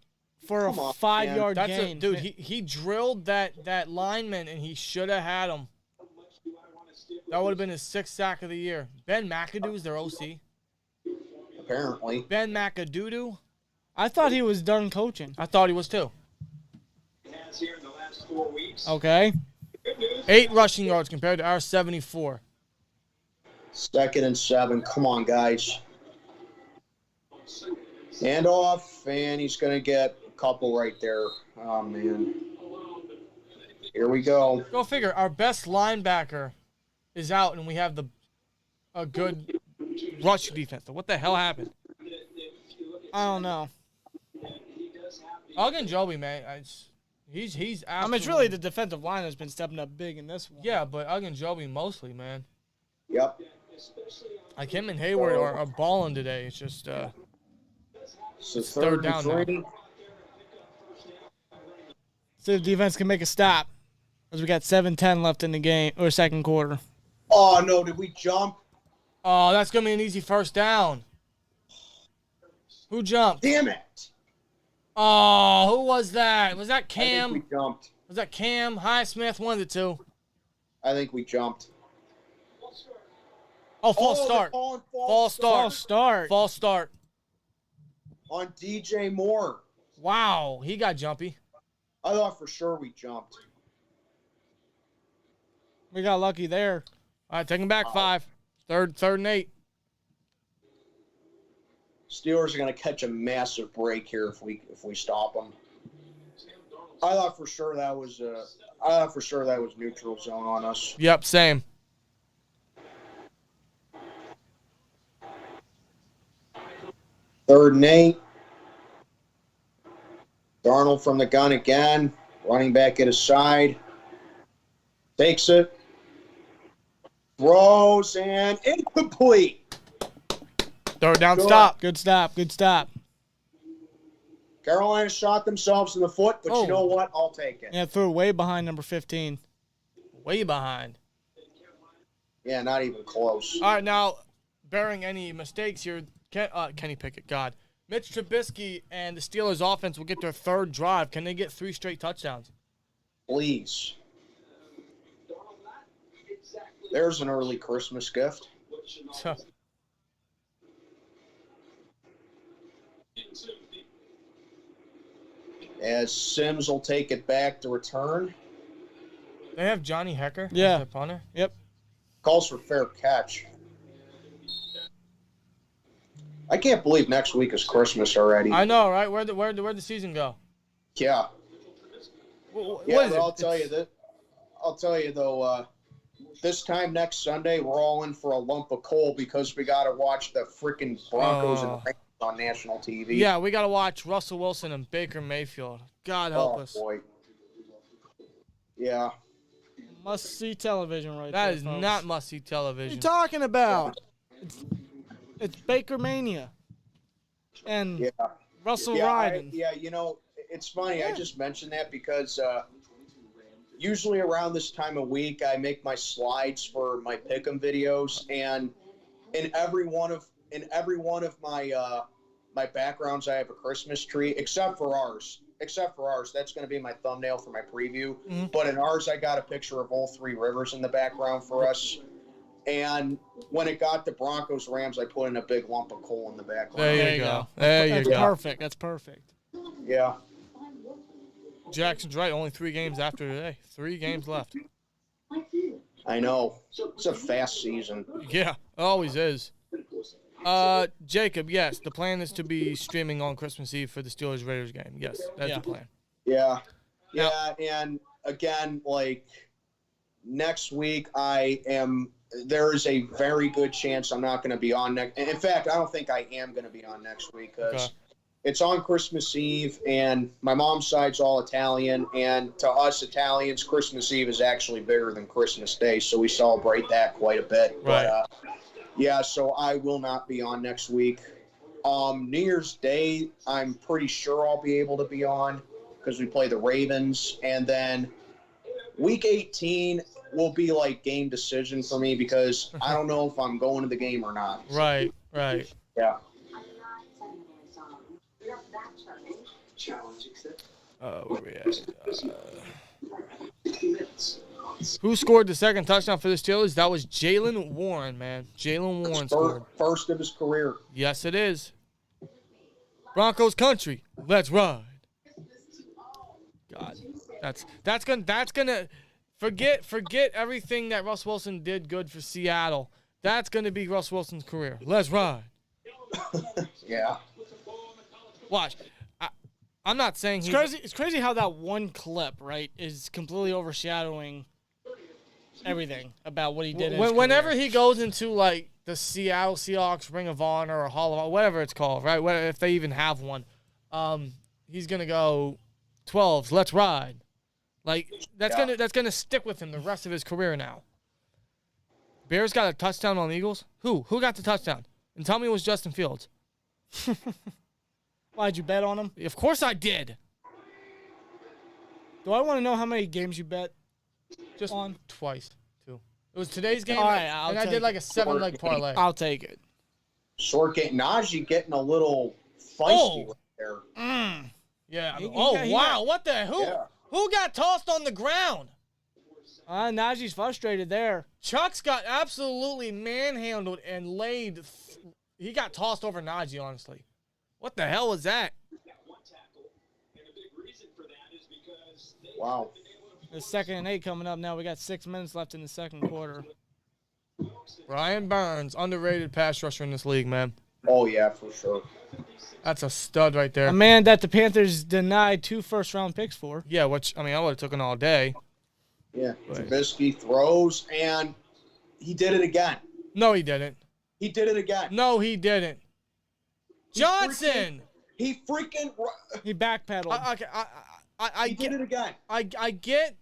for a 5-yard gain? Dude, he drilled that lineman and he should have had him. That would have been his 6th sack of the year. Ben McAdoo's their OC. Apparently. Ben McAdoo. I thought he was done coaching. I thought he was too. Okay. 8 rushing yards compared to our 74. 2nd and 7. Come on, guys. Hand off, and he's going to get a couple right there. Oh, man. Here we go. Go figure. Our best linebacker is out, and we have a good rush defense. So what the hell happened? I don't know. Ogunjobi, man, he's absolutely. I mean, it's really the defensive line that's been stepping up big in this one. Yeah, but Ogunjobi mostly, man. Yep. Like him and Hayward are balling today. It's just So it's third down now. So the defense can make a stop, as we got 7:10 left in the game or second quarter. Oh, no, did we jump? Oh, that's gonna be an easy first down. Who jumped? Damn it. Oh, who was that? Was that Cam? I think we jumped. Was that Cam? Highsmith? One of the two. I think we jumped. Oh, false start. False start. False start. On DJ Moore. Wow, he got jumpy. I thought for sure we jumped. We got lucky there. All right, take him back 5. Third and 8. Steelers are going to catch a massive break here if we stop them. I thought for sure that was neutral zone on us. Yep, same. Third and 8. Darnold from the gun again. Running back at his side. Takes it. Throws and incomplete. Third down, Good. stop. Good stop. Good stop. Carolina shot themselves in the foot, but Oh. you know what? I'll take it. Yeah, threw way behind number 15. Way behind. Yeah, not even close. All right, now, bearing any mistakes here, Kenny Pickett, God. Mitch Trubisky and the Steelers offense will get their 3rd drive. Can they get 3 straight touchdowns? Please. There's an early Christmas gift. As Sims will take it back to return. They have Johnny Hecker. Yeah. As their punter. Yep. Calls for fair catch. I can't believe next week is Christmas already. I know, right? Where'd the season go? Yeah. What Yeah, is but it? I'll tell you though, this time next Sunday, we're all in for a lump of coal because we got to watch the freaking Broncos and Rams on national TV. Yeah, we got to watch Russell Wilson and Baker Mayfield. God help us. Boy. Yeah. Must-see television right That there, is folks. not must-see What are television. you talking about? It's Baker Mania. And Yeah. Russell Yeah, Ryden. you know, it's funny. I just mentioned that because usually around this time of week, I make my slides for my pick'em videos, and in every one of my my backgrounds, I have a Christmas tree, except for ours. That's going to be my thumbnail for my preview. Mm-hmm. But in ours, I got a picture of all three rivers in the background for us. And when it got to Broncos Rams, I put in a big lump of coal in the background. There you go. There you That's go. perfect. That's perfect. Yeah. Jackson's right. Only 3 games after today. 3 games left. I know. It's a fast season. Yeah, it always is. Jacob, yes, the plan is to be streaming on Christmas Eve for the Steelers-Raiders game. Yes, that's the plan. Yeah. Yeah, and again, like, next week there is a very good chance I'm not going to be on next. In fact, I don't think I am going to be on next week because it's on Christmas Eve, and my mom's side's all Italian, and to us Italians, Christmas Eve is actually bigger than Christmas Day, so we celebrate that quite a bit. Right. But, yeah, so I will not be on next week. New Year's Day, I'm pretty sure I'll be able to be on because we play the Ravens, and then Week 18 will be like game decision for me because I don't know if I'm going to the game or not. Right. Yeah. Where we at? Who scored the second touchdown for the Steelers? That was Jaylen Warren, man. Jaylen Warren scored. First of his career. Yes, it is. Broncos country. Let's ride. God, that's gonna forget everything that Russ Wilson did good for Seattle. That's gonna be Russ Wilson's career. Let's ride. Yeah. Watch. I'm not saying It's crazy. It's crazy how that one clip, right, is completely overshadowing everything about what he did. Whenever he goes into like the Seattle Seahawks Ring of Honor or Hall of Honor, whatever it's called, right? If they even have one, he's gonna go 12s. Let's ride. Like that's gonna stick with him the rest of his career now. Bears got a touchdown on the Eagles. Who got the touchdown? And tell me it was Justin Fields. Why'd you bet on him? Of course I did. Do I want to know how many games you bet? Just on twice. 2. It was today's game, All right, and I did like a 7-leg parlay. I'll take it. Short game. Najee getting a little feisty right there. Yeah. He Wow. got- What the? Who got tossed on the ground? Najee's frustrated there. Chuck's got absolutely manhandled and laid. He got tossed over Najee, honestly. What the hell was that? Wow. The 2nd and 8 coming up now. We got 6 minutes left in the second quarter. Brian Burns, underrated pass rusher in this league, man. Oh, yeah, for sure. That's a stud right there. A man that the Panthers denied 2 first-round picks for. Yeah, which, I mean, I would have taken all day. Yeah. Right. Trubisky throws, and he did it again. No, he didn't. He did it again. No, he didn't. Johnson! He freaking He backpedaled. I he did it again. I get,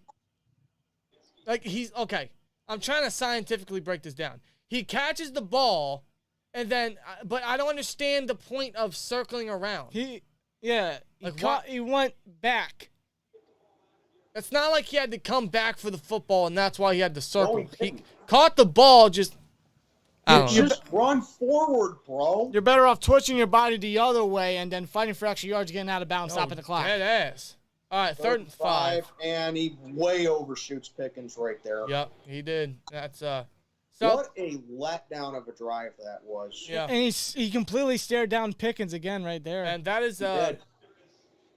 like, he's, okay, I'm trying to scientifically break this down. He catches the ball, and then, but I don't understand the point of circling around. He went back. It's not like he had to come back for the football, and that's why he had to circle. he He didn't. caught the ball, just, I don't know. Just run forward, bro. You're better off twitching your body the other way and then fighting for extra yards, getting out of bounds, stopping the clock. Dead ass. All right, 3rd and 5. And he way overshoots Pickens right there. Yep, he did. That's so. What a letdown of a drive that was. Yeah, And he completely stared down Pickens again right there. and that is He did.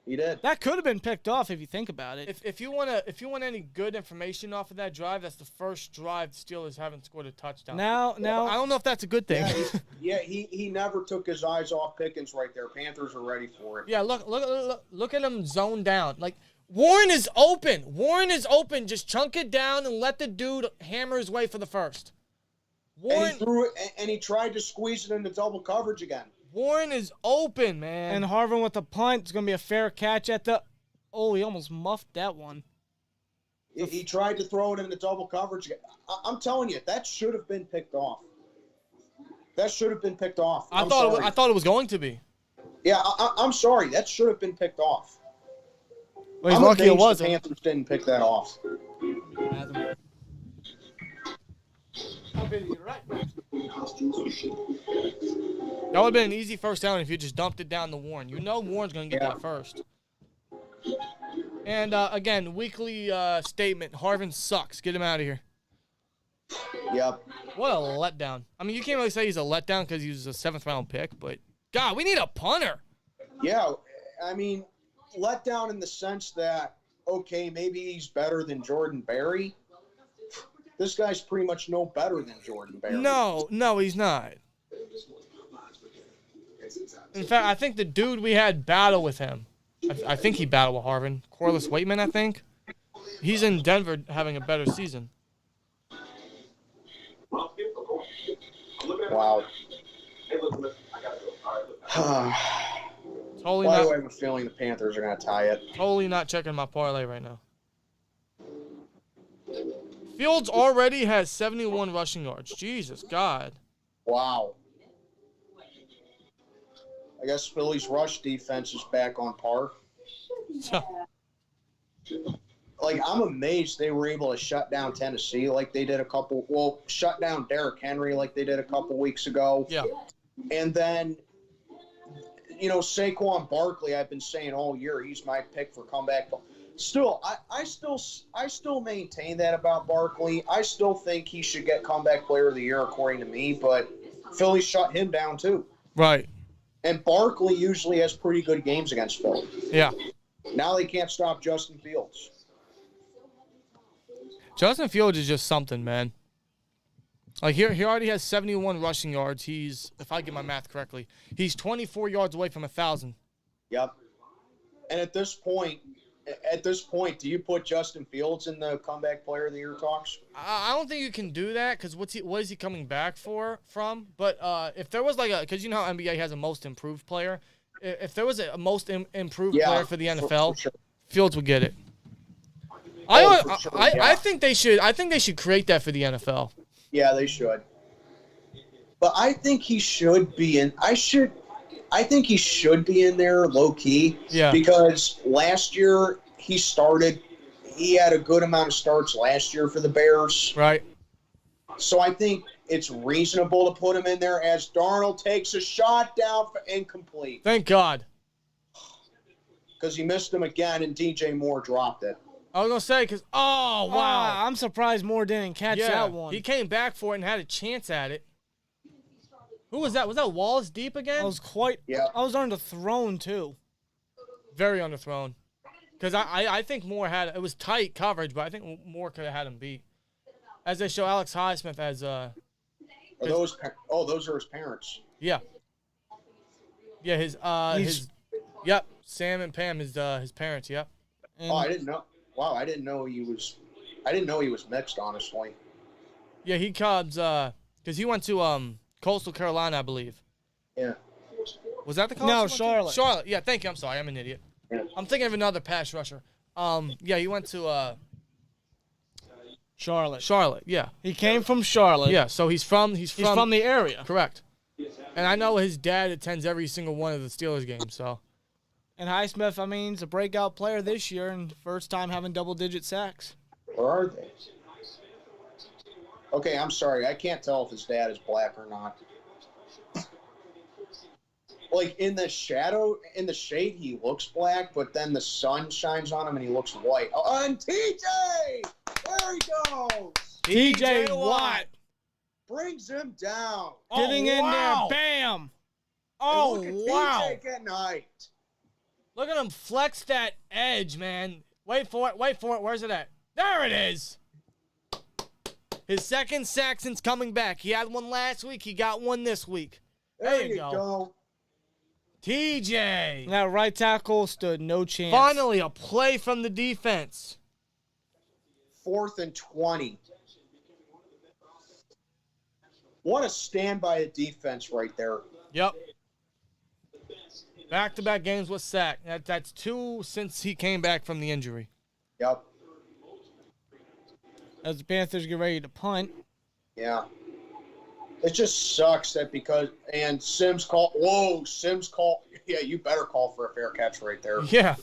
He did. That could have been picked off if you think about it. If you want any good information off of that drive, that's the first drive the Steelers haven't scored a touchdown. Now I don't know if that's a good thing. Yeah, he never took his eyes off Pickens right there. Panthers are ready for it. Yeah, look at him zone down. Like, Warren is open. Just chunk it down and let the dude hammer his way for the first. Warren, And he threw it, and he tried to squeeze it into double coverage again. Warren is open, man. And Harvin with the punt. It's going to be a fair catch at the... Oh, he almost muffed that one. He tried to throw it into double coverage. I'm telling you, that should have been picked off. I thought it was going to be. Yeah, I'm sorry. That should have been picked off. Well, he's I'm lucky it amazed wasn't. the Panthers didn't pick that off. That would have been an easy first down if you just dumped it down to Warren. You know Warren's going to get that first. And, again, weekly statement, Harvin sucks. Get him out of here. Yep. What a letdown. I mean, you can't really say he's a letdown because he was a 7th-round pick, but, God, we need a punter. Yeah, I mean, let down in the sense that, okay, maybe he's better than Jordan Berry. This guy's pretty much no better than Jordan Berry. No, he's not. In fact, I think the dude we had battle with him, I think he battled with Harvin. Corliss Waitman, I think. He's in Denver having a better season. Wow. Totally Why not, do I have a feeling the Panthers are going to tie it? totally not checking my parlay right now. Fields already has 71 rushing yards. Jesus, God. Wow. I guess Philly's rush defense is back on par. Like, I'm amazed they were able to shut down Tennessee like they did shut down Derrick Henry like they did a couple weeks ago. Yeah. And then, Saquon Barkley, I've been saying all year, he's my pick for comeback. Still, I still maintain that about Barkley. I still think he should get comeback player of the year according to me, but Philly shut him down too. Right. And Barkley usually has pretty good games against Philly. Yeah. Now they can't stop Justin Fields. Justin Fields is just something, man. Like, he already has 71 rushing yards. He's, if I get my math correctly, he's 24 yards away from 1,000. Yep. And at this point, do you put Justin Fields in the comeback player of the year talks? I don't think you can do that because what is he coming back from? But if there was because you know how NBA has a most improved player. If there was a most improved player for the NFL, for sure. Fields would get it. Sure, I think they should. I think they should create that for the NFL. Yeah, they should. But I think he should be in. I think he should be in there low key. Yeah. Because last year he started. He had a good amount of starts last year for the Bears. Right. So I think it's reasonable to put him in there as Darnold takes a shot down for incomplete. Thank God. Because he missed him again and DJ Moore dropped it. I was gonna say because wow, I'm surprised Moore didn't catch that one. He came back for it and had a chance at it. Who was that? Was that Wallace Deep again? I was underthrown too. Very underthrown. Because I think Moore it was tight coverage, but I think Moore could have had him beat. As they show Alex Highsmith as those are his parents. Yeah. Yeah, his Sam and Pam, his parents, yep. And I didn't know. Wow, I didn't know he was mixed, honestly. Yeah, he Cubs because he went to Coastal Carolina, I believe. Yeah. Was that the college? No, Charlotte. Charlotte. Yeah, thank you. I'm sorry, I'm an idiot. Yeah. I'm thinking of another pass rusher. Yeah, he went to Charlotte. Charlotte. Yeah. He came from Charlotte. Yeah, so he's from the area. Correct. And I know his dad attends every single one of the Steelers games, so. And Highsmith, I mean, is a breakout player this year and first time having double-digit sacks. Where are they? Okay, I'm sorry. I can't tell if his dad is black or not. Like, in the shade, he looks black, but then the sun shines on him and he looks white. Oh, and TJ! There he goes! TJ Watt. Brings him down. Getting in there. Bam! And look at TJ getting hyped. Look at him flex that edge, man. Wait for it. Wait for it. Where's it at? There it is. His second sack since coming back. He had one last week. He got one this week. There you go. TJ. That right tackle stood no chance. Finally, a play from the defense. 4th and 20. What a stand by the defense right there. Yep. Back-to-back games with sack. That's 2 since he came back from the injury. Yep. As the Panthers get ready to punt. Yeah. It just sucks that and Sims called. Yeah, you better call for a fair catch right there. Yeah.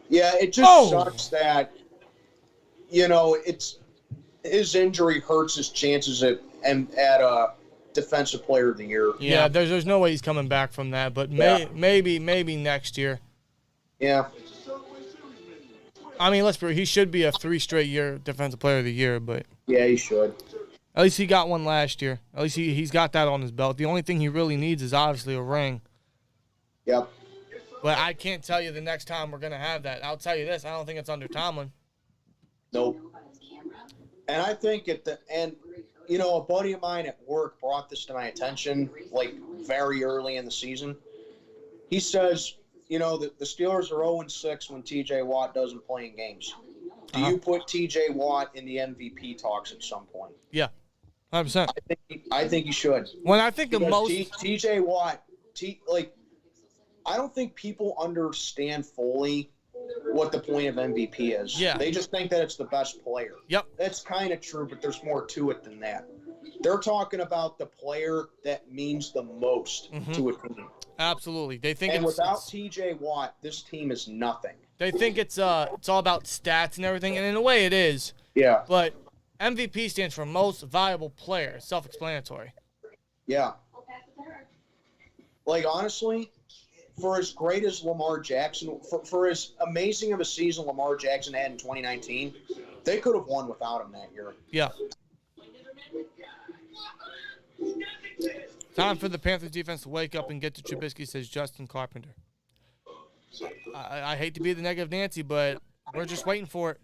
Yeah, it just sucks that, it's his injury hurts his chances at Defensive Player of the Year. Yeah, there's no way he's coming back from that, but maybe next year. Yeah. I mean, he should be a 3 straight year Defensive Player of the Year, but yeah, he should. At least he got one last year. At least he's got that on his belt. The only thing he really needs is obviously a ring. Yep. But I can't tell you the next time we're going to have that. I'll tell you this. I don't think it's under Tomlin. Nope. And I think a buddy of mine at work brought this to my attention, very early in the season. He says, the Steelers are 0-6 when TJ Watt doesn't play in games. Do you put TJ Watt in the MVP talks at some point? Yeah, 100%. I think you should. When I think because the most TJ Watt, I don't think people understand fully what the point of MVP is. Yeah. They just think that it's the best player. Yep. That's kind of true, but there's more to it than that. They're talking about the player that means the most to a team. Absolutely. They think without TJ Watt, this team is nothing. They think it's all about stats and everything, and in a way it is. Yeah. But MVP stands for most valuable player. Self-explanatory. Yeah. Honestly, for as great as Lamar Jackson, for as amazing of a season Lamar Jackson had in 2019, they could have won without him that year. Yeah. Time for the Panthers defense to wake up and get to Trubisky, says Justin Carpenter. I hate to be the negative Nancy, but we're just waiting for it.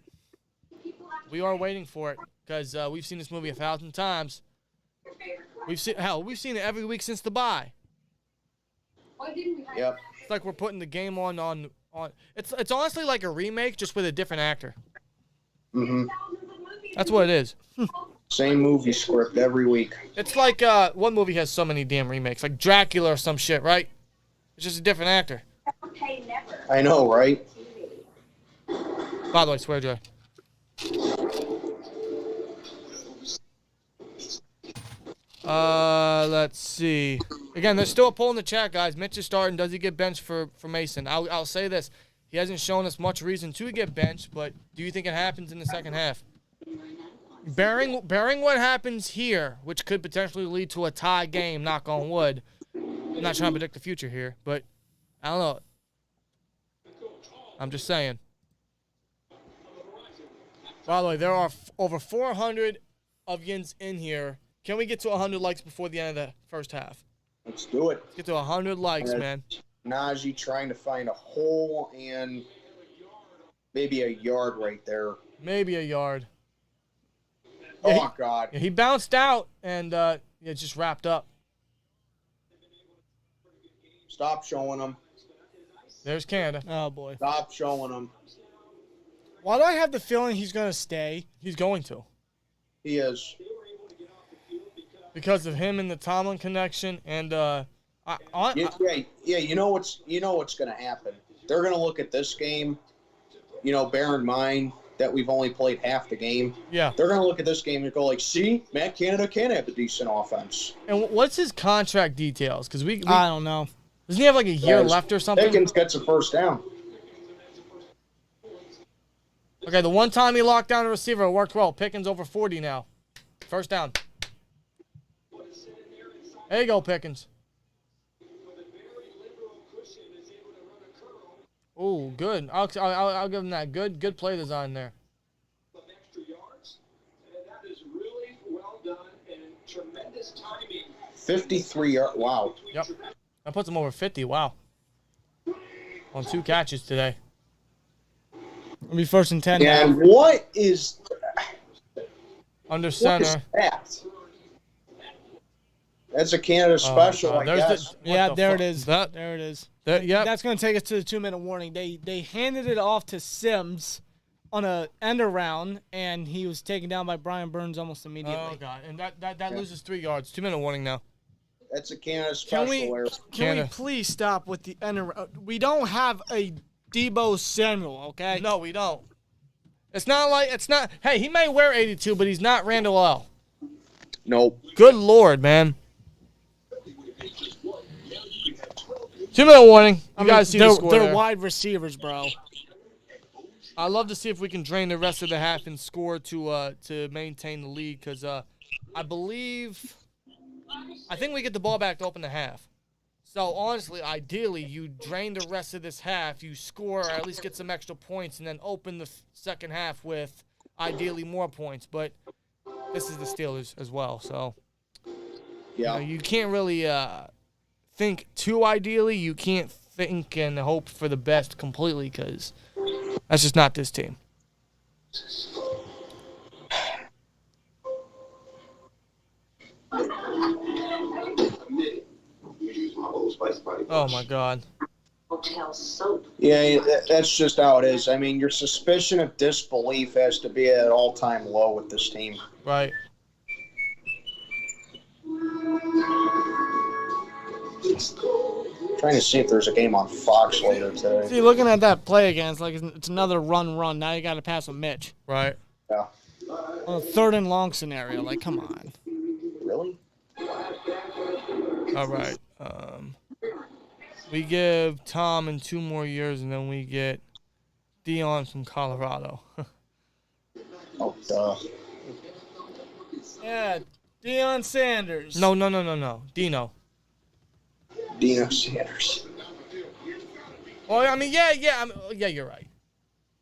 We are waiting for it because we've seen this movie 1,000 times. We've seen it every week since the bye. Yep. It's like we're putting the game on. It's honestly like a remake, just with a different actor. Mm-hmm. That's what it is. Same movie script every week. It's like what movie has so many damn remakes? Like Dracula or some shit, right? It's just a different actor. I know, right? By the way, swear Joy. Let's see. Again, there's still a poll in the chat, guys. Mitch is starting. Does he get benched for Mason? I'll say this. He hasn't shown us much reason to get benched, but do you think it happens in the second half? Bearing what happens here, which could potentially lead to a tie game, knock on wood. I'm not trying to predict the future here, but I don't know. I'm just saying. By the way, there are over 400 of yins in here. Can we get to 100 likes before the end of the first half? Let's do it. Let's get to 100 likes, man. Najee trying to find a hole and maybe a yard right there. Maybe a yard. Oh, God. He bounced out and it just wrapped up. Stop showing him. There's Canada. Oh, boy. Stop showing him. Why do I have the feeling he's going to stay? He's going to. He is. Because of him and the Tomlin connection, and yeah, you know what's going to happen. They're going to look at this game. Bear in mind that we've only played half the game. Yeah, they're going to look at this game and go see, Matt Canada can have a decent offense. And what's his contract details? Because we I don't know. Doesn't he have like a year left or something? Pickens gets a first down. Okay, the one time he locked down a receiver, it worked well. Pickens over 40 now. First down. There you go, Pickens. Oh, good. I'll give him that. Good play design there. 53 yards. Wow. Yep. That puts him over 50. Wow. On 2 catches today. It'll be 1st and 10. Yeah, now. and what is Under center. that? That's a Canada special, I guess. Yeah, there it is. There it is. Yep. That's going to take us to the 2-minute warning. They handed it off to Sims on a end around, and he was taken down by Brian Burns almost immediately. Oh, God. And that loses 3 yards. 2-minute warning now. That's a Canada special. Can we please stop with the end around? We don't have a Debo Samuel, okay? No, we don't. It's not. Hey, he may wear 82, but he's not Randall L. Nope. Good Lord, man. 2-minute warning. You guys see the score They're there. wide receivers, bro. I'd love to see if we can drain the rest of the half and score to maintain the lead because I think we get the ball back to open the half. So, honestly, ideally, you drain the rest of this half, you score, or at least get some extra points, and then open the second half with, ideally, more points. But this is the Steelers as well, so Yeah. you can't really think too ideally. You can't think and hope for the best completely because that's just not this team. Oh, my God. Yeah, that's just how it is. I mean, your suspicion of disbelief has to be at an all-time low with this team. Right. Trying to see if there's a game on Fox later today. See, looking at that play again, it's like it's another run. Now you got to pass with Mitch. Right. Yeah. On a 3rd and long scenario, like, come on. Really? All right. We give Tom in 2 more years, and then we get Dion from Colorado. Oh, duh. Yeah, Deion Sanders. No. Dino. Dino Sanders. Well, I mean, yeah, you're right.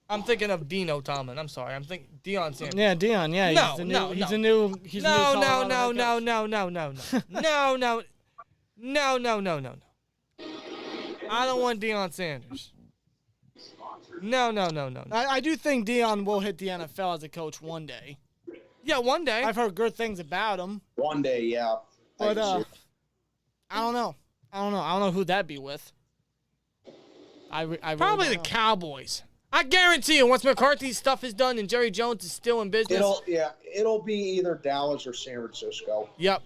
I'm thinking of Dino Tomlin. I'm sorry. I'm thinking Deion Sanders. Yeah, Deion. Yeah, No, he's a new. no, He's no. a new. He's a new Colorado head coach. No. I don't want Deion Sanders. No. I do think Deion will hit the NFL as a coach one day. Yeah, one day. I've heard good things about him, One day, yeah. but I don't know. I don't know who that'd be with. I really Probably don't the know. Cowboys. I guarantee you, once McCarthy's stuff is done and Jerry Jones is still in business. It'll be either Dallas or San Francisco. Yep.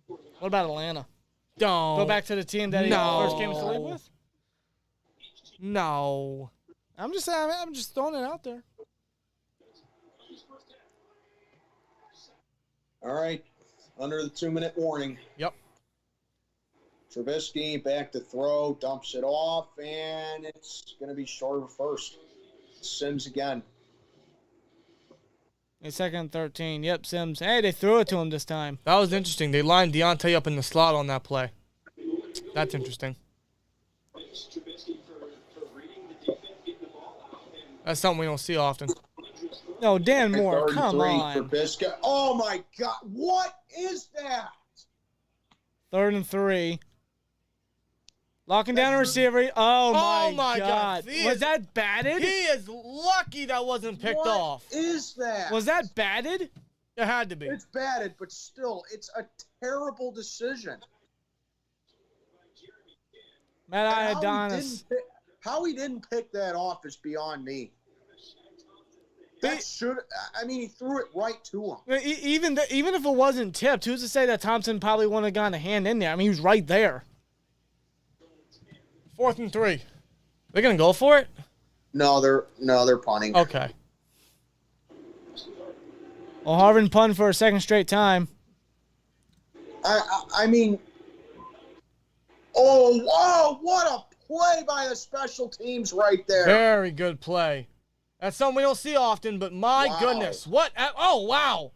What about Atlanta? Don't. Go back to the team that he first came to the league with. No. I'm just saying. I'm just throwing it out there. All right. Under the 2-minute warning. Yep. Trubisky back to throw, dumps it off, and it's going to be short of a first. Sims again. A 2nd and 13. Yep, Sims. Hey, they threw it to him this time. That was interesting. They lined Deontay up in the slot on that play. That's interesting. That's something we don't see often. No, Dan Moore, come 33 on. Trubisky. Oh, my God. What is that? 3rd and 3. Locking down a receiver. Oh, my God. Was that batted? He is lucky that wasn't picked off. What is that? Was that batted? It had to be. It's batted, but still, it's a terrible decision. Matt And Ioannidis. How he didn't pick that off is beyond me. That should. I mean, he threw it right to him. Even if it wasn't tipped, who's to say that Thompson probably wouldn't have gotten a hand in there? I mean, he was right there. 4th and 3. They're gonna go for it? No, they're punting. Okay. Well, Harvin punned for a 2nd straight time. I mean, oh, whoa, what a play by the special teams right there. Very good play. That's something we don't see often, but my goodness. What? Oh, wow.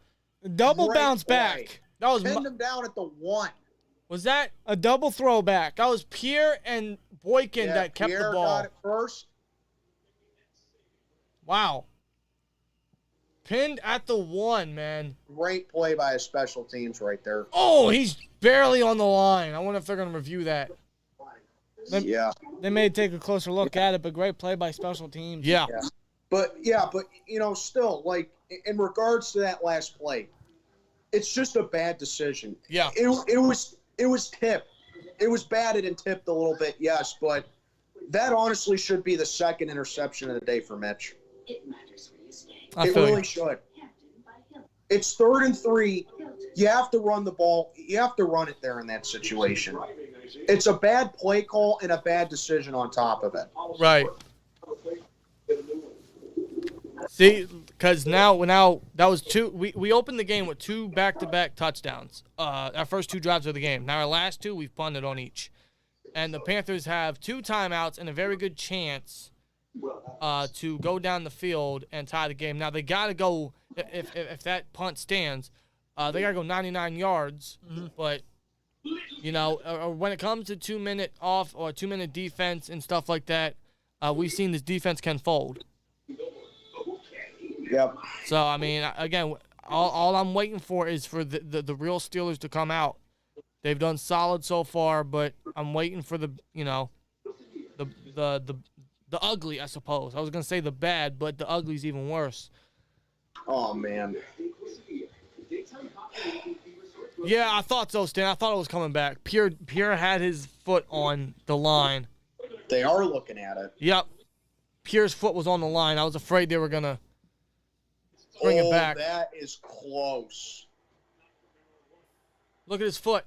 Double Great bounce play. back. That was Pinned him down at the 1. Was that? A double throwback. That was Pierre and Boykin that kept Pierre the ball. got it first. Wow. Pinned at the 1, man. Great play by his special teams right there. Oh, he's barely on the line. I wonder if they're going to review that. They may take a closer look at it, but great play by special teams. Yeah. But still, like, in regards to that last play, it's just a bad decision. Yeah. It was tipped. It was batted and tipped a little bit, yes, but that honestly should be the second interception of the day for Mitch. It really should. It's 3rd and 3. You have to run the ball. You have to run it there in that situation. It's a bad play call and a bad decision on top of it. Right. See, because now that was two. We opened the game with 2 back-to-back touchdowns. Our first 2 drives of the game. Now our last 2, we've punted on each. And the Panthers have 2 timeouts and a very good chance to go down the field and tie the game. Now they got to go, if that punt stands, they got to go 99 yards. Mm-hmm. But, when it comes to 2-minute off or 2-minute defense and stuff like that, we've seen this defense can fold. Yep. So, I mean, again, all I'm waiting for is for the real Steelers to come out. They've done solid so far, but I'm waiting for the ugly, I suppose. I was going to say the bad, but the ugly's even worse. Oh, man. Yeah, I thought so, Stan. I thought it was coming back. Pierre had his foot on the line. They are looking at it. Yep. Pierre's foot was on the line. I was afraid they were going to bring it back. That is close. Look at his foot.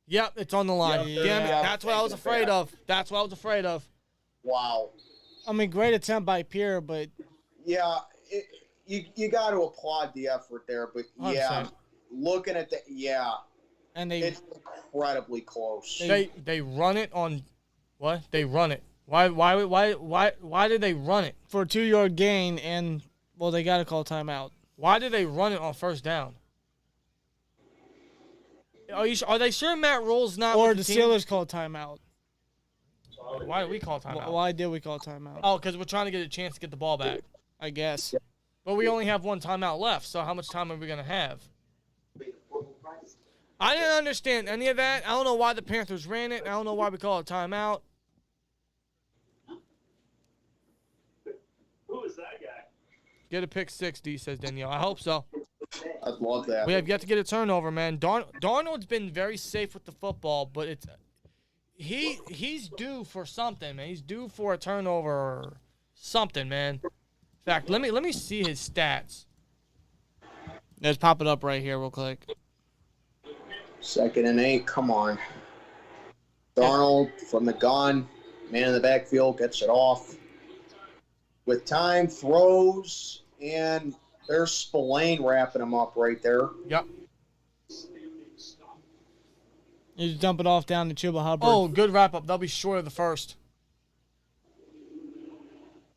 Yep, it's on the line. Yep, Damn it. That's what I was afraid of. That's what I was afraid of. Wow. I mean, great attempt by Pierre, but... Yeah, you got to applaud the effort there, but 100%. Yeah, looking at the and it's incredibly close. They run it on what? They run it. Why did they run it? For a 2-yard gain, and they got to call timeout. Why did they run it on first down? Are they sure Matt Rule's not? Or with the team? Steelers call timeout. Why did we call timeout? Why did we call timeout? Oh, because we're trying to get a chance to get the ball back. I guess. But we only have 1 timeout left, so how much time are we going to have? I didn't understand any of that. I don't know why the Panthers ran it. I don't know why we call it timeout. Who is that guy? Get a pick 60, says Danielle. I hope so. I'd love that. We have yet to get a turnover, man. Darnold's been very safe with the football, but he's due for something, man. He's due for a turnover or something, man. In fact, let me see his stats. Let's pop it up right here real quick. 2nd and 8, come on. Darnold from the gun, man in the backfield, gets it off. With time, throws, and there's Spillane wrapping him up right there. Yep. You just dump it off down to Chuba Hubbard. Oh, good wrap-up. They'll be short of the first.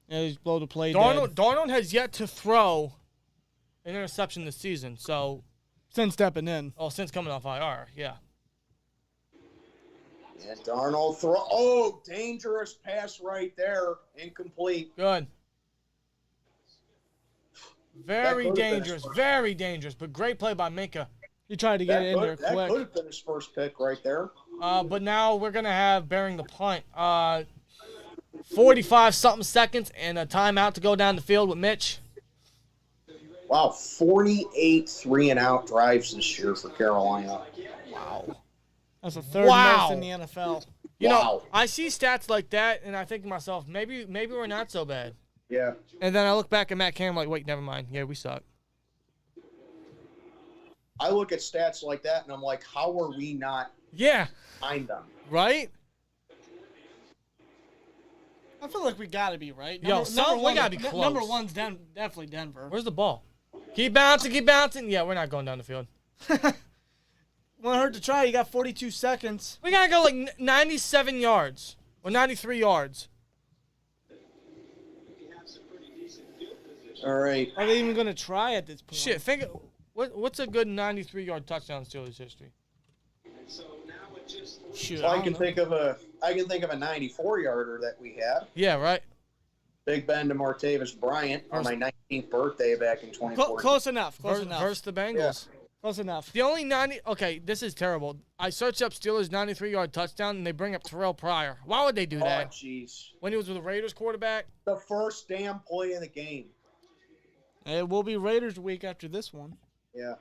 Yeah, just blow the play Darnold has yet to throw an interception this season, so... Since stepping in. Oh, since coming off IR, yeah. And Darnold throw. Oh, dangerous pass right there. Incomplete. Good. Very dangerous, but great play by Minka. He tried to get it in there quick. That could have been his first pick right there. But now we're going to have bearing the punt. 45-something seconds and a timeout to go down the field with Mitch. Wow, 48 3-and-out drives this year for Carolina. Wow. That's the 3rd most in the NFL. You know, I see stats like that, and I think to myself, maybe we're not so bad. Yeah. And then I look back at Matt Cam like, wait, never mind. Yeah, we suck. I look at stats like that, and I'm like, how are we not behind them? Right? I feel like we got to be, right? We got to be close. Number 1's definitely Denver. Where's the ball? Keep bouncing. Yeah, we're not going down the field. Won't hurt to try. You got 42 seconds. We got to go like 97 yards or 93 yards. All right. Are they even going to try at this point? Shit, think what's a good 93-yard touchdown in Steelers history? Shoot, So I can think of a 94-yarder that we had. Yeah, right. Big Ben to Martavis Bryant on my 19th birthday back in 2014. Close enough. Versus the Bengals. Close enough. The only 90. Okay, this is terrible. I searched up Steelers 93-yard touchdown, and they bring up Terrell Pryor. Why would they do that? Oh, jeez. When he was with the Raiders quarterback? The first damn play of the game. It will be Raiders week after this one. Yeah.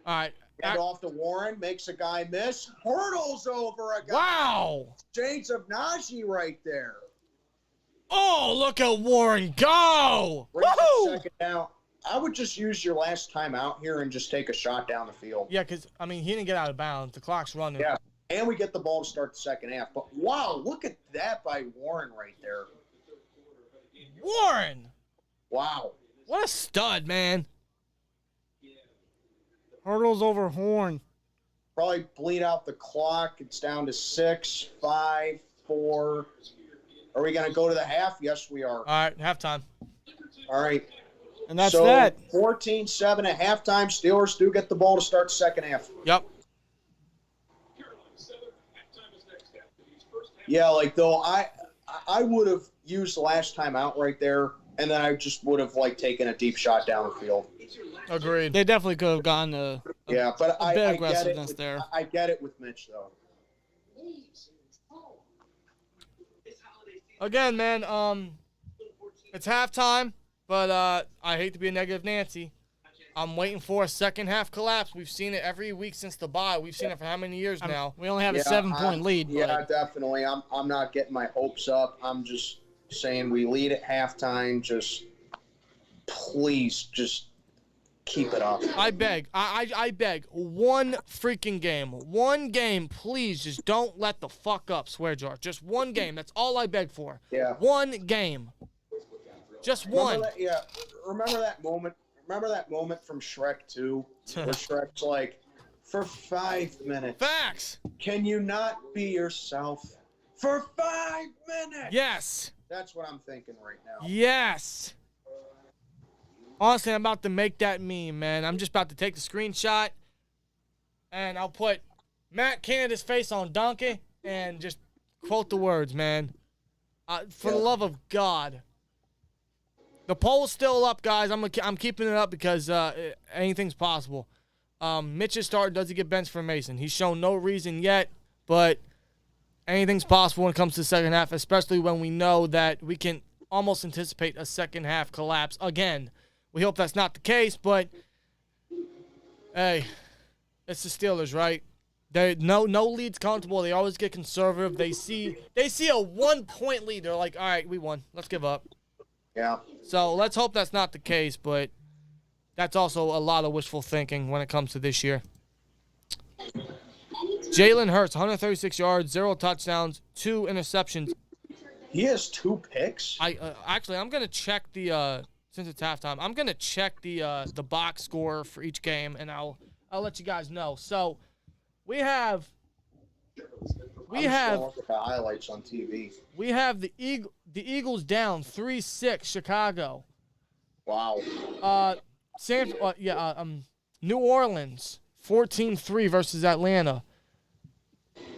All right. Hand off to Warren, makes a guy miss, hurdles over a guy. Wow. Shades of Najee right there. Oh, look at Warren go. Brings it Woohoo! second down. I would just use your last time out here and just take a shot down the field. Yeah, because, I mean, he didn't get out of bounds. The clock's running. Yeah, and we get the ball to start the second half. But, wow, look at that by Warren right there. Warren. Wow. What a stud, man. Hurdles over Horn. Probably bleed out the clock. It's down to 6, 5, 4. Are we going to go to the half? Yes, we are. All right, halftime. All right. And that's so, that. 14-7 at halftime. Steelers do get the ball to start the second half. Yep. Yeah, like, though, I would have used the last time out right there, and then I just would have, like, taken a deep shot down the field. Agreed. They definitely could have gotten Yeah, but a I bit get it. aggressiveness there. I get it with Mitch, though. Again, man, it's halftime, but I hate to be a negative Nancy. I'm waiting for a second half collapse. We've seen it every week since the bye. We've seen it for how many years now? We only have a 7-point lead. Yeah, but definitely. I'm not getting my hopes up. I'm just saying we lead at halftime. Just please, just keep it up. I beg. I beg. One freaking game. One game, please. Just don't let the fuck up, swear jar. Just one game. That's all I beg for. Yeah. One game. Just one. Remember that moment? Remember that moment from Shrek 2? Where Shrek's like, for 5 minutes. Facts. Can you not be yourself? For 5 minutes. Yes. That's what I'm thinking right now. Yes. Honestly, I'm about to make that meme, man. I'm just about to take the screenshot, and I'll put Matt Canada's face on Donkey and just quote the words, man. For the love of God. The poll's still up, guys. I'm keeping it up because anything's possible. Mitch is starting. Does he get benched for Mason? He's shown no reason yet, but anything's possible when it comes to the second half, especially when we know that we can almost anticipate a second half collapse again. We hope that's not the case, but hey, it's the Steelers, right? They no lead's comfortable. They always get conservative. They see a 1-point lead. They're like, all right, we won. Let's give up. Yeah. So let's hope that's not the case, but that's also a lot of wishful thinking when it comes to this year. Jalen Hurts, 136 yards, 0 touchdowns, 2 interceptions. He has 2 picks? Actually, I'm going to check the since it's halftime, I'm going to check the box score for each game, and I'll let you guys know. So we have look at the highlights on TV. We have the Eagles down 3-6 Chicago. Wow. New Orleans 14-3 versus Atlanta.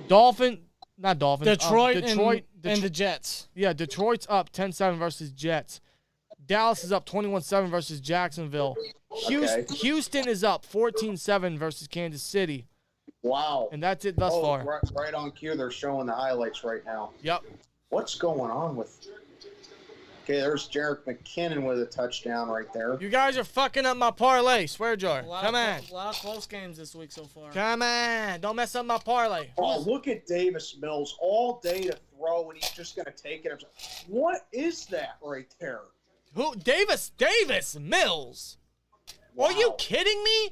Detroit and the Jets. Yeah, Detroit's up 10-7 versus Jets. Dallas is up 21-7 versus Jacksonville. Houston is up 14-7 versus Kansas City. Wow. And that's it thus far. Right on cue. They're showing the highlights right now. Yep. What's going on with... Okay, there's Jerick McKinnon with a touchdown right there. You guys are fucking up my parlay. Swear jar. Come on. A lot of close games this week so far. Come on. Don't mess up my parlay. Oh, look at Davis Mills all day to throw, and he's just going to take it. What is that right there? Who? Davis Mills. Wow. Are you kidding me?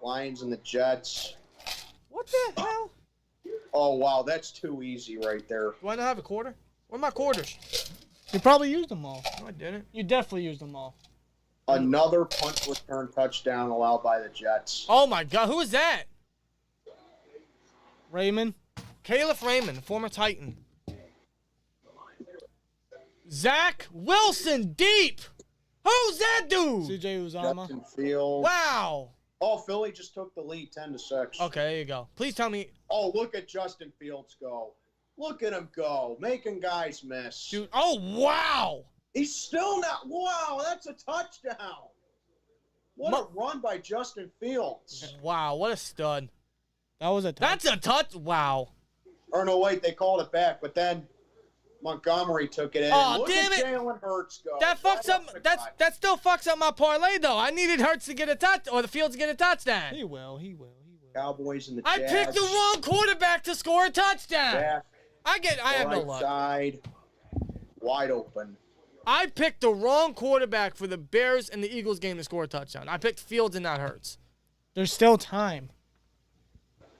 Lions and the Jets. What the hell? Oh, wow, that's too easy right there. Do I not have a quarter? Where are my quarters? You probably used them all. No, I didn't. You definitely used them all. Another punt return touchdown allowed by the Jets. Oh, my God. Who is that? Raymond. Caleb Raymond, former Titan. Zach Wilson deep. Who's that dude? C.J. Uzama. Justin Fields. Wow. Oh, Philly just took the lead 10-6. Okay, there you go. Please tell me. Oh, look at Justin Fields go. Look at him go. Making guys miss. Dude, oh, wow. He's still not. Wow, that's a touchdown. What a run by Justin Fields. Wow, what a stud. That was a touch. That's a touch. Wow. Or no, wait, they called it back, but then Montgomery took it in. Oh, Look damn at it. Jalen Hurts go. That fucks up. That still fucks up my parlay though. I needed Hurts to get a touch or the Fields to get a touchdown. He will. Cowboys and the I Jazz. picked the wrong quarterback to score a touchdown. Back, I have no right luck. side, wide open. I picked the wrong quarterback for the Bears and the Eagles game to score a touchdown. I picked Fields and not Hurts. There's still time.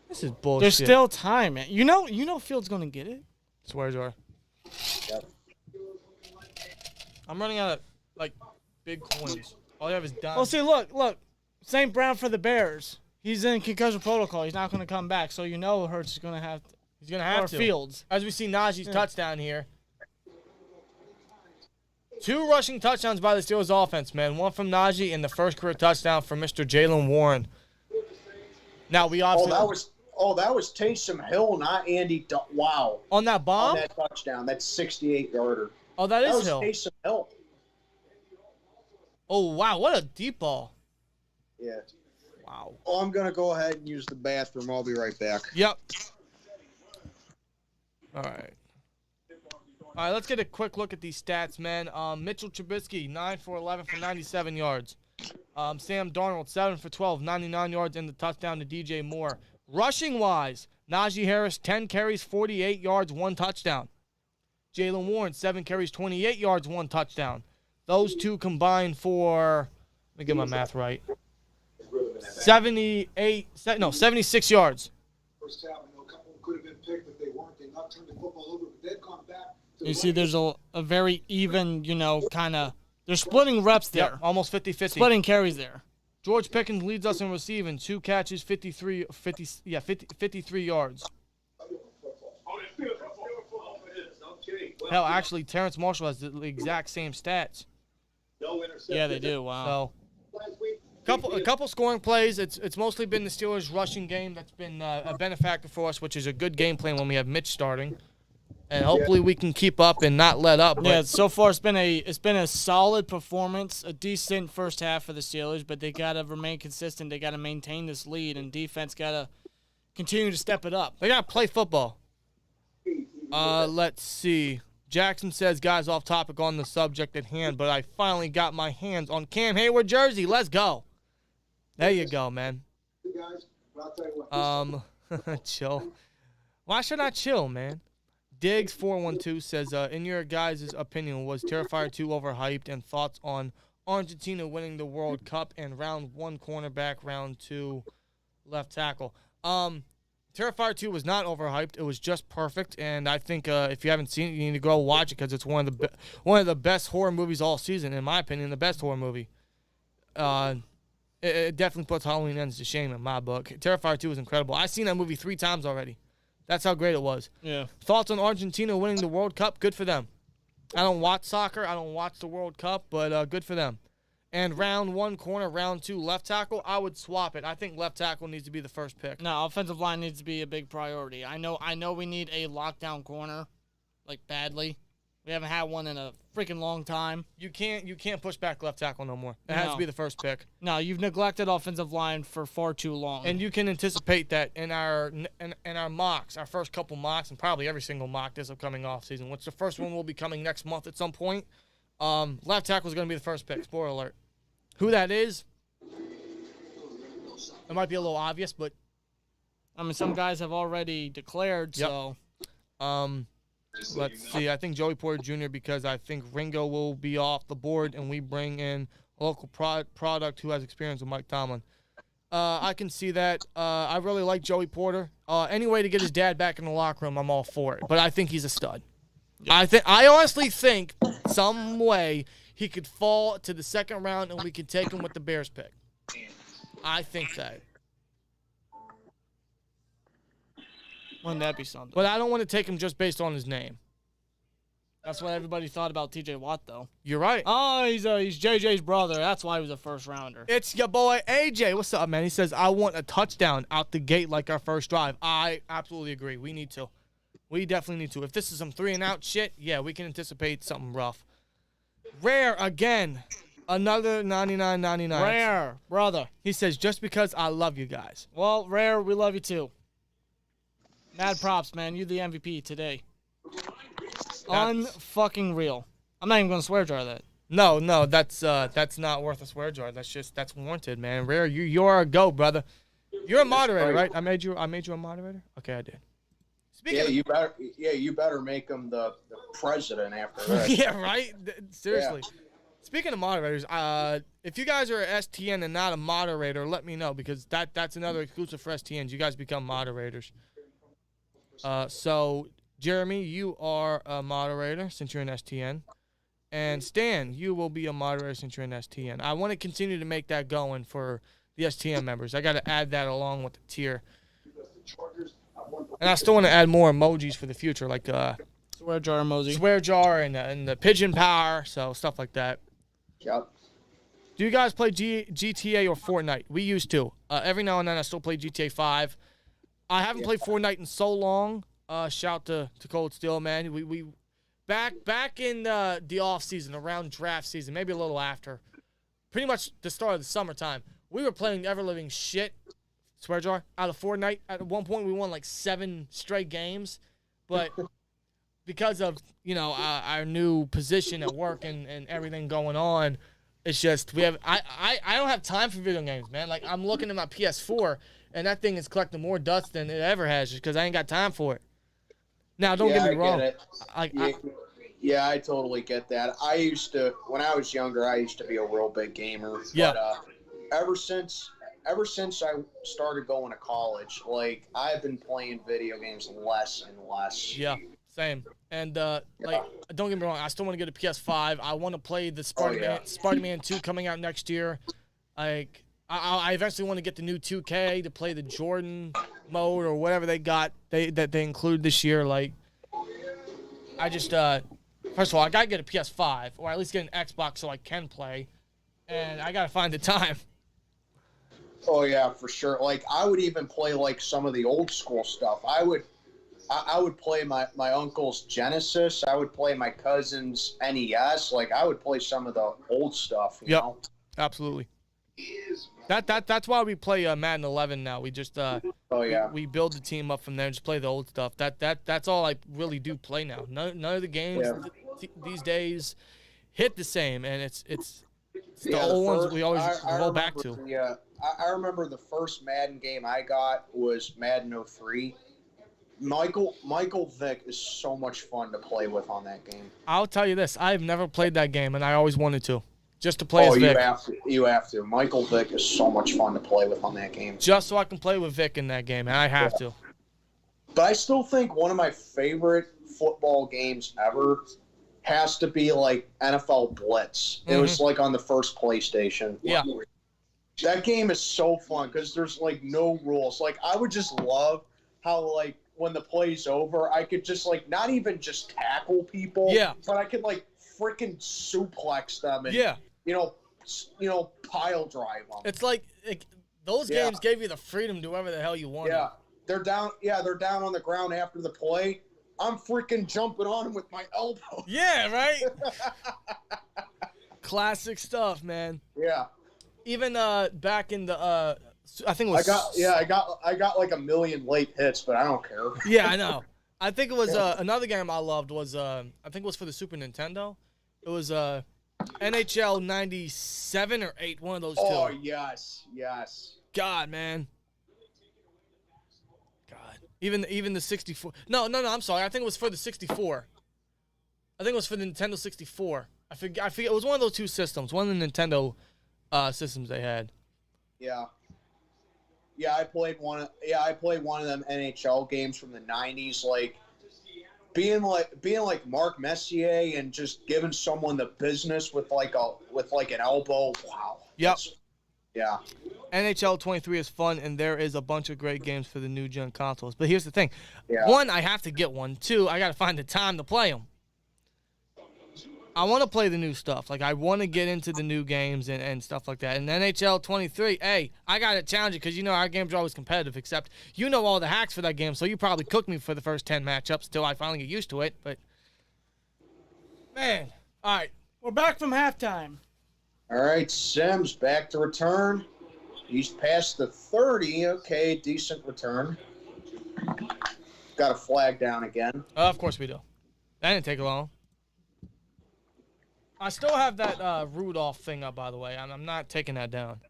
This is bullshit. There's still time, man. You know Fields gonna get it. Swears are. Yep. I'm running out of like big coins. All you have is dimes. Oh, see, look. St. Brown for the Bears. He's in concussion protocol. He's not gonna come back. So Hurts is gonna have to. He's gonna have or to. Fields. As we see Najee's touchdown here. 2 rushing touchdowns by the Steelers offense, man. One from Najee and the first career touchdown from Mr. Jalen Warren. Now we obviously that was Taysom Hill, not Andy. Wow. on that bomb. On that touchdown, that's 68-yarder. Oh, that That is was Hill. Taysom Hill. Oh wow, what a deep ball. Yeah. Wow. Oh, I'm gonna go ahead and use the bathroom. I'll be right back. Yep. All right. All right, let's get a quick look at these stats, man. Mitchell Trubisky, 9 for 11 for 97 yards. Sam Darnold, 7 for 12, 99 yards, and the touchdown to DJ Moore. Rushing-wise, Najee Harris, 10 carries, 48 yards, 1 touchdown. Jalen Warren, 7 carries, 28 yards, 1 touchdown. Those two combined for, let me get my math right, 76 yards. First half, I know a couple could have been picked, but they weren't. They not turned the football over, but they'd gone back. You see, there's a very even, kind of. They're splitting reps there. Yep, almost 50-50. Splitting carries there. George Pickens leads us in receiving, 2 catches, 53 yards. Hell, actually, Terrence Marshall has the exact same stats. Yeah, they do. Wow. So, a couple scoring plays. It's mostly been the Steelers' rushing game that's been a benefactor for us, which is a good game plan when we have Mitch starting, and hopefully we can keep up and not let up. Yeah, so far it's been a solid performance, a decent first half for the Steelers, but they gotta remain consistent. They gotta maintain this lead, and defense gotta continue to step it up. They gotta play football. Let's see. Jackson says, guys, off topic on the subject at hand, but I finally got my hands on Cam Hayward jersey. Let's go. There you go, man. Guys, but I'll tell you what, Chill. Why should I chill, man? Diggs 412 says, in your guys' opinion, was Terrifier 2 overhyped, and thoughts on Argentina winning the World Cup and round 1 cornerback, round 2 left tackle? Terrifier 2 was not overhyped. It was just perfect, and I think if you haven't seen it, you need to go watch it because it's one of the best horror movies all season, in my opinion, the best horror movie. It definitely puts Halloween Ends to shame in my book. Terrifier 2 was incredible. I've seen that movie 3 times already. That's how great it was. Yeah. Thoughts on Argentina winning the World Cup? Good for them. I don't watch soccer. I don't watch the World Cup, but good for them. And round 1 corner, round 2 left tackle, I would swap it. I think left tackle needs to be the first pick. No, offensive line needs to be a big priority. I know we need a lockdown corner, like badly. We haven't had one in a freaking long time. You can't push back left tackle no more. It has to be the first pick. No, you've neglected offensive line for far too long. And you can anticipate that in our mocks, our first couple mocks, and probably every single mock this upcoming offseason, which the first one will be coming next month at some point. Left tackle is going to be the first pick. Spoiler alert. Who that is, it might be a little obvious, but I mean, some guys have already declared, so. Let's see. I think Joey Porter Jr. because I think Ringo will be off the board, and we bring in a local product who has experience with Mike Tomlin. I can see that. I really like Joey Porter. Any way to get his dad back in the locker room, I'm all for it. But I think he's a stud. Yeah. I honestly think some way he could fall to the second round, and we could take him with the Bears pick. I think that. Wouldn't that be something? But I don't want to take him just based on his name. That's what everybody thought about T.J. Watt, though. You're right. Oh, he's JJ's brother. That's why he was a first rounder. It's your boy AJ. What's up, man? He says, I want a touchdown out the gate like our first drive. I absolutely agree. We need to. We definitely need to. If this is some 3-and-out shit, yeah, we can anticipate something rough. Rare again. Another 99.99. Rare, brother. He says, just because I love you guys. Well, Rare, we love you too. Mad props, man. You're the MVP today. Unfucking real. I'm not even going to swear jar that. No, that's not worth a swear jar. That's warranted, man. Rare, you're a go, brother. You're a moderator, right? I made you a moderator? Okay, I did. You better make him the president after that. Yeah, right? Seriously. Yeah. Speaking of moderators, if you guys are a STN and not a moderator, let me know, because that's another exclusive for STNs. You guys become moderators. So, Jeremy, you are a moderator since you're an STN. And Stan, you will be a moderator since you're an STN. I want to continue to make that going for the STN members. I got to add that along with the tier. And I still want to add more emojis for the future, like swear jar emoji, swear jar, and the pigeon power, so stuff like that. Yep. Do you guys play GTA or Fortnite? We used to. Every now and then I still play GTA 5. I haven't played Fortnite in so long. Shout to Cold Steel, man. We back in the off season, around draft season, maybe a little after, pretty much the start of the summertime. We were playing ever living shit. Swear jar out of Fortnite. At one point, we won like 7 straight games, but because of our new position at work and everything going on, it's just I don't have time for video games, man. Like, I'm looking at my PS4 and that thing is collecting more dust than it ever has, just because I ain't got time for it. Now, don't get me wrong. Yeah, I totally get that. When I was younger, I used to be a real big gamer. Yeah. But ever since I started going to college, like, I've been playing video games less and less. Yeah, same. And don't get me wrong, I still want to get a PS5. I want to play the Spider-Man 2 coming out next year. Like, I eventually want to get the new 2K to play the Jordan mode or whatever they got that they include this year. Like, I just first of all, I gotta get a PS5 or at least get an Xbox so I can play, and I gotta find the time. Oh yeah, for sure. Like, I would even play like some of the old school stuff. I would play my uncle's Genesis. I would play my cousin's NES. Like, I would play some of the old stuff. You know? Absolutely. That's why we play Madden 11 now. We just we build the team up from there and just play the old stuff. That's all I really do play now. None of the games these days hit the same, and it's the old ones we always roll back to. Yeah, I remember the first Madden game I got was Madden 03. Michael Vick is so much fun to play with on that game. I'll tell you this: I've never played that game, and I always wanted to. Just to play as Vic. You have to. Michael Vick is so much fun to play with on that game. Just so I can play with Vic in that game, and I have to. But I still think one of my favorite football games ever has to be, like, NFL Blitz. It was, like, on the first PlayStation. Yeah. That game is so fun because there's, like, no rules. Like, I would just love how, like, when the play's over, I could just, like, not even just tackle people. Yeah. But I could, like, freaking suplex them and pile drive them. It's like those games gave you the freedom to do whatever the hell you wanted. Yeah, they're down on the ground after the play. I'm freaking jumping on them with my elbow. Yeah, right. Classic stuff, man. Yeah. Even back in the I think it was I got like a million late hits, but I don't care. Yeah, I know. I think it was another game I loved was I think it was for the Super Nintendo. It was NHL 97 or 8, one of those two. Oh, yes. God, man. God. Even the 64. No, I'm sorry. I think it was for the 64. I think it was for the Nintendo 64. I forget. It was one of those two systems. One of the Nintendo systems they had. Yeah. Yeah, I played one of them NHL games from the 90s, like being like Mark Messier and just giving someone the business with like an elbow. Wow. Yep. Yeah. NHL 23 is fun, and there is a bunch of great games for the new gen consoles. But here's the thing: yeah. 1, I have to get one. 2, I got to find the time to play them. I want to play the new stuff. Like, I want to get into the new games and stuff like that. And NHL 23, hey, I got to challenge you because, our games are always competitive, except you know all the hacks for that game, so you probably cooked me for the first 10 matchups till I finally get used to it. But, man, all right. We're back from halftime. All right, Sims back to return. He's past the 30. Okay, decent return. Got a flag down again. Of course we do. That didn't take long. I still have that Rudolph thing up, by the way. I'm not taking that down.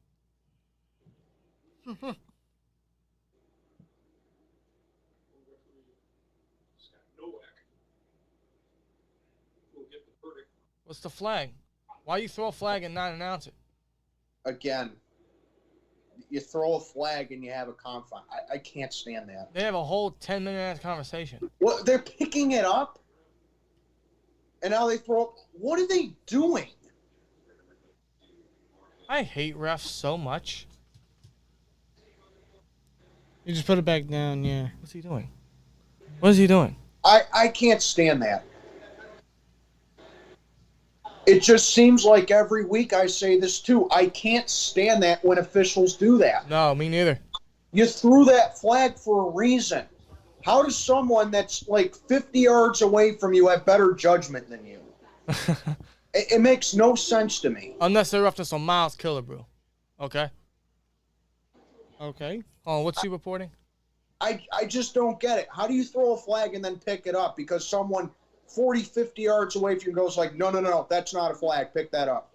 What's the flag? Why you throw a flag and not announce it? Again, you throw a flag and you have a confine. I can't stand that. They have a whole 10-minute conversation. What? They're picking it up? And now they throw up. What are they doing? I hate refs so much. You just put it back down, yeah. What's he doing? What is he doing? I can't stand that. It just seems like every week I say this too. I can't stand that when officials do that. No, me neither. You threw that flag for a reason. How does someone that's like 50 yards away from you have better judgment than you? It makes no sense to me. Unnecessary roughness on Miles Killebrew. Okay. Okay. Oh, what's she reporting? I just don't get it. How do you throw a flag and then pick it up because someone 40, 50 yards away from you goes like, no, that's not a flag. Pick that up.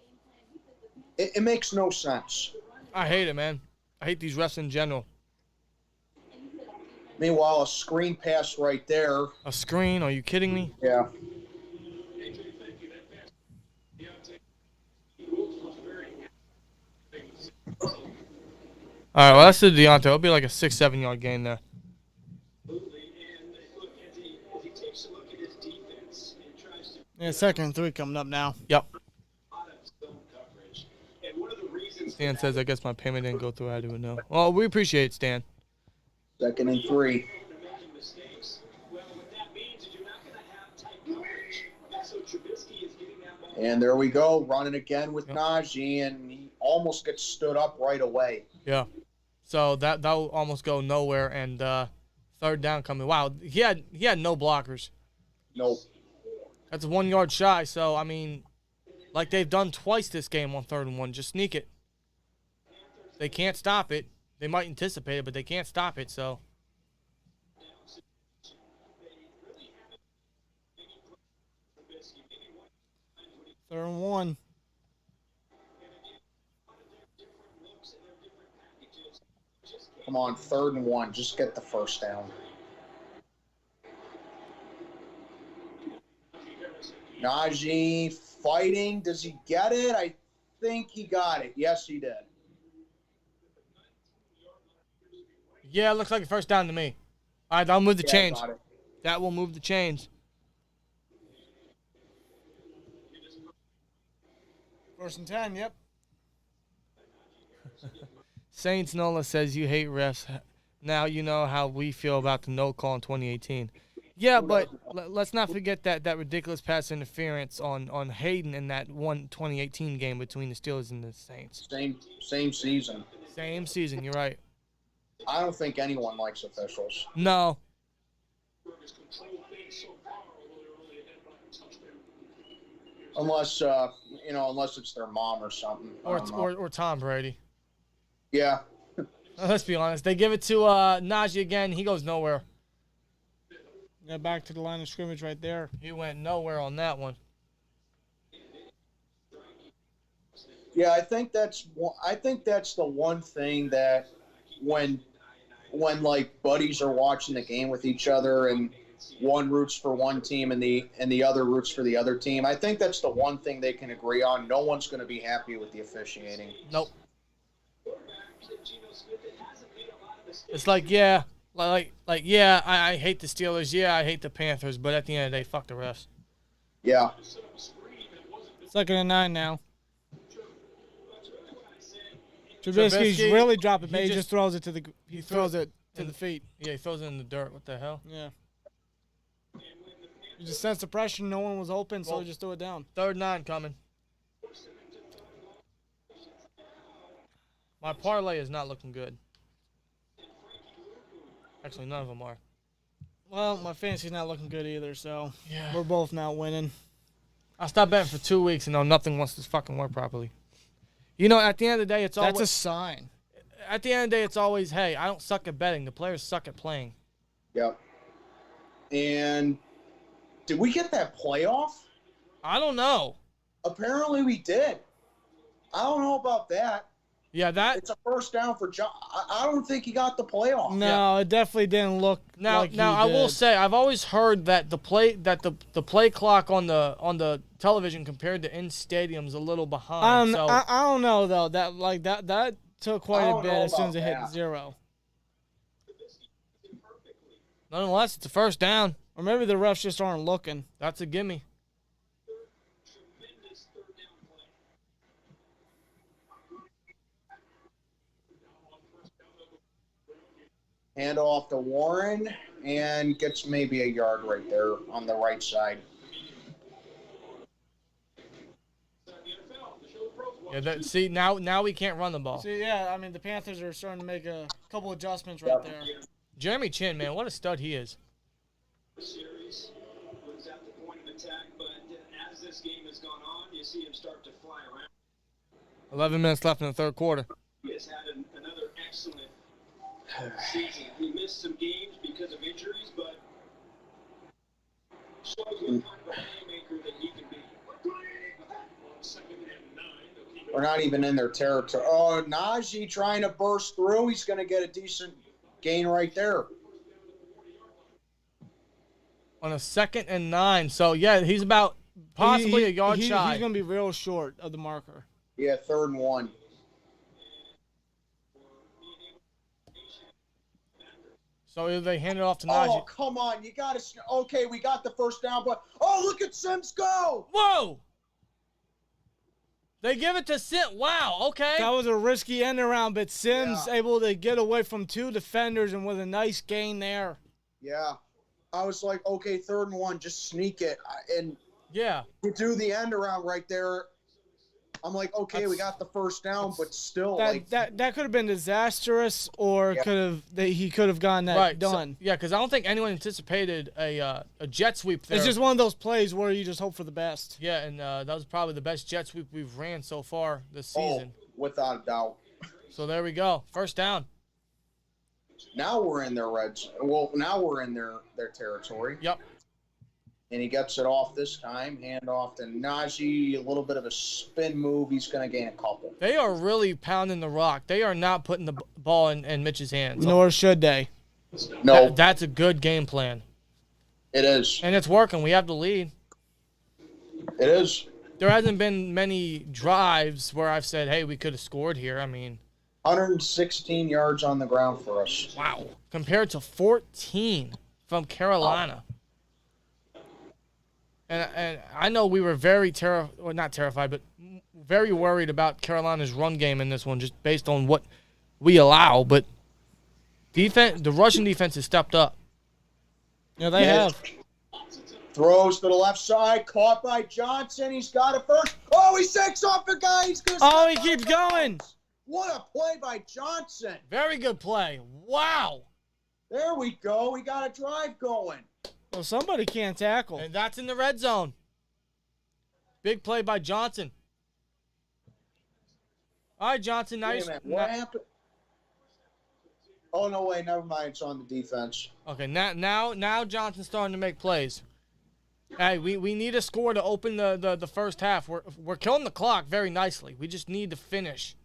It makes no sense. I hate it, man. I hate these refs in general. Meanwhile, a screen pass right there. A screen? Are you kidding me? Yeah. All right, well, that's the Deontay. It'll be like a 6-7 yard gain there. Yeah, 2nd and 3 coming up now. Yep. Stan says, I guess my payment didn't go through. I didn't know. Well, we appreciate it, Stan. 2nd and 3. And there we go, running again with Najee, and he almost gets stood up right away. Yeah. So that will almost go nowhere, and 3rd down coming. Wow, he had no blockers. Nope. That's a 1 yard shy. So I mean, like they've done twice this game on 3rd and 1, just sneak it. They can't stop it. They might anticipate it, but they can't stop it. So. 3rd and 1. Come on, 3rd and 1. Just get the first down. Najee fighting. Does he get it? I think he got it. Yes, he did. Yeah, it looks like a first down to me. All right, that'll move the change. Got it. That will move the change. 1st and 10, yep. Saints Nola says you hate refs. Now you know how we feel about the no call in 2018. Yeah, but let's not forget that ridiculous pass interference on Hayden in that 2018 game between the Steelers and the Saints. Same season. Same season, you're right. I don't think anyone likes officials. No. Unless unless it's their mom or something. Or Tom Brady. Yeah. Let's be honest. They give it to Najee again. He goes nowhere. Yeah, back to the line of scrimmage right there. He went nowhere on that one. Yeah, I think that's the one thing that when like buddies are watching the game with each other and one roots for one team and the other roots for the other team, I think that's the one thing they can agree on. No one's going to be happy with the officiating. Nope. It's like, yeah, yeah, I hate the Steelers. Yeah, I hate the Panthers. But at the end of the day, fuck the refs. Yeah. 2nd and 9 now. Trubisky's really dropping it. He just throws it to the feet. Yeah, he throws it in the dirt. What the hell? Yeah. You just sense the pressure. No one was open, so he just threw it down. 3rd and 9 coming. My parlay is not looking good. Actually, none of them are. Well, my fantasy's not looking good either, so yeah. we're both now winning. I stopped betting for 2 weeks and now nothing wants to fucking work properly. You know, at the end of the day, it's That's always a sign. at the end of the day, it's always, hey, I don't suck at betting. The players suck at playing. Yep. And did we get that playoff? I don't know. Apparently we did. I don't know about that. Yeah, It's a first down for John. I don't think he got the playoff. No, it definitely didn't look now. like he Now I will did. say I've always heard that the play clock on the television compared to in stadiums a little behind. So I don't know though. That took quite I a don't bit know as soon as it about hit that. 0. nonetheless, it's a first down. Or maybe the refs just aren't looking. That's a gimme. Hand off to Warren and gets maybe a yard right there on the right side. Yeah, see now we can't run the ball. See, yeah, I mean the Panthers are starting to make a couple adjustments right there. Jeremy Chin, man, what a stud he is. Series was at the point of attack, but as this game has gone on, you see him start to fly around. 11 minutes left in the third quarter. He has had another excellent season. He missed some games because of injuries, but shows what kind of a playmaker that he can be. We're not even in their territory. Oh, Najee trying to burst through. He's going to get a decent gain right there. On a 2nd and 9. So, yeah, he's about possibly a yard shy. He's going to be real short of the marker. Yeah, 3rd and 1. So either they hand it off to Najee. Oh, come on. You got to – okay, we got the first down, but – oh, look at Sims go. Whoa! They give it to Sim. Wow, okay. That was a risky end around, but Sims Yeah. able to get away from 2 defenders and with a nice gain there. Yeah. I was like, okay, 3rd and 1, just sneak it. And Yeah. you do the end around right there. I'm like, okay, we got the first down, but still, like, That could have been disastrous, or Yeah. he could have gotten that so- done. yeah, because I don't think anyone anticipated a jet sweep there. It's just one of those plays where you just hope for the best. Yeah, and that was probably the best jet sweep we've ran so far this season. without a doubt. So there we go. First down. Now we're in their reds. Well, now we're in their territory. Yep. And he gets it off this time. Hand off to Najee. A little bit of a spin move. He's going to gain a couple. They are really pounding the rock. They are not putting the ball in Mitch's hands. Nor should they. No, That's a good game plan. it is. And it's working. We have the lead. It is. There hasn't been many drives where I've said, hey, we could have scored here. I mean, 116 yards on the ground for us. wow. Compared to 14 from Carolina. And I know we were very not terrified, but very worried about Carolina's run game in this one, just based on what we allow. But the Russian defense has stepped up. Yeah, they have. Throws to the left side. Caught by Johnson. He's got it first. Oh, he shakes off the guy. He's going to Oh, he keeps going. What a play by Johnson. Very good play. Wow. There we go. We got a drive going. Well, somebody can't tackle. And that's in the red zone. Big play by Johnson. All right, Johnson. Wait Nice. a minute. What happened? Oh, no way. Never mind. It's on the defense. Okay, now Johnson's starting to make plays. Hey, we need a score to open the first half. We're killing the clock very nicely. We just need to finish.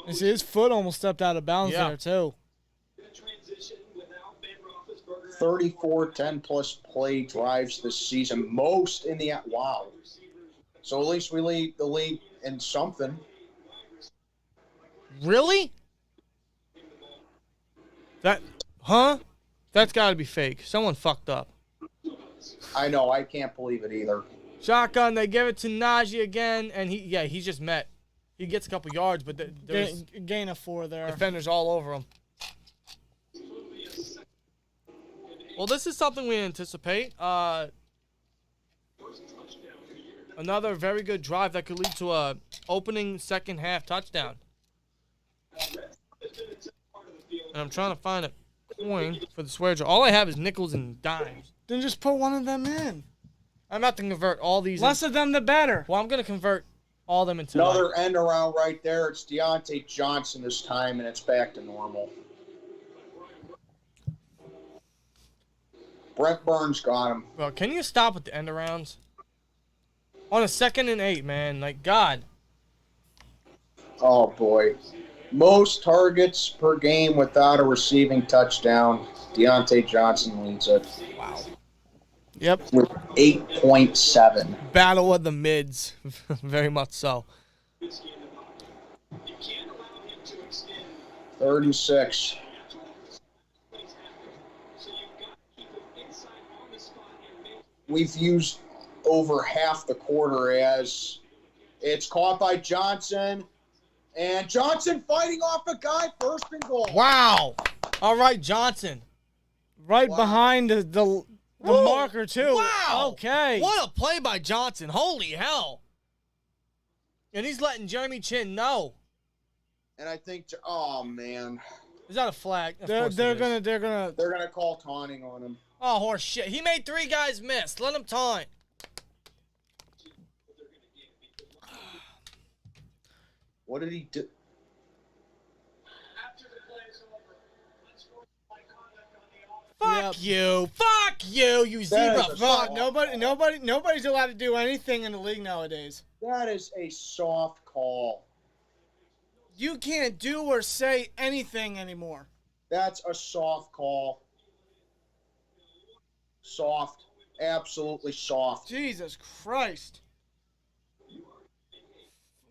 And see, his foot almost stepped out of bounds Yeah. there, too. 34 10-plus play drives this season. Most in the – wow. So at least we lead the league in something. Really? That's got to be fake. Someone fucked up. I know. I can't believe it either. Shotgun, they give it to Najee again, and he's just met. He gets a couple yards, but there's Gain of 4 there. defenders all over him. Well, this is something we anticipate. Another very good drive that could lead to a opening second half touchdown. And I'm trying to find a coin for the swear jar. All I have is nickels and dimes. Then just put one of them in. I'm about to convert all these. Less of them, the better. Well, I'm going to convert All of them into Another end around right there. It's Deontay Johnson this time, and it's back to normal. Brent Burns got him. Bro, can you stop with the end arounds? On a 2nd and 8, man. Like, God. Oh, boy. Most targets per game without a receiving touchdown. Deontay Johnson leads it. Wow. Yep. With 8.7. Battle of the mids. Very much so. 3rd and 6. We've used over half the quarter as it's caught by Johnson. And Johnson fighting off a guy, 1st and goal. Wow. All right, Johnson. Right behind the marker, too. Wow. Okay. What a play by Johnson. Holy hell. And he's letting Jeremy Chin know. And I think, oh, man. Is that a flag? Of They're course it is. Gonna call taunting on him. Oh, horse shit. He made 3 guys miss. Let him taunt. What did he do? Fuck you. Fuck you, you zebra. is a Fuck. soft- Nobody's allowed to do anything in the league nowadays. That is a soft call. You can't do or say anything anymore. That's a soft call. Soft. Absolutely soft. Jesus Christ.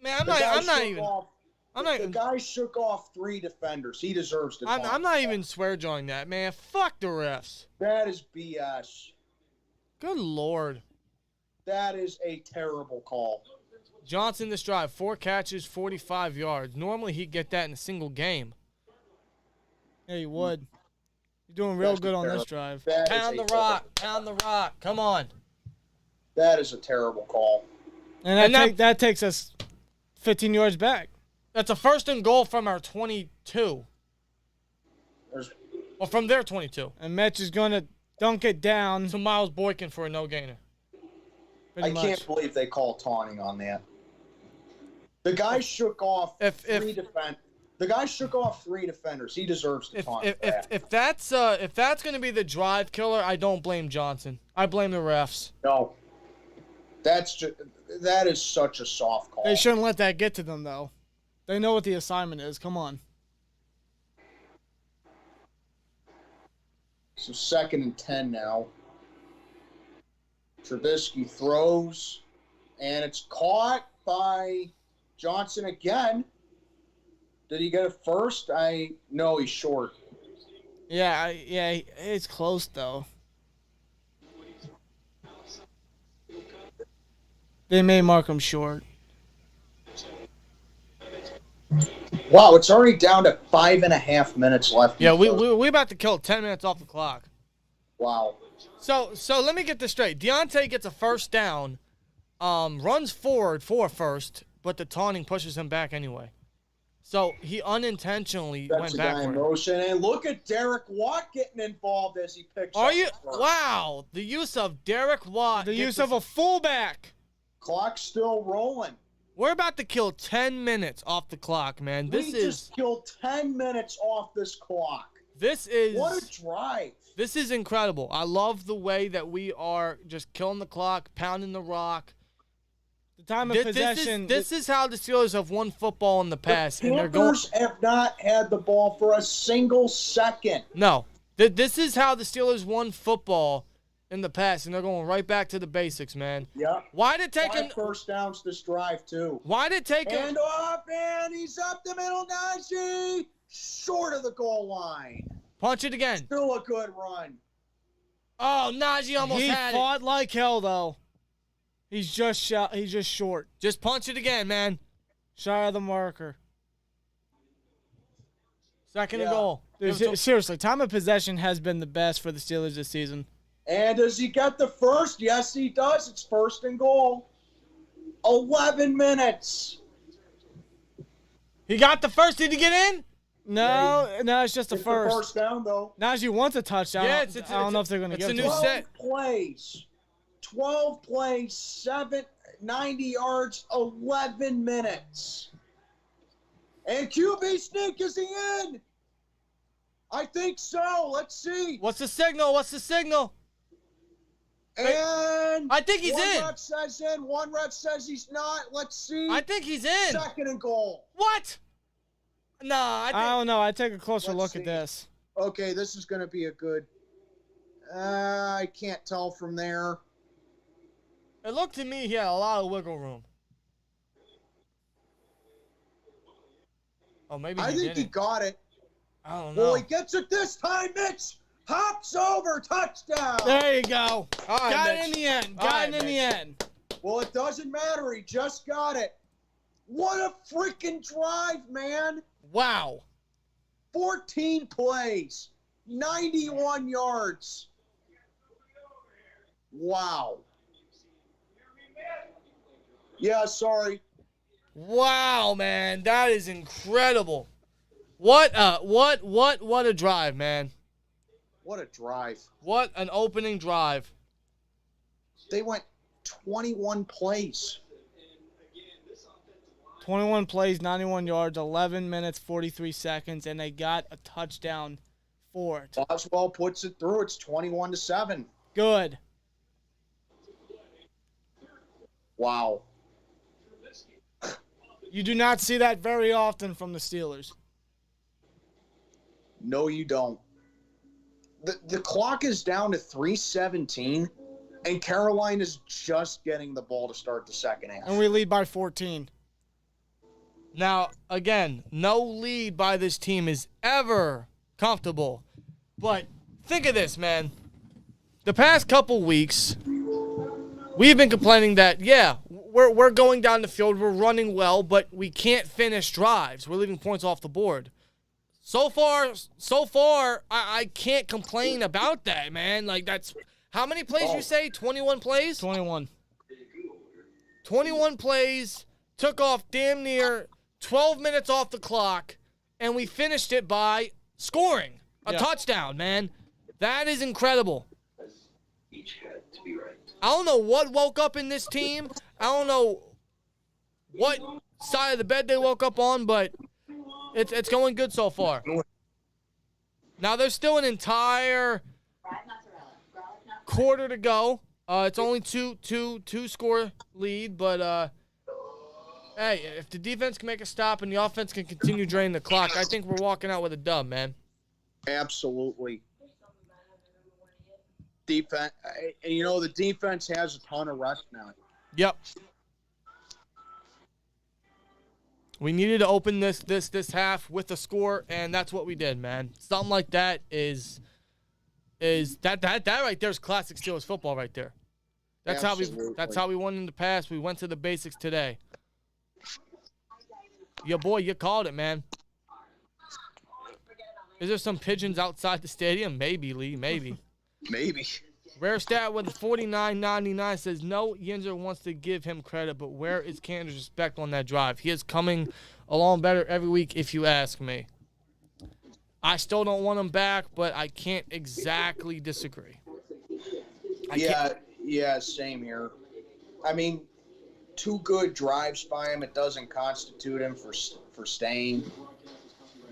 Man, I'm The guy not shook even. off- I'm not The even. guy shook off 3 defenders. He deserves to. I'm not even swear jawing that, man. Fuck the refs. That is BS. Good Lord. That is a terrible call. Johnson this drive, 4 catches, 45 yards. Normally he'd get that in a single game. Yeah, you would. You're doing real That's good on this terrible. drive. That is Pound a the rock. Pound the rock. Come on. That is a terrible call. And that takes us 15 yards back. That's a 1st and goal from our 22. There's, Or from their 22. And Metch is going to dunk it down. To Miles Boykin for a no-gainer. Pretty I much. can't believe they call taunting on that. The guy shook off The guy shook off 3 defenders. He deserves to taunt. If that's gonna be the drive killer, I don't blame Johnson. I blame the refs. No. That is such a soft call. They shouldn't let that get to them, though. They know what the assignment is. Come on. So 2nd and 10 now. Trubisky throws, and it's caught by Johnson again. Did he get it first? No, he's short. Yeah, it's close, though. They may mark him short. Wow, it's already down to 5.5 minutes left. Yeah, we about to kill 10 minutes off the clock. Wow. So let me get this straight. Deontay gets a 1st down, runs forward for a 1st, but the taunting pushes him back anyway. So he unintentionally went backward. In motion, and look at Derek Watt getting involved as he picks Are up you? the first. Wow, the use of Derek Watt. The use of a fullback. Clock's still rolling. We're about to kill 10 minutes off the clock, man. We just killed 10 minutes off this clock. What a drive. This is incredible. I love the way that we are just killing the clock, pounding the rock. The time of possession. This is how the Steelers have won football in the past. The and they're going. Panthers have not had the ball for a single second. No. This is how the Steelers won football in the past, and they're going right back to the basics, man. Yeah. Why did it take him 5 first downs this drive, too. Why did it take him? And off, and he's up the middle, Najee. Short of the goal line. Punch it again. Still a good run. Oh, Najee almost had He fought like hell, though. He's just short. Just punch it again, man. Shy of the marker. 2nd and goal. Dude, seriously, time of possession has been the best for the Steelers this season. And does he get the first? Yes, he does. It's 1st and goal. 11 minutes. He got the first. Did he get in? No, it's just the It's first. the first down, though. Najee wants a touchdown. Yeah, I don't know if they're going to it's give a it new to him. set. 12 plays. 12 plays, 7. 90 yards, 11 minutes. And QB sneak, is he in? I think so. Let's see. What's the signal? And I think he's one in. rep says in, one rep says he's not. Let's see. I think he's in. Second and goal. What? Nah, I don't know. I take a closer look at this. Okay, this is going to be a good. I can't tell from there. It looked to me he had a lot of wiggle room. Oh, maybe I think he didn't. got it. I don't know. Well, he gets it this time, Mitch. Hops over, touchdown. There you go. All right, Got Mitch. it in the end. All Got right, it in the Mitch. end. Well, it doesn't matter. He just got it. What a freaking drive, man. Wow. 14 plays, 91 yards. Wow. Yeah, sorry. Wow, man. That is incredible. What a drive, man. What a drive. What an opening drive. They went 21 plays. 21 plays, 91 yards, 11 minutes, 43 seconds, and they got a touchdown for it. Boswell puts it through. It's 21-7. Good. Wow. You do not see that very often from the Steelers. No, you don't. The clock is down to 3:17, and Carolina's just getting the ball to start the second half. And we lead by 14. Now, again, no lead by this team is ever comfortable. But think of this, man. The past couple weeks, we've been complaining that, yeah, we're going down the field, we're running well, but we can't finish drives. We're leaving points off the board. So far, I can't complain about that, man. Like, that's how many plays you say? 21 plays? 21. 21 plays, took off damn near 12 minutes off the clock, and we finished it by scoring a touchdown, man. That is incredible. Each had to be right. I don't know what woke up in this team. I don't know what side of the bed they woke up on, but it's going good so far. Now, there's still an entire quarter to go. It's only two score lead, but hey, if the defense can make a stop and the offense can continue draining the clock, I think we're walking out with a dub, man. Absolutely. Defense, and you know the defense has a ton of rest now. Yep. We needed to open this half with a score, and that's what we did, man. Something like that is that right there is classic Steelers football right there. That's Absolutely. how we won in the past. We went to the basics today. Yo, boy, you called it, man. Is there some pigeons outside the stadium? Maybe, Lee, maybe. Maybe. Rare Stat with 49.99 says, no, Yinzer wants to give him credit, but where is Canada's respect on that drive? He is coming along better every week, if you ask me. I still don't want him back, but I can't exactly disagree. Yeah, same here. I mean, two good drives by him, it doesn't constitute him for staying.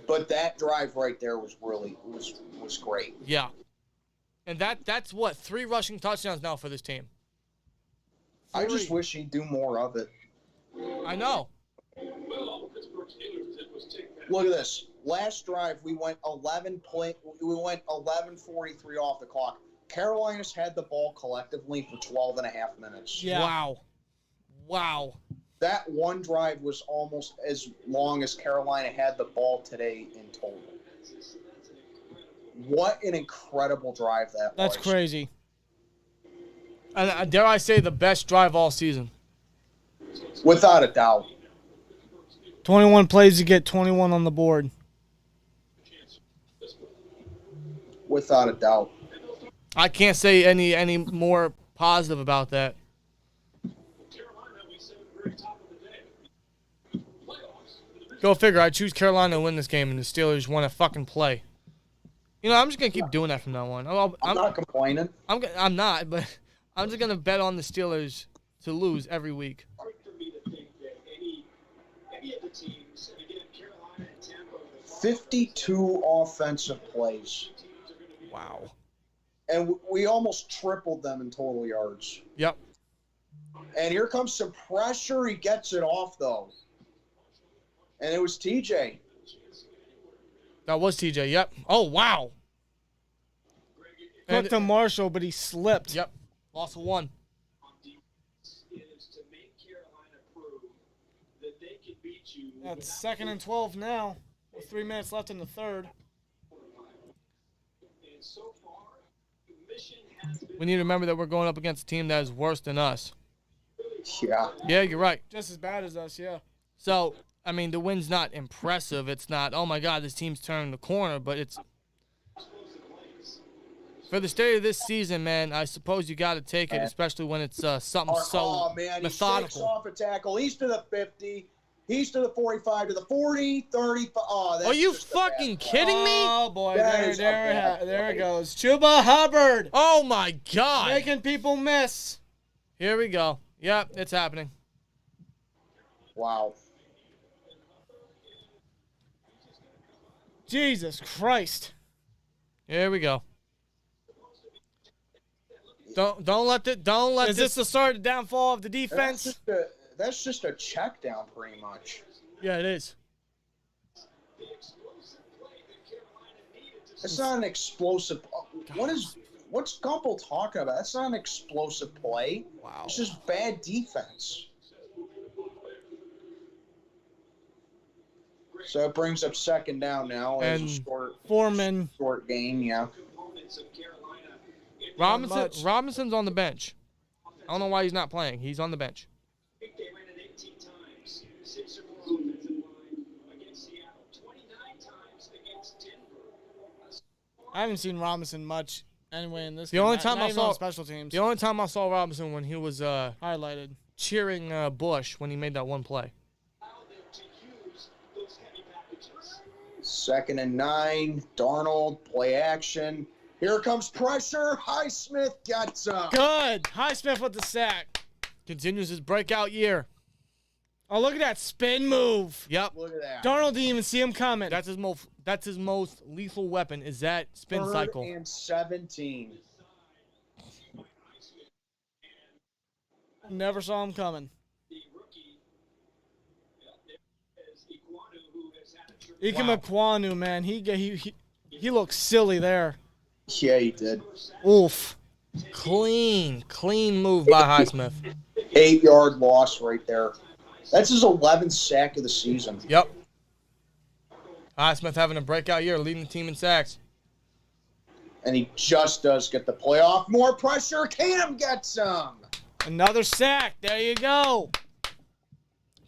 But that drive right there was really was great. Yeah. And that's what, 3 rushing touchdowns now for this team. 3. I just wish he'd do more of it. I know. Look at this. Last drive we went 11:43 off the clock. Carolina's had the ball collectively for 12 and a half minutes. Yeah. Wow. That one drive was almost as long as Carolina had the ball today in total. What an incredible drive that was. That's crazy. And dare I say, the best drive all season. Without a doubt. 21 plays to get 21 on the board. Without a doubt. I can't say any more positive about that. Go figure. I choose Carolina to win this game, and the Steelers want to fucking play. You know, I'm just gonna keep doing that from now on. I'm not complaining. I'm not, but I'm just gonna bet on the Steelers to lose every week. Hard for me to think that any of the teams, and again, Carolina and Tampa, 52 offensive plays. Wow. And we almost tripled them in total yards. Yep. And here comes some pressure. He gets it off, though. And it was TJ. That was TJ. Yep. Oh, wow. Took to Marshall, but he slipped. Yep. Loss of 1. is to make Carolina prove that they can beat you. That's 2nd and 12 now. With 3 minutes left in the third. And so far, the mission has been We need to remember that we're going up against a team that is worse than us. Yeah. Yeah, you're right. Just as bad as us, yeah. So, I mean, the win's not impressive. It's not, oh, my God, this team's turning the corner. But it's, for the state of this season, man, I suppose you got to take it, especially when it's something so Oh, man, he shakes methodical. off a tackle. He's to the 50. He's to the 45, to the 40, 35. Oh, that's Are you just a bad fucking play. kidding me? Oh, boy. That is a bad There it play. goes. Chuba Hubbard. Oh, my God. Making people miss. Here we go. Yep, it's happening. Wow. Jesus Christ. Here we go. Don't let Is this the start of the downfall of the defense? That's just a check down, pretty much. Yeah, it is. It's not an explosive. What's Gumpel talking about? That's not an explosive play. Wow. It's just bad defense. So it brings up 2nd down now. And It's a Foreman. short gain, yeah. components of Carolina. much. Robinson's on the bench. I don't know why he's not playing. He's on the bench. They ran it 18 times, 6 or more offensive line against Seattle, 29 times against Denver. I haven't seen Robinson much anyway in this The game. only Not- time not I even saw- on special teams. The only time I saw Robinson when he was Highlighted. cheering Bush when he made that one play. Allow them to use those heavy packages. 2nd and 9. Darnold, play action. Here comes pressure. Highsmith got some. Good. Highsmith with the sack. Continues his breakout year. Oh, look at that spin move. Yep. Look at that. Darnold didn't even see him coming. That's his most lethal weapon is that spin 3rd cycle. and 17. Never saw him coming. The rookie, there is Iguanu, who has had a tremendous Ike Wow. Mekwonu, man, he looks silly there. Yeah, he did. Oof. Clean move by Highsmith. 8-yard loss right there. That's his 11th sack of the season. Yep. Highsmith having a breakout year, leading the team in sacks. And he just does get the playoff. More pressure. Cam gets some. Another sack. There you go.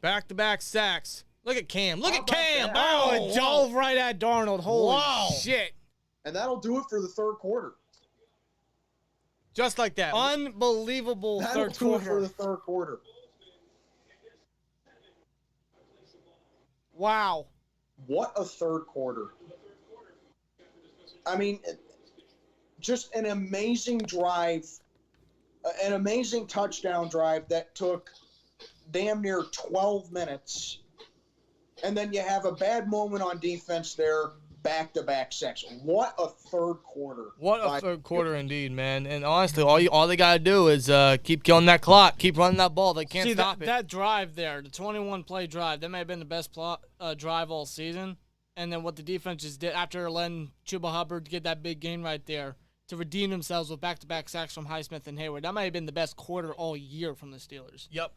Back-to-back sacks. Look at Cam. Look How at about Cam. that? Oh, Oh, it dove right at Darnold. Holy Wow. shit. And that'll do it for the 3rd quarter. Just like that. Unbelievable That'll third do it for quarter. the 3rd quarter. Wow. What a 3rd quarter. I mean, just an amazing drive, an amazing touchdown drive that took damn near 12 minutes. And then you have a bad moment on defense there, back-to-back sacks. What a 3rd quarter. What a 3rd quarter indeed, man. And honestly, all they got to do is keep killing that clock, keep running that ball. They can't See, stop it. that drive there, the 21-play drive, that may have been the best drive all season. And then what the defense just did after letting Chuba Hubbard get that big gain right there to redeem themselves with back-to-back sacks from Highsmith and Hayward. That might have been the best quarter all year from the Steelers. Yep.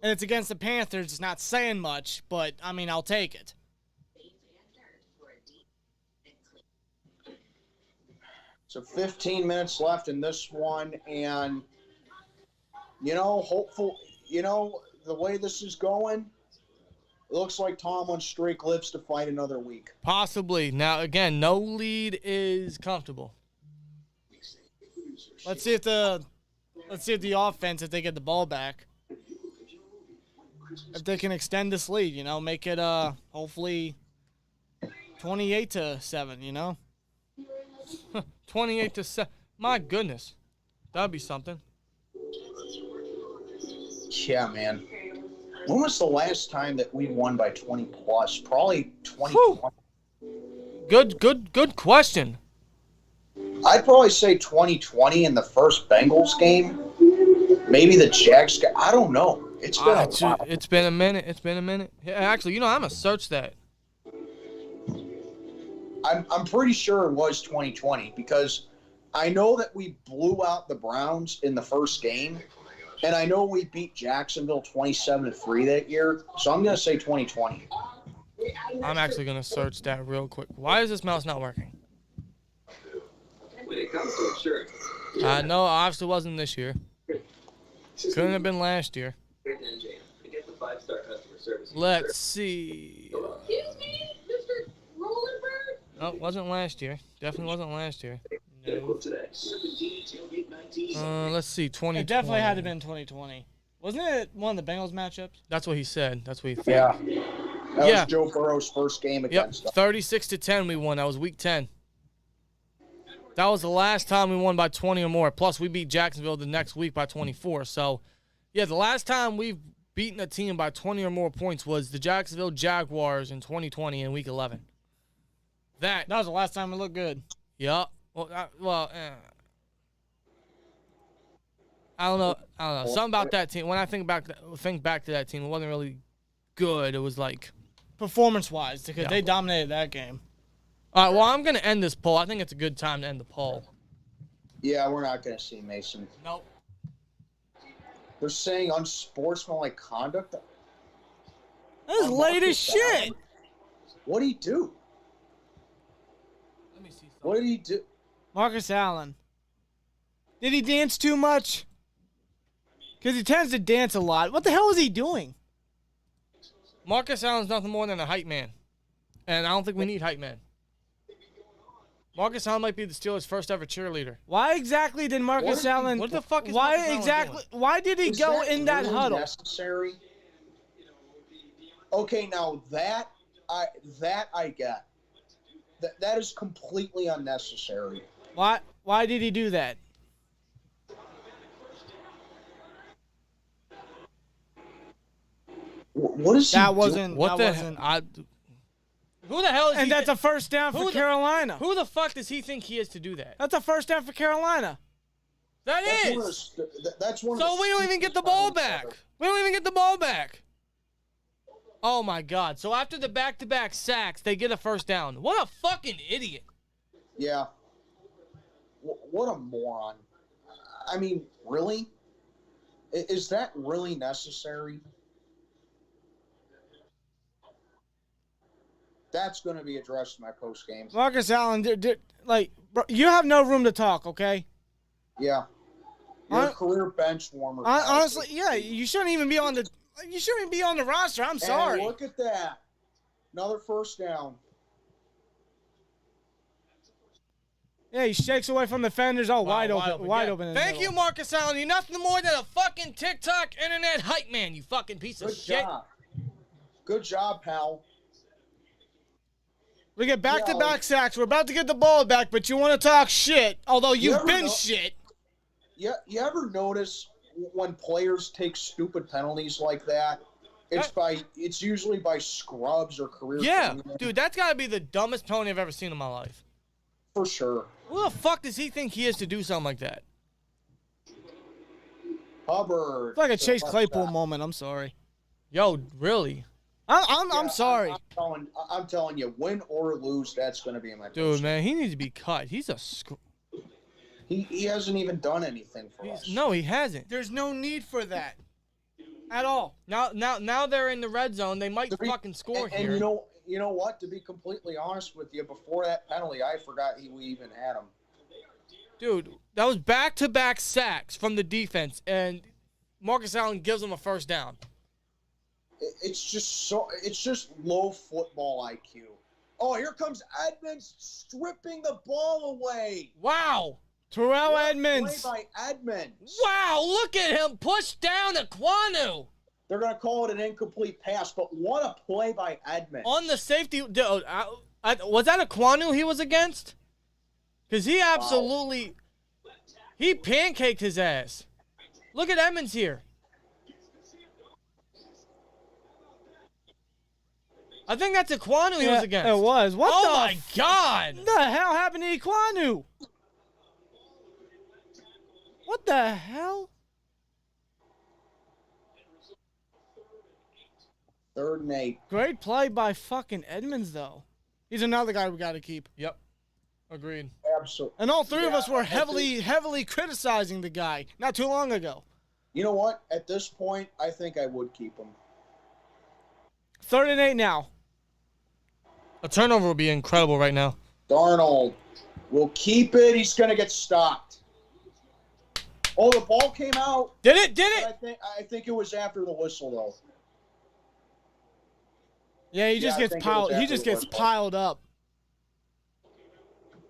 And it's against the Panthers. It's not saying much, but, I mean, I'll take it. So 15 minutes left in this one, and, the way this is going, it looks like Tomlin's streak lives to fight another week. Possibly. Now, again, no lead is comfortable. Let's see if the offense, if they get the ball back, if they can extend this lead, make it hopefully 28-7, 28-7. My goodness. That'd be something. Yeah, man. When was the last time that we won by 20 plus? Probably 2020. Good question. I'd probably say 2020 in the first Bengals game. Maybe the Jags got, I don't know. It's been a while. It's been a minute. It's been a minute. Yeah, actually, I'm gonna search that. I'm pretty sure it was 2020 because I know that we blew out the Browns in the first game, and I know we beat Jacksonville 27-3 that year. So I'm gonna say 2020. I'm actually gonna search that real quick. Why is this mouse not working? When it comes to insurance, No, obviously wasn't this year. Couldn't have been last year. get the 5-star customer service. Let's see. Excuse me, Mr. Rollenberg? No, wasn't last year. Definitely wasn't last year. No. Today. Let's see. 2020. It definitely had to have been 2020. Wasn't it one of the Bengals matchups? That's what he said. That's what he thought. Yeah. That Yeah. was Joe Burrow's first game Yep. against us. 36-10 we won. That was week 10. That was the last time we won by 20 or more. Plus, we beat Jacksonville the next week by 24. So, yeah, the last time we've beaten a team by 20 or more points was the Jacksonville Jaguars in 2020 in week 11. That was the last time it looked good. Yep. I don't know. Something about that team. When I think back to that team, it wasn't really good. It was like Performance-wise, because they dominated that game. all right. Well, I'm gonna end this poll. I think it's a good time to end the poll. Yeah, we're not going to see Mason. Nope. They're saying unsportsmanlike conduct. That's late as shit. What did he do? Let me see. What did he do? Marcus Allen. Did he dance too much? Because he tends to dance a lot. What the hell is he doing? Marcus Allen's nothing more than a hype man, and I don't think we need hype men. Marcus Allen might be the Steelers' first ever cheerleader. Why exactly did Marcus Allen? What the fuck is Marcus Allen doing? Why did he go in that really huddle? Necessary? Okay, now that I get. That is completely unnecessary. Why did he do that? What is he That doing? wasn't. What that the wasn't. hell? Who the hell is he? And that's a first down for Carolina. Who the fuck does he think he is to do that? That's a first down for Carolina. That That's one of is. that's one of So the we don't even get the ball back. We don't even get the ball back. Oh my God! So after the back-to-back sacks, they get a first down. What a fucking idiot! Yeah. What a moron. I mean, really? Is that really necessary? That's going to be addressed in my post game. Marcus Allen, bro, you have no room to talk. Okay. Yeah. You're a career bench warmer. Honestly, yeah, you shouldn't even be on the. You shouldn't be on the roster. I'm sorry. And look at that. Another first down. Yeah, he shakes away from the defenders. Oh, Wow, wide open. In the Thank you, middle. Marcus Allen. You're nothing more than a fucking TikTok internet hype man. You fucking piece of Good shit. job. Good job, pal. We get back-to-back sacks. We're about to get the ball back, but you want to talk shit, although you've been shit. You ever notice when players take stupid penalties like that? It's usually by scrubs or career. Yeah, criminals. dude, that's got to be the dumbest penalty I've ever seen in my life. For sure. Who the fuck does he think he is to do something like that? Hubbard. It's like a Chase Claypool moment. I'm sorry. Yo, really? I'm sorry. I'm telling you, win or lose, that's going to be in my Dude, post. man, he needs to be cut. He's a He hasn't even done anything for us. No, he hasn't. There's no need for that at all. Now they're in the red zone. They might fucking score and here. you know what? To be completely honest with you, before that penalty, I forgot we even had him. Dude, that was back-to-back sacks from the defense, and Marcus Allen gives them a first down. It's just low football IQ. Oh, here comes Edmonds stripping the ball away. Wow. Terrell What a Edmonds. play by Edmonds. Wow, look at him push down Aquanu. They're going to call it an incomplete pass, but what a play by Edmonds. On the safety, dude, was that Aquanu he was against? Because he absolutely, he pancaked his ass. Look at Edmonds here. I think that's Ekwonu he was against. It was. What Oh, the my God. What the hell happened to Ekwonu? What the hell? 3rd and 8. Great play by fucking Edmonds, though. He's another guy we got to keep. Yep. Agreed. Absolutely. And all three of us were heavily criticizing the guy not too long ago. You know what? At this point, I think I would keep him. 3rd and 8 now. A turnover would be incredible right now. Darnold will keep it. He's going to get stopped. Oh, the ball came out. Did it? I think it was after the whistle, though. Yeah, he just gets piled. He just gets piled up.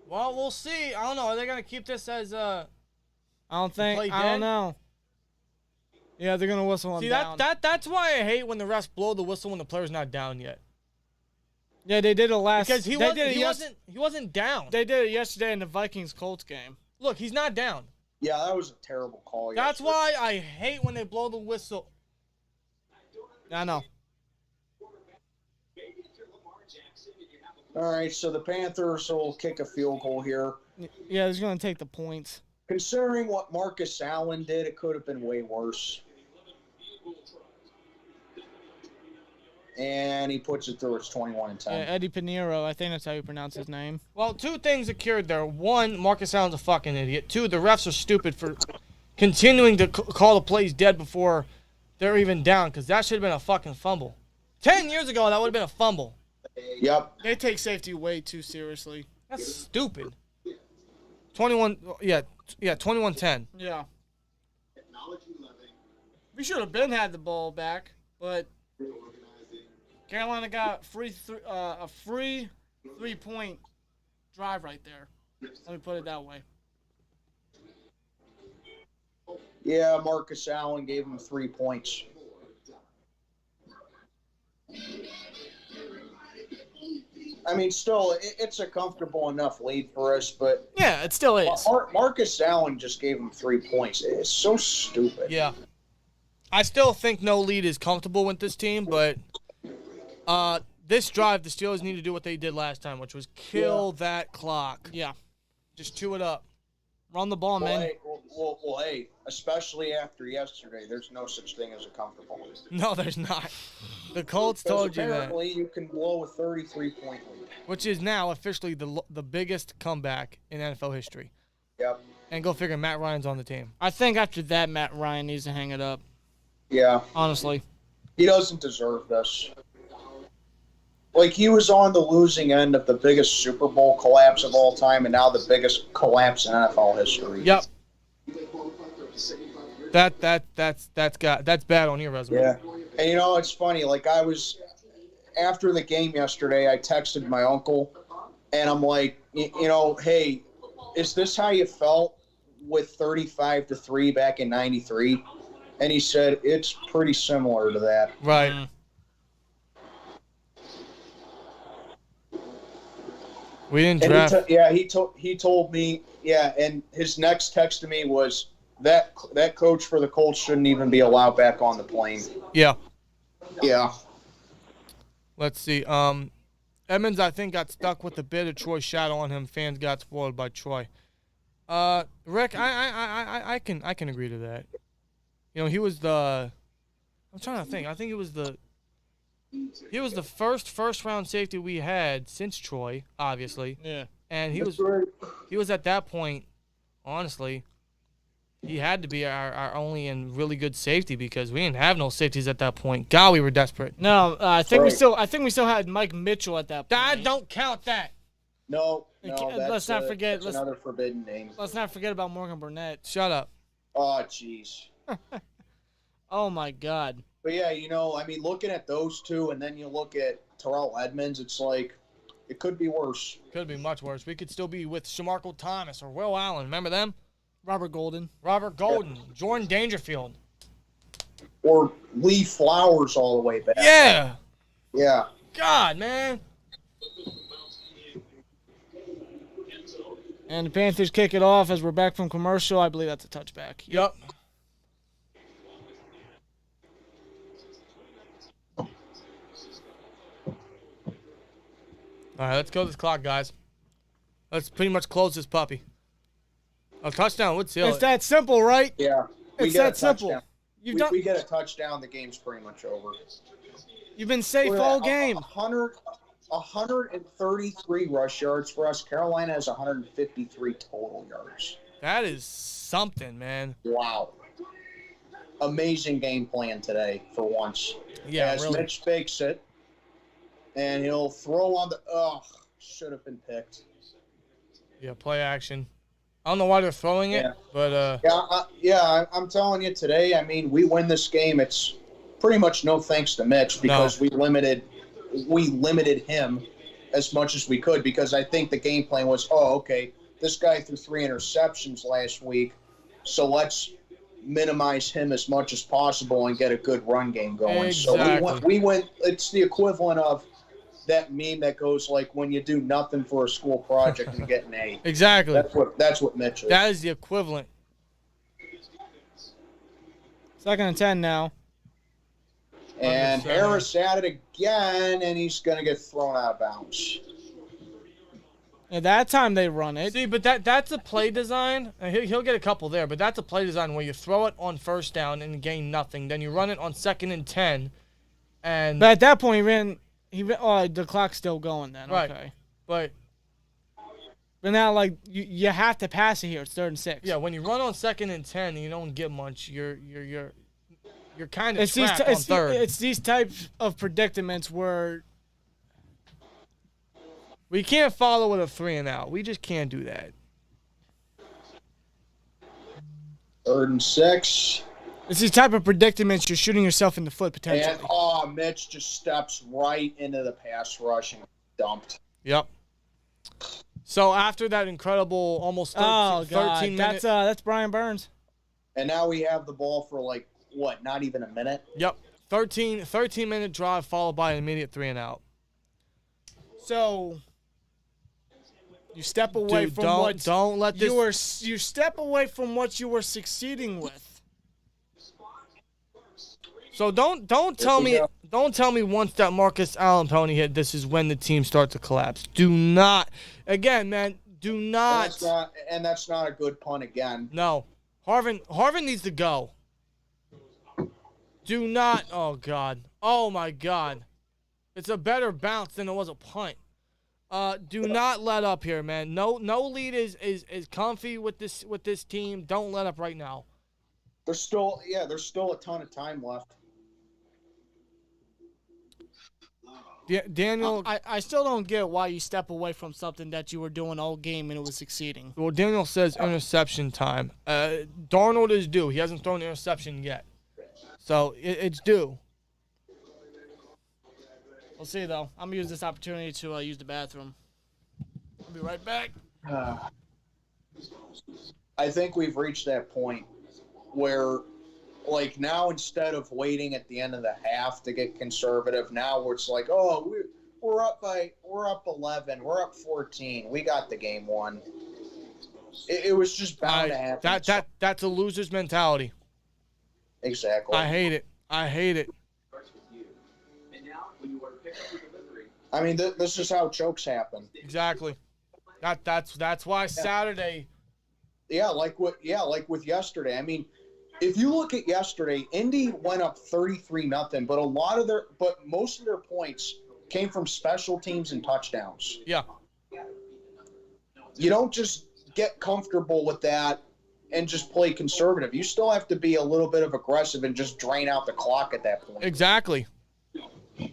Well, we'll see. I don't know. Are they gonna keep this as I don't think. play I dead? don't know. Yeah, they're gonna whistle him See down. that's why I hate when the refs blow the whistle when the player's not down yet. Yeah, they did it last. Because he wasn't down. They did it yesterday in the Vikings-Colts game. Look, he's not down. Yeah, that was a terrible call. That's yesterday. why I hate when they blow the whistle. I know. All right, so the Panthers will kick a field goal here. Yeah, he's gonna take the points. Considering what Marcus Allen did, it could have been way worse. And he puts it through. It's 21-10. Yeah, Eddie Pinheiro, I think that's how you pronounce his name. Well, two things occurred there. One, Marcus Allen's a fucking idiot. Two, the refs are stupid for continuing to call the plays dead before they're even down, because that should have been a fucking fumble. 10 years ago, that would have been a fumble. Yep. They take safety way too seriously. That's stupid. 21-10. Yeah. We should have had the ball back, but Carolina got a free 3-point drive right there. Let me put it that way. Yeah, Marcus Allen gave him 3 points. I mean, still, it's a comfortable enough lead for us, but Yeah, it still is. Marcus Allen just gave him 3 points. It's so stupid. Yeah. I still think no lead is comfortable with this team, but this drive, the Steelers need to do what they did last time, which was kill that clock. Yeah. Just chew it up. Run the ball, man. Hey, especially after yesterday, there's no such thing as a comfortable lead. No, there's not. The Colts told you that. Apparently, you can blow a 33-point lead. Which is now officially the biggest comeback in NFL history. Yep. And go figure, Matt Ryan's on the team. I think after that, Matt Ryan needs to hang it up. Yeah. Honestly. He doesn't deserve this. Like, he was on the losing end of the biggest Super Bowl collapse of all time, and now the biggest collapse in NFL history. Yep. That's bad on your resume. Yeah. And you know, it's funny, like after the game yesterday, I texted my uncle, and I'm like, you know, hey, is this how you felt with 35-3 back in '93? And he said, it's pretty similar to that. Right. We didn't draft. He told me, and his next text to me was that coach for the Colts shouldn't even be allowed back on the plane. Yeah. Yeah. Let's see. Edmonds, I think, got stuck with a bit of Troy's shadow on him. Fans got spoiled by Troy. Rick, I can agree to that. You know, he was the. I'm trying to think. I think he was the first round safety we had since Troy, obviously. Yeah. And he was at that point, honestly, he had to be our only and really good safety because we didn't have no safeties at that point. God, we were desperate. No, I think we still had Mike Mitchell at that point. That don't count that. No, let's not forget. That's another forbidden name. Let's not forget about Morgan Burnett. Shut up. Oh, jeez. Oh my God. But yeah, you know, I mean, looking at those two, and then you look at Terrell Edmonds, it's like it could be worse. Could be much worse. We could still be with Shamarko Thomas or Will Allen. Remember them? Robert Golden, Jordan Dangerfield. Or Lee Flowers all the way back. Yeah. Yeah. God, man. and the Panthers kick it off as we're back from commercial. I believe that's a touchback. Yep. All right, let's kill this clock, guys. Let's pretty much close this puppy. A touchdown would seal It's it. that simple, right? Yeah. It's that simple. We get a touchdown, the game's pretty much over. You've been safe We're all at game. 133 rush yards for us. Carolina has 153 total yards. That is something, man. Wow. Amazing game plan today for once. Yeah, As really. Mitch fakes it, and he'll throw on the should have been picked. Yeah, play action. I don't know why they're throwing it, Yeah. but I'm telling you today. I mean, we win this game. It's pretty much no thanks to Mitch because we limited him as much as we could because I think the game plan was, okay, this guy threw 3 interceptions last week, so let's minimize him as much as possible and get a good run game going. Exactly. So we went. It's the equivalent of that meme that goes like when you do nothing for a school project and get an A. exactly. That's what Mitch is. That is the equivalent. 2nd and 10 now. And 100%. Harris at it again, and he's going to get thrown out of bounds. At that time they run it. See, but that's a play design. And he'll get a couple there, but that's a play design where you throw it on first down and gain nothing. Then you run it on 2nd and 10, and But at that point he ran. Oh, the clock's still going then. Right. Okay. but But now, like, you have to pass it here. It's 3rd and 6. yeah, when you run on 2nd and 10 and you don't get much, you're kind of It's these, trapped on third. it's these types of predicaments where We can't follow with a 3 and out. We just can't do that. 3rd and 6. it's these type of predicaments you're shooting yourself in the foot potentially. And Mitch just steps right into the pass rush and dumped. Yep. So after that incredible almost 13, Oh, God. 13 minute. That's Brian Burns. And now we have the ball for not even a minute. Yep. 13-minute drive followed by an immediate 3 and out. So you step away Dude, from don't let this. you step away from what you were succeeding with. So don't tell me once that Marcus Allen penalty hit, this is when the team starts to collapse. Do not, again, man. Do not. That's not a good punt again. No, Harvin needs to go. Do not. Oh God. Oh my God. It's a better bounce than it was a punt. Do not let up here, man. No lead is comfy with this team. Don't let up right now. There's still a ton of time left. Daniel. I still don't get why you step away from something that you were doing all game and it was succeeding. Well, Daniel says interception time. Darnold is due. He hasn't thrown an interception yet, so it's due. We'll see though. I'm gonna use this opportunity to use the bathroom. I'll be right back. I think we've reached that point where, like, now instead of waiting at the end of the half to get conservative, now it's like, oh, we're up 11, we're up 14, we got the game won. It was just bound to happen. That's a loser's mentality. Exactly. I hate it. I mean, this is how chokes happen. Exactly. That's why Saturday. Yeah, like with yesterday. I mean, if you look at yesterday, Indy went up 33-0, but most of their points came from special teams and touchdowns. Yeah. You don't just get comfortable with that and just play conservative. You still have to be a little bit of aggressive and just drain out the clock at that point. Exactly.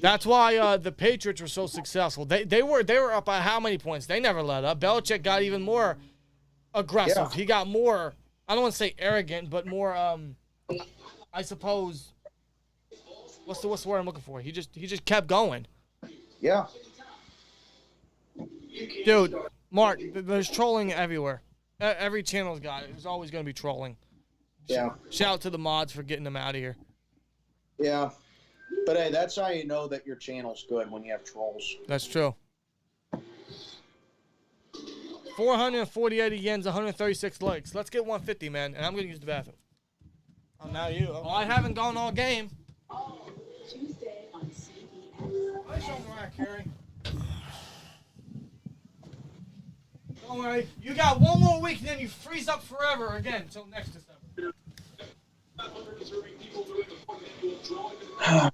That's why the Patriots were so successful. They were up by how many points? They never let up. Belichick got even more aggressive. Yeah. He got more, I don't want to say arrogant, but more I suppose what's the word I'm looking for? He just kept going. Yeah. Dude, Mark, there's trolling everywhere. Every channel's got it. There's always going to be trolling. Yeah. Shout out to the mods for getting them out of here. Yeah. But hey, that's how you know that your channel's good, when you have trolls. That's true. 448 yens, 136 likes. Let's get 150, man, and I'm going to use the bathroom. Oh, now you. Oh, I haven't gone all game. Tuesday on CBS. Nice shot, Mariah Carey. Don't worry. You got one more week, and then you freeze up forever again until next December.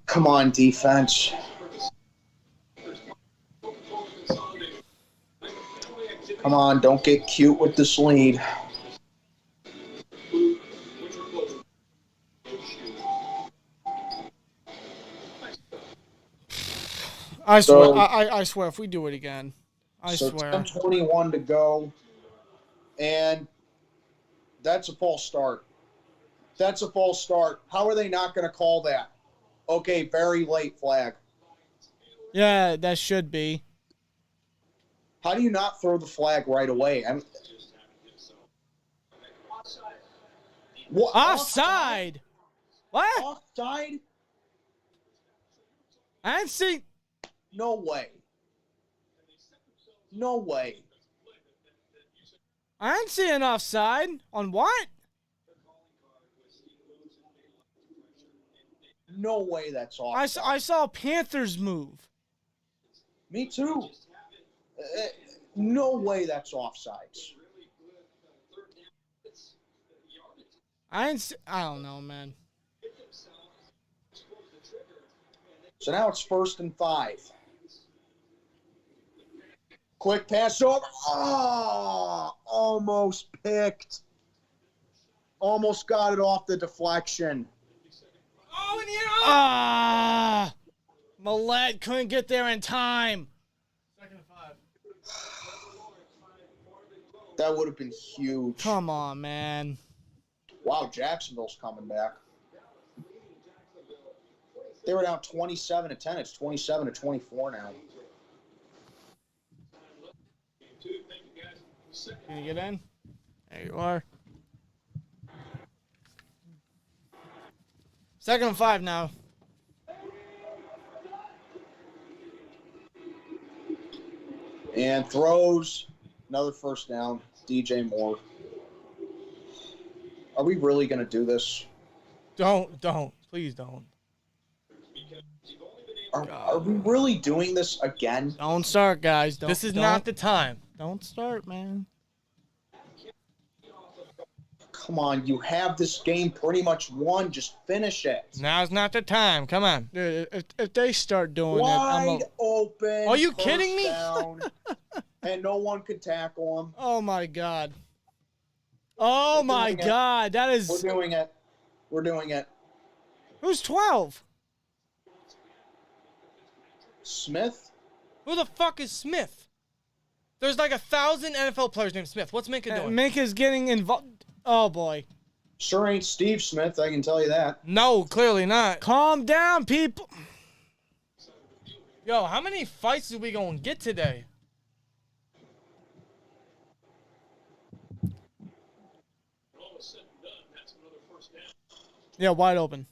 Come on, defense. Come on, don't get cute with this lead. I swear, So- I swear, if we do it again, I So swear. 10:21 to go, and that's a false start. That's a false start. How are they not going to call that? Okay, very late flag. Yeah, that should be. How do you not throw the flag right away? What? Offside. What? Offside? I didn't see. No way. No way. I didn't see an offside. On what? No way that's offside. I saw Panthers move. Me too. No way that's offsides. I didn't see. I don't know, man. So now it's 1st and 5. Quick pass over. Oh, almost picked. Almost got it off the deflection. Oh, in the air. Ah! Millette couldn't get there in time. 2nd and 5. That would have been huge. Come on, man. Wow, Jacksonville's coming back. They were down 27-10. It's 27-24 now. Can you get in? There you are. 2nd and 5 now. And throws. Another first down. DJ Moore. Are we really going to do this? Don't. Please don't. Are we really doing this again? Don't start, guys. This is not the time. Don't start, man. Come on, you have this game pretty much won. Just finish it. Now's not the time. Come on. Dude, if they start doing it, I'm Wide open. Are you first kidding me? down, and no one could tackle him. Oh my god. Oh We're my doing it. god. That We're is. doing it. We're doing it. Who's 12? Smith? Who the fuck is Smith? There's like 1,000 NFL players named Smith. What's Minka doing? Minka's getting involved. Oh boy. Sure ain't Steve Smith, I can tell you that. No, clearly not. Calm down, people. Yo, how many fights are we gonna get today? Yeah, wide open.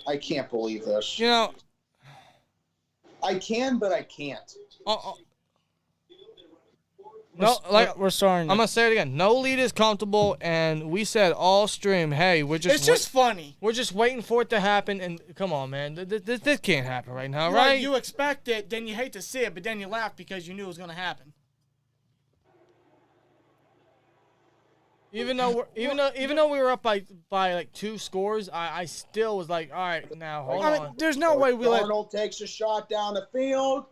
I can't believe this. You know, I can, but I can't. no, like We're starting. I'm gonna say it again. No lead is comfortable, and we said all stream, hey, we're just It's just funny. we're just waiting for it to happen. And come on, man, this can't happen right now, Right? right? You expect it, then you hate to see it, but then you laugh because you knew it was gonna happen. Even though we were up by like 2 scores, I still was like, all right, now hold I on. mean, there's no way we let. Darnold takes a shot down the field.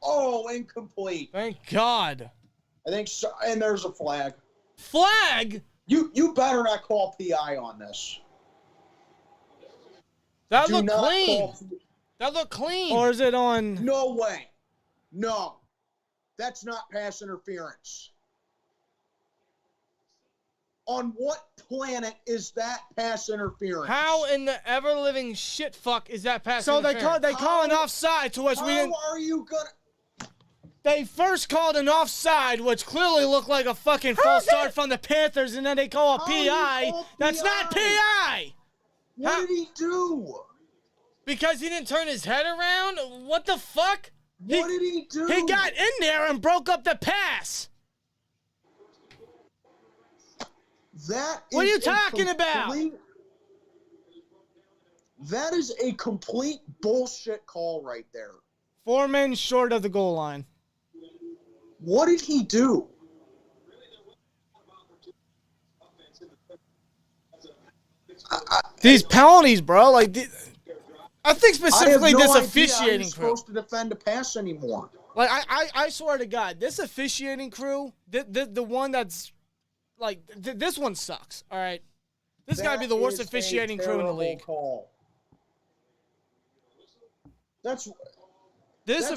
Oh, incomplete. Thank God. I think so, and there's a flag. Flag? You better not call PI on this. That Do looked not clean. call That looked clean. Or is it on? No way. No. That's not pass interference. On what planet is that pass interference? How in the ever living shit fuck is that pass So interference? they call an offside to which we didn't. How are you gonna? They first called an offside, which clearly looked like a fucking false start from the Panthers, and then they call a How do you PI. call That's not PI? PI. What How- did he do? Because he didn't turn his head around? What the fuck? What did he do? He got in there and broke up the pass. That is What are you a talking about? That is a complete bullshit call right there. 4 men short of the goal line. What did he do? These penalties, bro. Like, I think specifically I have no this idea how officiating he's crew. supposed to defend a pass anymore. Like, I swear to God, this officiating crew, the one that's, like, this one sucks, all right? This got to be the worst officiating crew in the league. Call. That's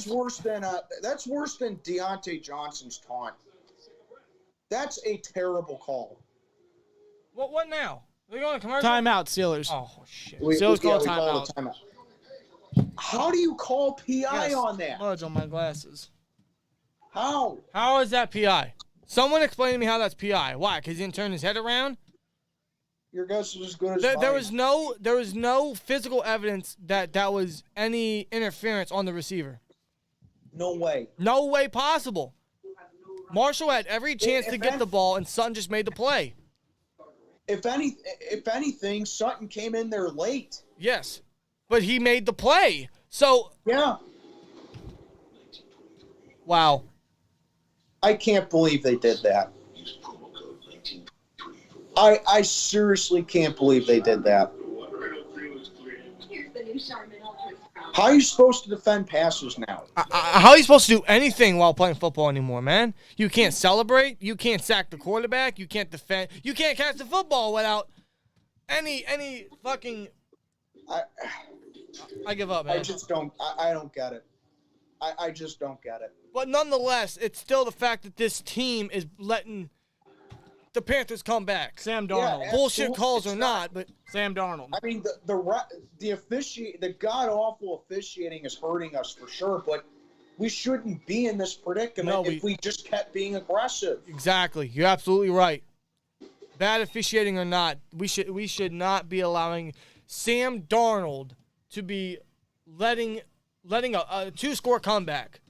worse than Deontay Johnson's taunt. That's a terrible call. What now? Are we going to commercial? Timeout, Steelers. Oh, shit. Steelers call we call timeout. a timeout. How do you call PI on that? Smudge on my glasses. How? How is that PI? Someone explain to me how that's PI. Why? Because he didn't turn his head around? Your guess is as good as There mine. was no physical evidence that was any interference on the receiver. No way. No way possible. Marshall had every chance to get the ball, and Sutton just made the play. If anything, Sutton came in there late. Yes, but he made the play. So, Yeah. wow. I can't believe they did that. I seriously can't believe they did that. How are you supposed to defend passes now? How are you supposed to do anything while playing football anymore, man? You can't celebrate. You can't sack the quarterback. You can't defend. You can't catch the football without any fucking. I give up, man. I just don't. I don't get it. I just don't get it. But nonetheless, it's still the fact that this team is letting the Panthers come back. Sam Darnold. Yeah, Bullshit absolutely. calls It's or not. not, but Sam Darnold. I mean, the god-awful officiating is hurting us for sure, but we shouldn't be in this predicament if we just kept being aggressive. exactly. You're absolutely right. Bad officiating or not, we should not be allowing Sam Darnold to be letting a two-score comeback.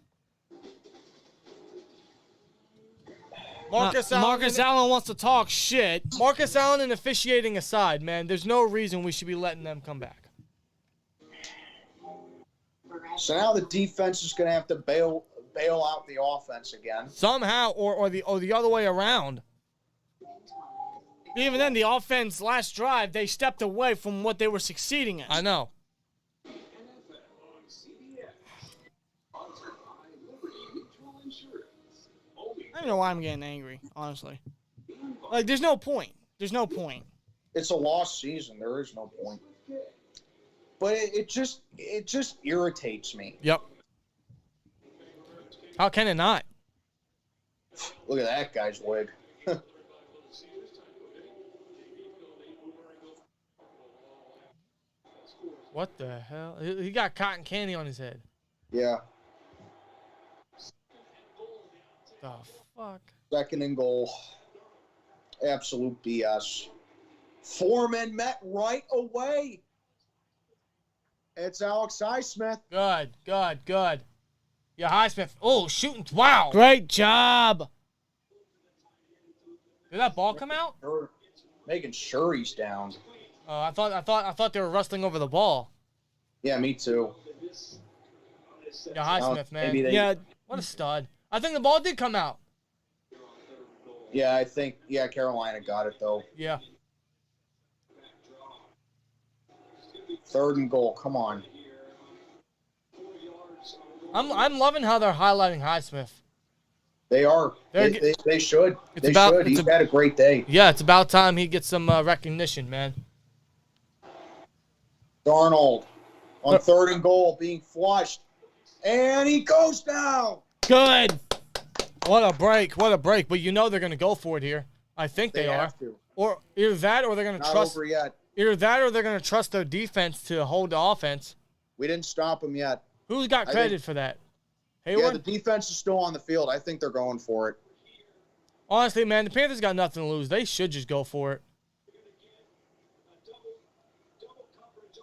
Marcus Allen wants to talk shit. Marcus Allen and officiating aside, man, there's no reason we should be letting them come back. So now the defense is going to have to bail out the offense again. Somehow, or the other way around. Even then, the offense last drive, they stepped away from what they were succeeding at. I know. I don't know why I'm getting angry, honestly. Like, there's no point. There's no point. It's a lost season. There is no point. But it just irritates me. Yep. How can it not? Look at that guy's wig. What the hell? He got cotton candy on his head. Yeah. The fuck? Second and goal. Absolute BS. Foreman met right away. It's Alex Highsmith. Good. Yeah, Highsmith. Oh, shooting. Wow. Great job. Did that ball come out? Making sure he's down. I thought they were wrestling over the ball. Yeah, me too. Yeah, Highsmith, man. maybe they- Yeah, what a stud. I think the ball did come out. Yeah, I think Carolina got it though. Yeah. Third and goal. Come on. I'm loving how they're highlighting Highsmith. They are. They should. He's had a great day. Yeah, it's about time he gets some recognition, man. Darnold on third and goal being flushed. And he goes down. Good. What a break. But you know they're going to go for it here. I think they are. have to. Or either that or they're going to Not trust over yet. Either that or they're going to trust their defense to hold the offense. We didn't stop him yet. Who's got credit for that? Hayward? Yeah, the defense is still on the field. I think they're going for it. Honestly, man, the Panthers got nothing to lose. They should just go for it.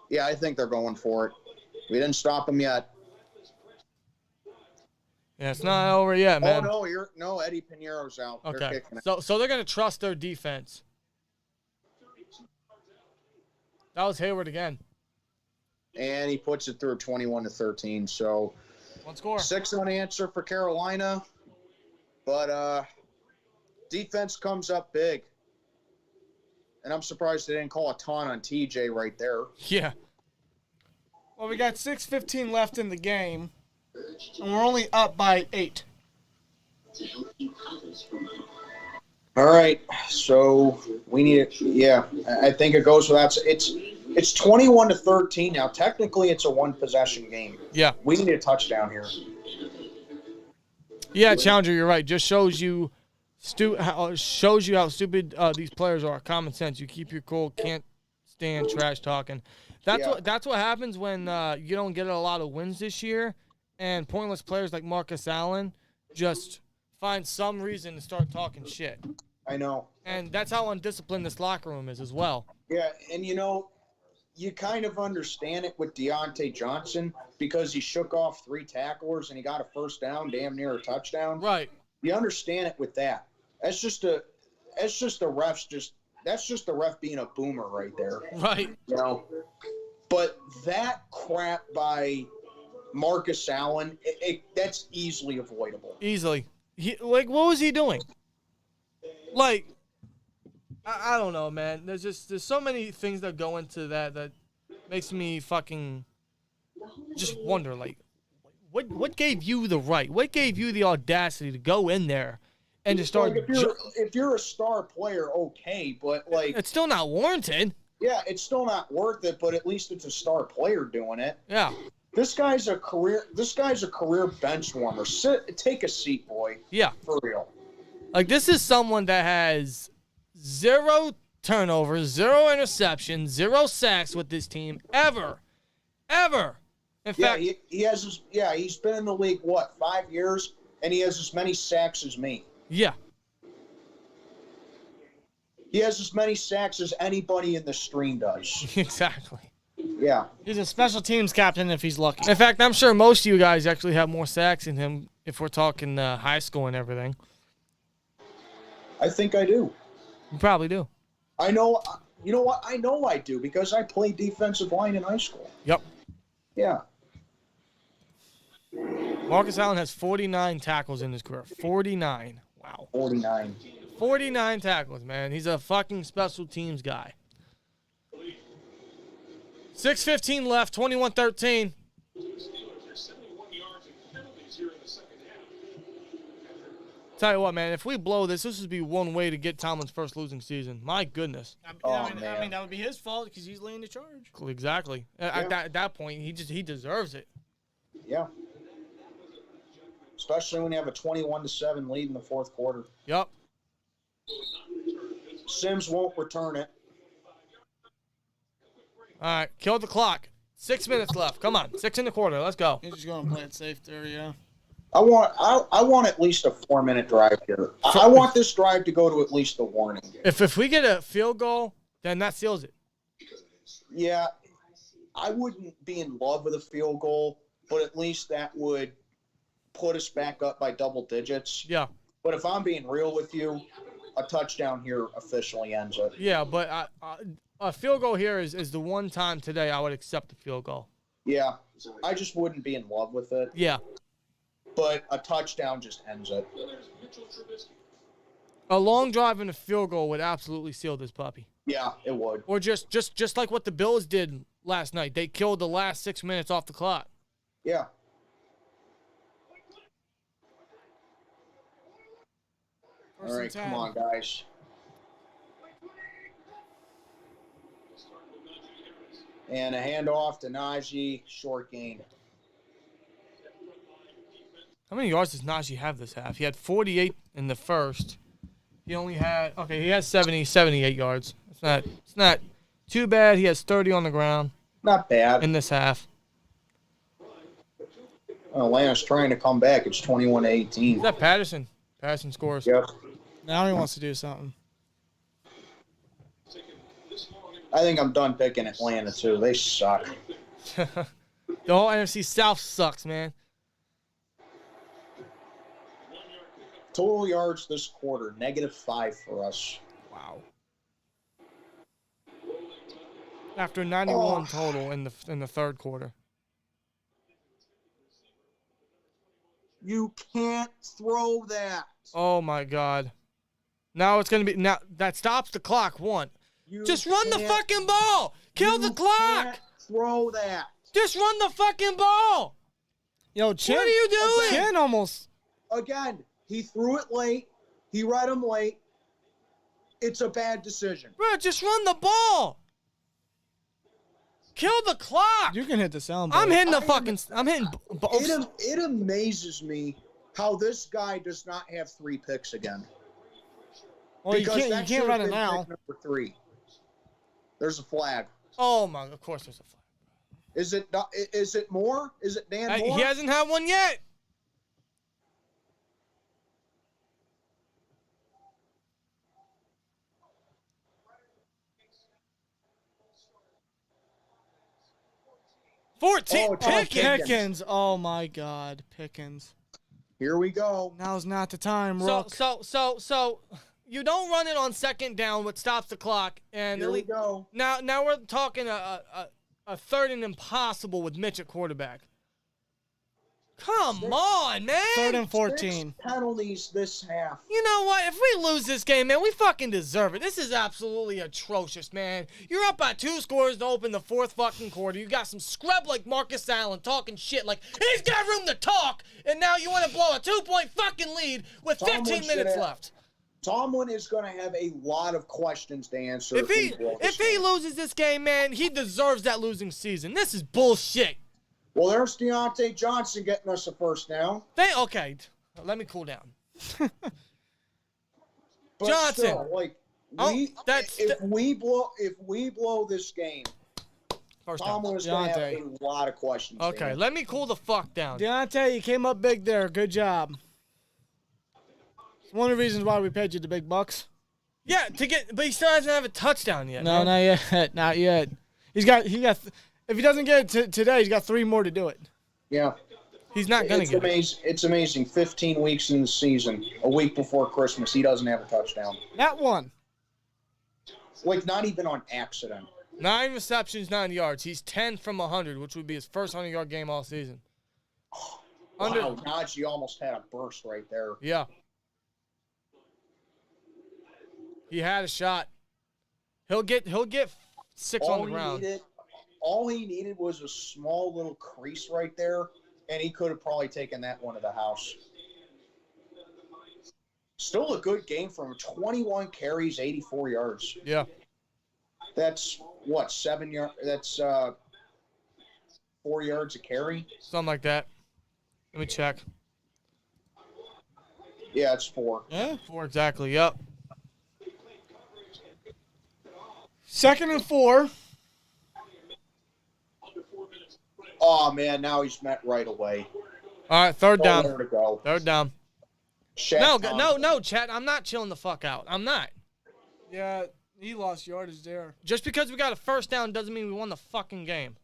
Yeah, I think they're going for it. We didn't stop them yet. Yeah, it's not over yet, man. Oh, no, Eddie Piñeiro's out. They're Okay. kicking it. So they're going to trust their defense. That was Hayward again. And he puts it through 21-13. So One score. 6 unanswered for Carolina. But defense comes up big. And I'm surprised they didn't call a ton on TJ right there. Yeah. Well, we got 6:15 left in the game, and we're only up by 8. All right, so we need it. Yeah, I think it goes without. It's 21-13 now. Technically, it's a one-possession game. Yeah. We need a touchdown here. Yeah, Challenger, you're right. Just shows you how stupid these players are. Common sense. You keep your cool. Can't stand trash talking. That's what happens when you don't get a lot of wins this year, and pointless players like Marcus Allen just find some reason to start talking shit. I know. And that's how undisciplined this locker room is as well. Yeah, and you kind of understand it with Deontay Johnson because he shook off 3 tacklers and he got a first down, damn near a touchdown. Right. You understand it with that. That's just the ref being a boomer right there. Right. But that crap by Marcus Allen, that's easily avoidable. Easily. What was he doing? Like, I don't know, man. There's so many things that go into that makes me fucking just wonder, like, what gave you the right? What gave you the audacity to go in there and to start? Like if you're a star player, okay, but like it's still not warranted. Yeah, it's still not worth it, but at least it's a star player doing it. Yeah. This guy's a career bench warmer. Take a seat, boy. Yeah. For real. Like, this is someone that has 0 turnovers, 0 interceptions, 0 sacks with this team ever. In fact, he's been in the league 5 years, and he has as many sacks as me. Yeah. He has as many sacks as anybody in the stream does. Exactly. Yeah. He's a special teams captain if he's lucky. In fact, I'm sure most of you guys actually have more sacks than him if we're talking high school and everything. I think I do. You probably do. I know. You know what? I know I do because I played defensive line in high school. Yep. Yeah. Marcus Allen has 49 tackles in his career. 49. Wow. 49. 49 tackles, man. He's a fucking special teams guy. 6:15 left, 21-13. Tell you what, man, if we blow this would be one way to get Tomlin's first losing season. My goodness. I mean, that would be his fault because he's leading the charge. Exactly. Yeah. At that point, he deserves it. Yeah. Especially when you have a 21-7 lead in the fourth quarter. Yep. Sims won't return it. All right, kill the clock. 6 minutes left. Come on, 6 in the quarter. Let's go. He's just going to play it safe there, yeah. I want at least a 4-minute drive here. I want this drive to go to at least a warning. If we get a field goal, then that seals it. Yeah, I wouldn't be in love with a field goal, but at least that would put us back up by double digits. Yeah. But if I'm being real with you, a touchdown here officially ends it. Yeah, but a field goal here is the one time today I would accept a field goal. Yeah, I just wouldn't be in love with it. Yeah. But a touchdown just ends it. A long drive and a field goal would absolutely seal this puppy. Yeah, it would. Or just like what the Bills did last night. They killed the last 6 minutes off the clock. Yeah. All right, come on, guys. And a handoff to Najee, short gain. How many yards does Najee have this half? He had 48 in the first. He only had, he has 78 yards. It's not too bad. He has 30 on the ground. Not bad. In this half. Atlanta's trying to come back. It's 21-18. Is that Patterson? Patterson scores. Yep. Now he wants to do something. I think I'm done picking Atlanta, too. They suck. The whole NFC South sucks, man. Total yards this quarter, -5 for us. Wow. After 91 total in the third quarter. You can't throw that. Oh my God. Now it's gonna be that stops the clock. One. Just run the fucking ball. Kill the clock. Can't throw that. Just run the fucking ball. Yo, Chin, What are you doing? Chin almost. Again, he threw it late. He read him late. It's a bad decision. Bro, just run the ball. Kill the clock. You can hit the sound. I'm hitting the fucking. I'm hitting. It amazes me how this guy does not have 3 picks again. Well, you can't that run should've it been now. pick number 3. There's a flag. Oh my! Of course, there's a flag. Is it not, is it more? Is it Dan Moore? He hasn't had one yet. Oh, Pickens. Oh my God, Pickens. Here we go. Now's not the time, Rook. So you don't run it on second down, what stops the clock, and Here we go. Now we're talking a third and impossible with Mitch at quarterback. Come on, man. 3rd and 6 14. penalties this half. You know what? If we lose this game, man, we fucking deserve it. This is absolutely atrocious, man. You're up by 2 scores to open the 4th fucking quarter. You got some scrub like Marcus Allen talking shit like he's got room to talk, and now you want to blow a 2-point fucking lead with 15 minutes left. Tomlin is going to have a lot of questions to answer. If he loses this game, man, he deserves that losing season. This is bullshit. Well, there's Deontay Johnson getting us a first down. Okay, let me cool down. But Johnson. still, like, if we blow this game, First down. Tomlin is going to have a lot of questions. Okay, let me cool the fuck down. Deontay, you came up big there. Good job. It's one of the reasons why we paid you the big bucks. Yeah, but he still doesn't have a touchdown yet. No, man. not yet. Not yet. If he doesn't get it today, he's got 3 more to do it. Yeah. He's not going to get it. It's amazing. 15 weeks in the season, a week before Christmas, he doesn't have a touchdown. Not one. Like, not even on accident. 9 receptions, 9 yards. He's 10 from 100, which would be his first 100-yard game all season. Wow, Najee almost had a burst right there. Yeah. He had a shot. He'll get 6 on the ground. All he needed was a small little crease right there, and he could have probably taken that one to the house. Still a good game from him. 21 carries, 84 yards. Yeah. That's, what, 7 yards? That's 4 yards a carry? Something like that. Let me check. Yeah, it's 4. Yeah. 4 exactly, yep. 2nd and 4. Oh, man, now he's met right away. All right, third down. Nowhere to go. Third down. No, Chat. I'm not chilling the fuck out. I'm not. Yeah, he lost yardage there. Just because we got a first down doesn't mean we won the fucking game.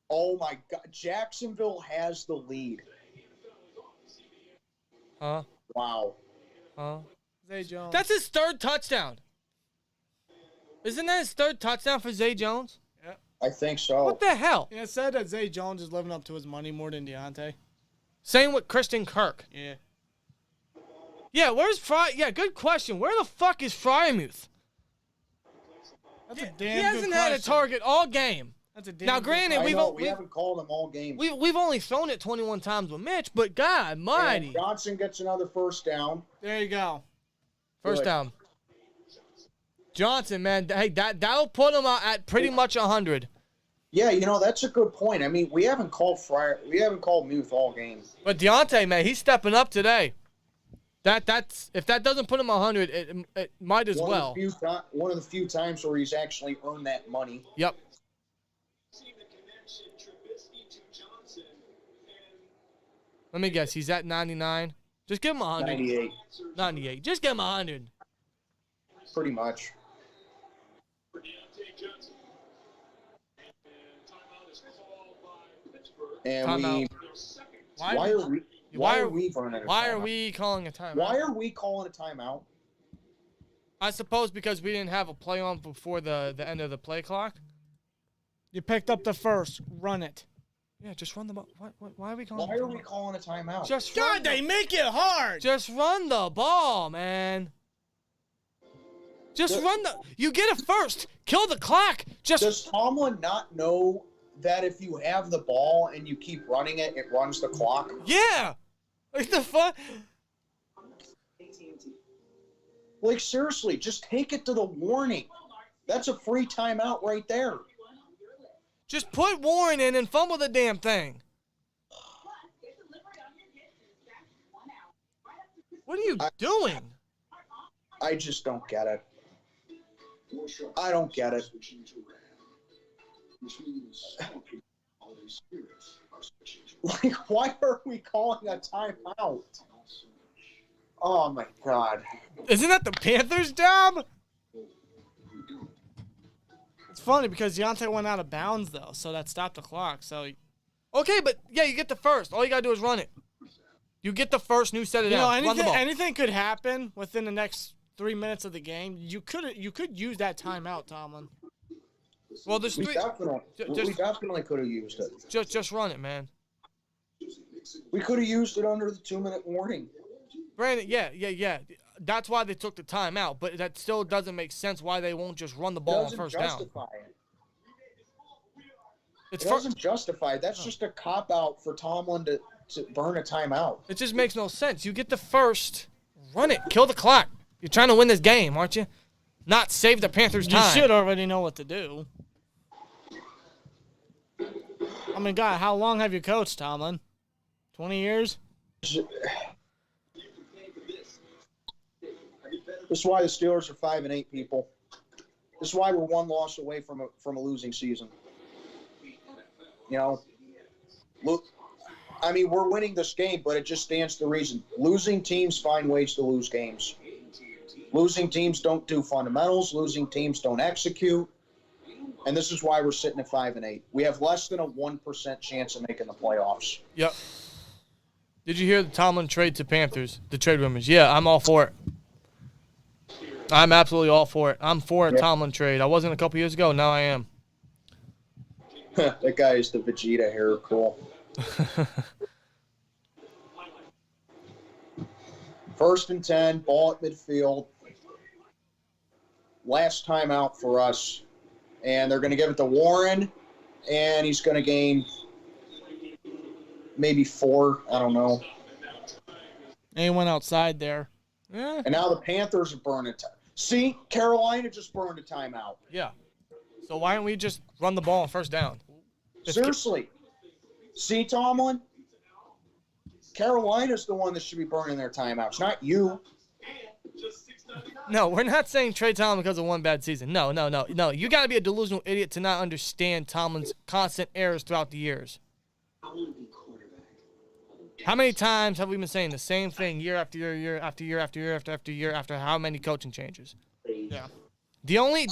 Oh, my God. Jacksonville has the lead. Huh? Wow. Huh? Zay Jones. That's his 3rd touchdown. Isn't that his 3rd touchdown for Zay Jones? I think so. What the hell? Yeah, it said that Zay Jones is living up to his money more than Deontay. Same with Christian Kirk. Yeah. Yeah, where's Fry? Yeah, good question. Where the fuck is Frymuth? That's a damn He good hasn't had a question. target all game. That's a damn Now, good granted, question. We haven't called him all game. We've only thrown it 21 times with Mitch, but God mighty. And Johnson gets another first down. There you go. First Good. down. Johnson, man, hey, that'll put him at pretty much 100. Yeah, that's a good point. I mean, we haven't called Muth all game. But Deontay, man, he's stepping up today. That's if that doesn't put him 100, it might as well. One of the few times where he's actually earned that money. Yep. See the connection Trubisky to Johnson and Let me guess, he's at 99. Just give him 100. 98, 98. Just give him 100. pretty much. for Deontay Johnson. And timeout is called by Pittsburgh. And Timeout. Their second. why are we running a Why are timeout? we calling a timeout? Why are we calling a timeout? I suppose because we didn't have a play on before the end of the play clock. You picked up the first. Run it. Yeah, just run the ball. Why are we calling? Why are we calling a timeout? Just God, they make it hard. Just run the ball, man. Just run the. You get it first. Kill the clock. Does Tomlin not know that if you have the ball and you keep running it, it runs the clock? Yeah. Like the fuck. Like, seriously, just take it to the warning. That's a free timeout right there. Just put Warren in and fumble the damn thing. What are you doing? I just don't get it. I don't get it. Like, why are we calling a timeout? Oh, my God. Isn't that the Panthers' job? It's funny because Deontay went out of bounds, though, so that stopped the clock. So, Okay, but yeah, you get the first. All you gotta do is run it. You get the first, new set it down. Run the ball. anything could happen within the next 3 minutes of the game. You could use that timeout, Tomlin. Well, there's We three. definitely could have used it. Just run it, man. We could have used it under the 2-minute warning. Brandon, yeah. That's why they took the timeout, but that still doesn't make sense why they won't just run the ball on first down. Justify it. It's It doesn't justify it. That's just a cop-out for Tomlin to burn a timeout. It just makes no sense. You get the first, run it, kill the clock. You're trying to win this game, aren't you? Not save the Panthers' time. You should already know what to do. I mean, God, how long have you coached, Tomlin? 20 years? This is why the Steelers are 5-8, people. This is why we're one loss away from a losing season. You know, look, I mean, we're winning this game, but it just stands to reason. Losing teams find ways to lose games. Losing teams don't do fundamentals. Losing teams don't execute. And this is why we're sitting at 5-8. We have less than a 1% chance of making the playoffs. Yep. Did you hear the Tomlin trade to Panthers? The trade rumors. Yeah, I'm all for it. I'm absolutely all for it. I'm for a Tomlin trade. I wasn't a couple years ago. Now I am. That guy is the Vegeta hair. Cool. First and 10, ball at midfield. Last time out for us. And they're going to give it to Warren, and he's going to gain maybe 4. I don't know. And he went outside there. Yeah. And now the Panthers are burning time. See, Carolina just burned a timeout. Yeah. So why don't we just run the ball on first down? Seriously. See, Tomlin? Carolina's the one that should be burning their timeouts, not you. No, we're not saying trade Tomlin because of one bad season. No. You got to be a delusional idiot to not understand Tomlin's constant errors throughout the years. How many times have we been saying the same thing year after year, year after year after year after year after how many coaching changes? Yeah. The only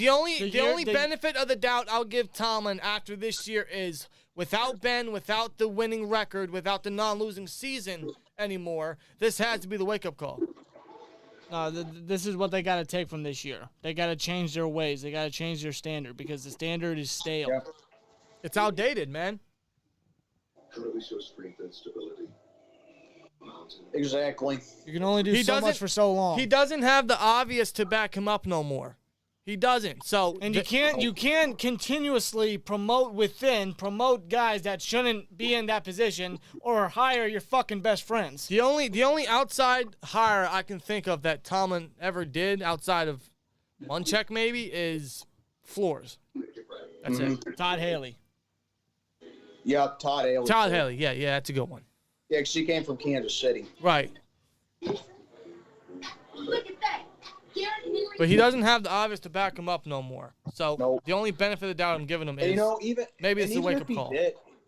benefit of the doubt I'll give Tomlin after this year is without Ben, without the winning record, without the non-losing season anymore, this has to be the wake-up call. This is what they got to take from this year. They got to change their ways. They got to change their standard because the standard is stale. Yeah. It's outdated, man. How do we show strength and stability? Exactly. You can only do so much for so long. He doesn't have the obvious to back him up no more. He doesn't. So And you can't continuously promote guys that shouldn't be in that position or hire your fucking best friends. The only outside hire I can think of that Tomlin ever did outside of Munchak maybe is Flores. That's it. Todd Haley. Yeah, Todd Haley. Todd Haley. Yeah, that's a good one. Yeah, because he came from Kansas City. Right. Look at that. But he doesn't have the obvious to back him up no more. So Nope. the only benefit of the doubt I'm giving him is maybe it's a wake-up call.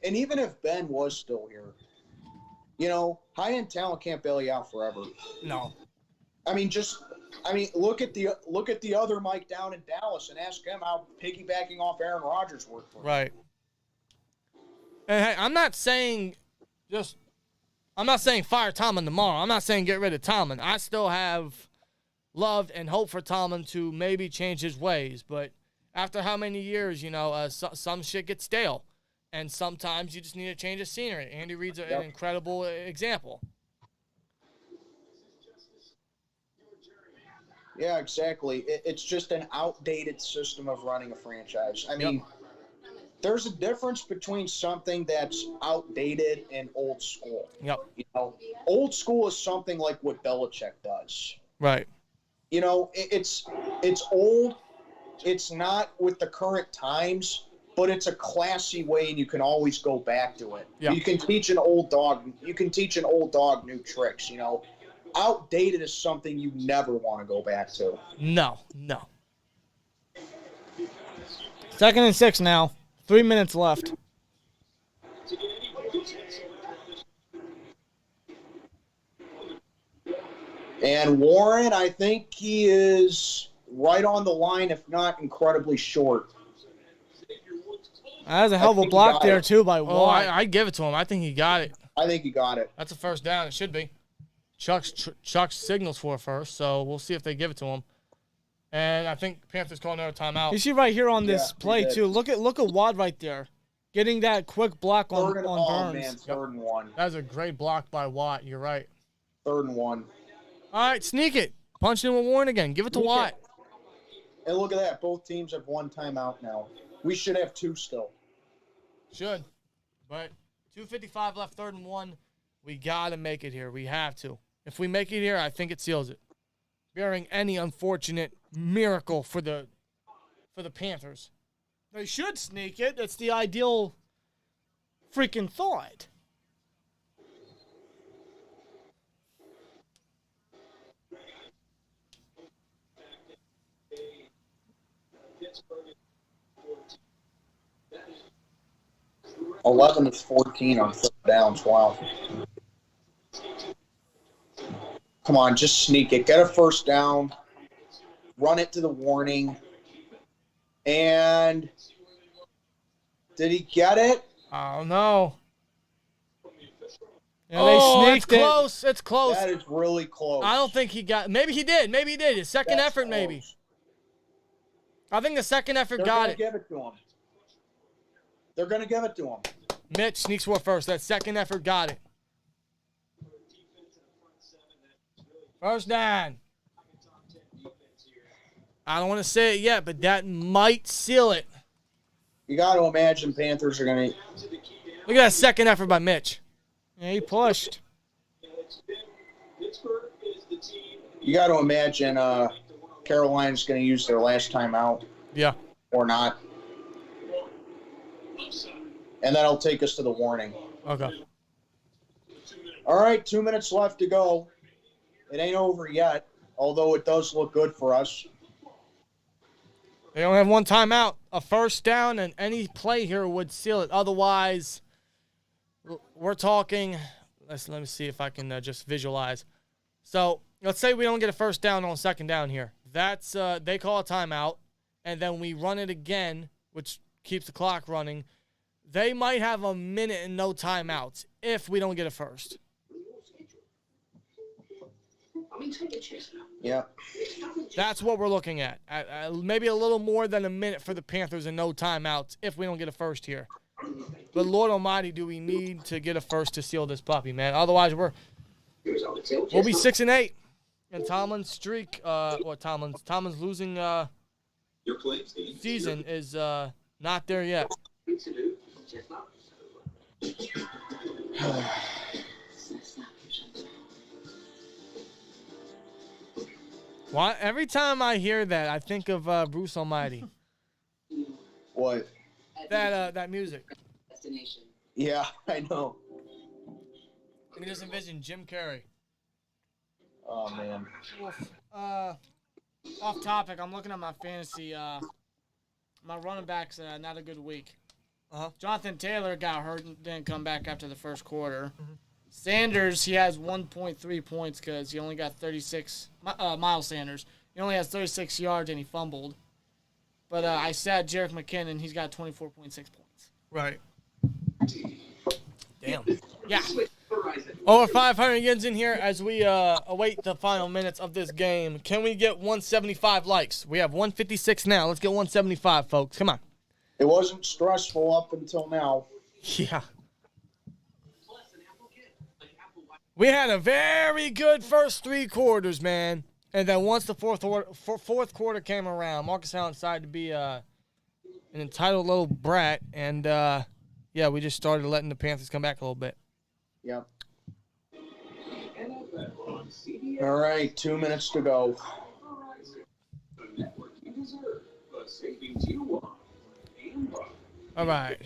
And even if Ben was still here, high-end talent can't bail you out forever. No. Look at the other Mike down in Dallas and ask him how piggybacking off Aaron Rodgers worked for him. Right. And hey, I'm not saying fire Tomlin tomorrow. I'm not saying get rid of Tomlin. I still have loved and hope for Tomlin to maybe change his ways. But after how many years, some shit gets stale. And sometimes you just need a change of scenery. Andy Reid's an incredible example. Yeah, exactly. It's just an outdated system of running a franchise. I mean, there's a difference between something that's outdated and old school. Yep. You know, old school is something like what Belichick does. Right. You know, it's old. It's not with the current times, but it's a classy way, and you can always go back to it. Yeah. You can teach an old dog new tricks. You know, outdated is something you never want to go back to. No. 2nd and 6 now. 3 minutes left. And Warren, I think he is right on the line, if not incredibly short. That was a hell of a block there, too, by Oh, Watt. I'd give it to him. I think he got it. I think he got it. That's a first down. It should be. Chuck signals for it first, so we'll see if they give it to him. And I think Panthers call another timeout. You see right here on this Yeah, play, he did. too. Look at Watt right there. Getting that quick block on Man, Burns. 3rd and 1. That was a great block by Watt. You're right. 3rd and 1. All right, sneak it. Punch in with Warren again. Give it to Watt. And look at that. Both teams have 1 timeout now. We should have 2 still. Should. But 2:55 left, 3rd and 1. We got to make it here. We have to. If we make it here, I think it seals it. Bearing any unfortunate miracle for the Panthers. They should sneak it. That's the ideal freaking thought. Pittsburgh is 14. That is 11 of 14 on 3rd downs. Wow. Come on, just sneak it. Get a 1st down. Run it to the warning. And did he get it? I don't know. Yeah, they It's sneaked it. close. It's close. That is really close. I don't think he got. Maybe he did. Maybe he did. His second That's effort, maybe. close. I think the second effort They're got gonna it. give it to him. They're going to give it to him. Mitch sneaks for first. That second effort got it. First down. I don't want to say it yet, but that might seal it. You got to imagine Panthers are going to. Look at that second effort by Mitch. Yeah, he pushed. Pittsburgh is the team. You got to imagine Carolina's going to use their last timeout Yeah. or not. And that'll take us to the warning. Okay. All right, 2 minutes left to go. It ain't over yet, although it does look good for us. They only have 1 timeout. A first down and any play here would seal it. Otherwise, we're talking. Let me see if I can just visualize. So let's say we don't get a first down on 2nd down here. That's they call a timeout, and then we run it again, which keeps the clock running. They might have a minute and no timeouts if we don't get a first. Yeah. That's what we're looking at. Maybe a little more than a minute for the Panthers and no timeouts if we don't get a first here. But Lord Almighty, do we need to get a first to seal this puppy, man? Otherwise, we'll be 6-8. And Tomlin's streak, Tomlin's losing season is not there yet. Why? Every time I hear that, I think of Bruce Almighty. What? That music. Destination. Yeah, I know. Let me just envision Jim Carrey. Oh, man. Off topic, I'm looking at my fantasy. My running back's not a good week. Jonathan Taylor got hurt and didn't come back after the first quarter. Sanders, he has 1.3 points because he only got 36. Miles Sanders, he only has 36 yards and he fumbled. But I sat Jerick McKinnon, he's got 24.6 points. Right. Damn. Yeah. Over 500 gets in here as we await the final minutes of this game. Can we get 175 likes? We have 156 now. Let's get 175, folks. Come on. It wasn't stressful up until now. Yeah. We had a very good first 3 quarters, man. And then once the fourth quarter came around, Marcus Allen decided to be an entitled little brat. And, yeah, we just started letting the Panthers come back a little bit. Yep. All right, 2 minutes to go. All right.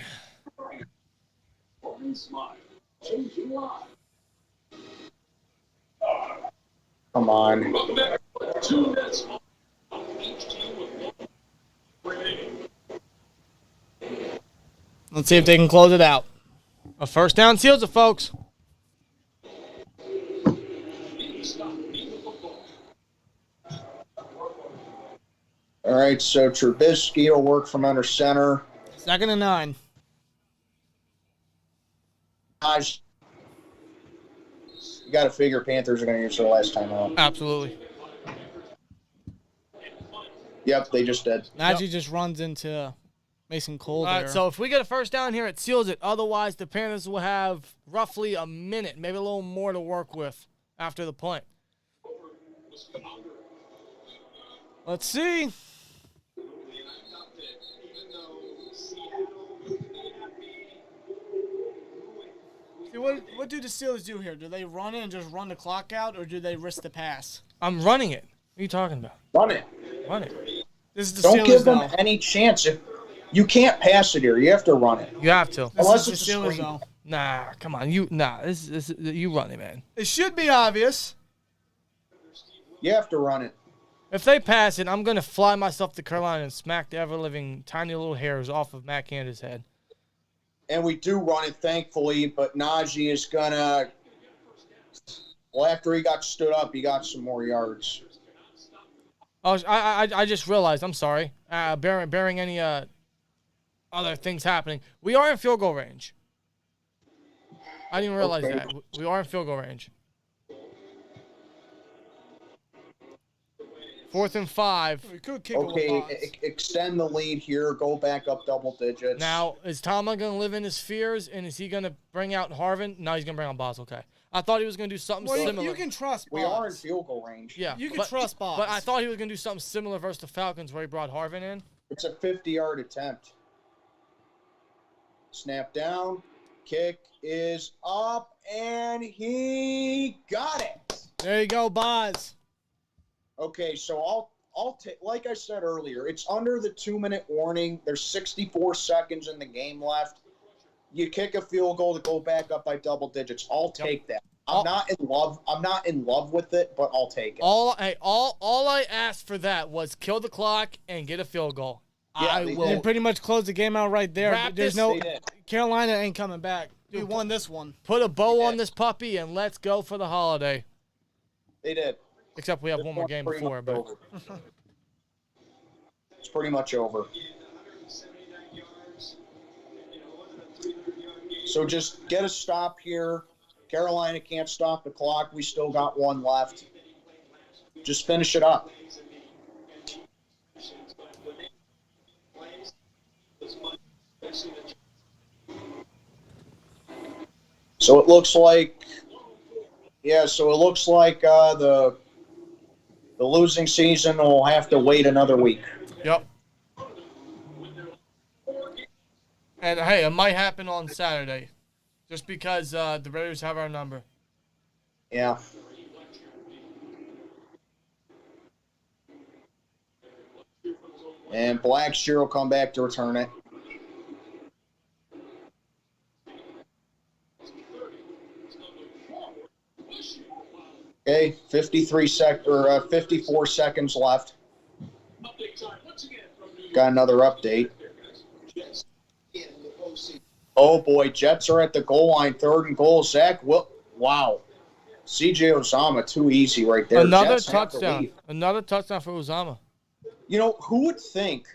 Come on. Let's see if they can close it out. A first down seals it, folks. All right, so Trubisky will work from under center. 2nd and 9. You got to figure Panthers are going to use their last time out. Absolutely. Yep, they just did. Najee just runs into Mason Cole All there. right, so if we get a first down here, it seals it. Otherwise, the Panthers will have roughly a minute, maybe a little more to work with after the punt. Let's see. See, what do the Steelers do here? Do they run it and just run the clock out, or do they risk the pass? I'm running it. What are you talking about? Run it. Run it. This is the Don't Steelers, give them though. any chance. You can't pass it here. You have to run it. You have to. This Unless is it's the a Steelers, screen. though. Nah, come on. This you run it, man. It should be obvious. You have to run it. If they pass it, I'm going to fly myself to Carolina and smack the ever-living tiny little hairs off of Matt Canada's head. And we do run it, thankfully, but Najee is going to – well, after he got stood up, he got some more yards. Oh, I just realized. I'm sorry. Bearing any other things happening, we are in field goal range. I didn't realize Okay. that. We are in field goal range. 4th and 5. We could kick Okay, it extend the lead here. Go back up double digits. Now, is Tomlin going to live in his fears, and is he going to bring out Harvin? No, he's going to bring out Boz. Okay. I thought he was going to do something similar. You can trust we are in Boz. field goal range. Yeah, You can trust Boz. But I thought he was going to do something similar versus the Falcons where he brought Harvin in. It's a 50-yard attempt. Snap down. Kick is up, and he got it. There you go, Boz. Okay, so I'll take, like I said earlier, it's under the 2-minute warning. There's 64 seconds in the game left. You kick a field goal to go back up by double digits. I'll take that. I'm not in love with it, but I'll take it. All I asked for that was kill the clock and get a field goal. Yeah, I they will. They pretty much closed the game out right there. Wrap There's this- no They did. Carolina ain't coming back. We won this one. Put a bow They on did. this puppy and let's go for the holiday. They did. Except we have This one more one's game pretty before, much but over. It's pretty much over. So just get a stop here. Carolina can't stop the clock. We still got one left. Just finish it up. So it looks like, the losing season will have to wait another week. yep. And hey, it might happen on Saturday, just because the Raiders have our number. Yeah. And Blackshear will come back to return it. Okay, 54 seconds left. Got another update. Oh boy, Jets are at the goal line, 3rd and goal. Zach, wow. CJ Uzomah, too easy right there. Another Jets have to touchdown. lead. Another touchdown for Uzomah. You know, who would think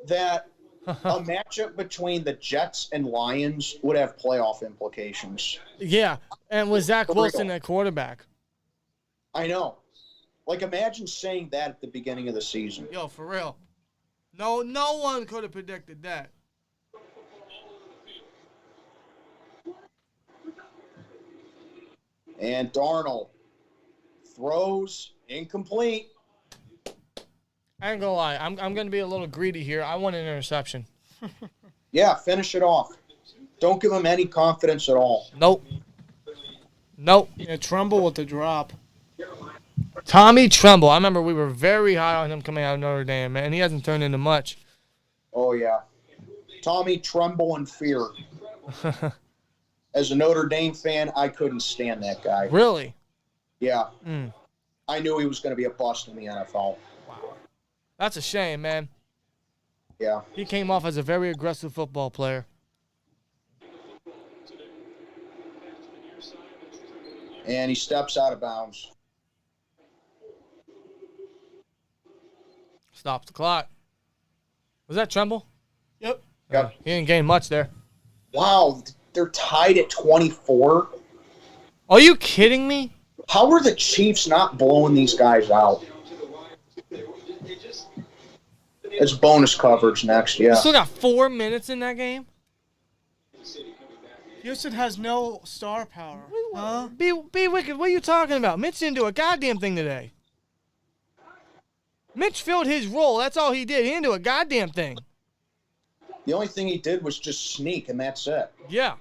that a matchup between the Jets and Lions would have playoff implications? Yeah, and with Zach For real. Wilson at quarterback. I know. Like, imagine saying that at the beginning of the season. Yo, for real. No one could have predicted that. And Darnold throws incomplete. I ain't gonna lie. I'm gonna be a little greedy here. I want an interception. Yeah, finish it off. Don't give him any confidence at all. Nope. Nope. Yeah, Trumbull with the drop. Tommy Tremble. I remember we were very high on him coming out of Notre Dame, man. He hasn't turned into much. Oh, yeah. Tommy tremble in fear. As a Notre Dame fan, I couldn't stand that guy. Really? Yeah. Mm. I knew he was going to be a bust in the NFL. That's a shame, man. Yeah. He came off as a very aggressive football player. And he steps out of bounds. Stops the clock. Was that Tremble? Yep. Yep. He didn't gain much there. Wow, they're tied at 24. Are you kidding me? How are the Chiefs not blowing these guys out? It's bonus coverage next, yeah. You still got 4 minutes in that game? Houston has no star power. Huh? Be wicked. What are you talking about? Mitch didn't do a goddamn thing today. Mitch filled his role. That's all he did. He didn't do a goddamn thing. The only thing he did was just sneak, and that's it. Yeah.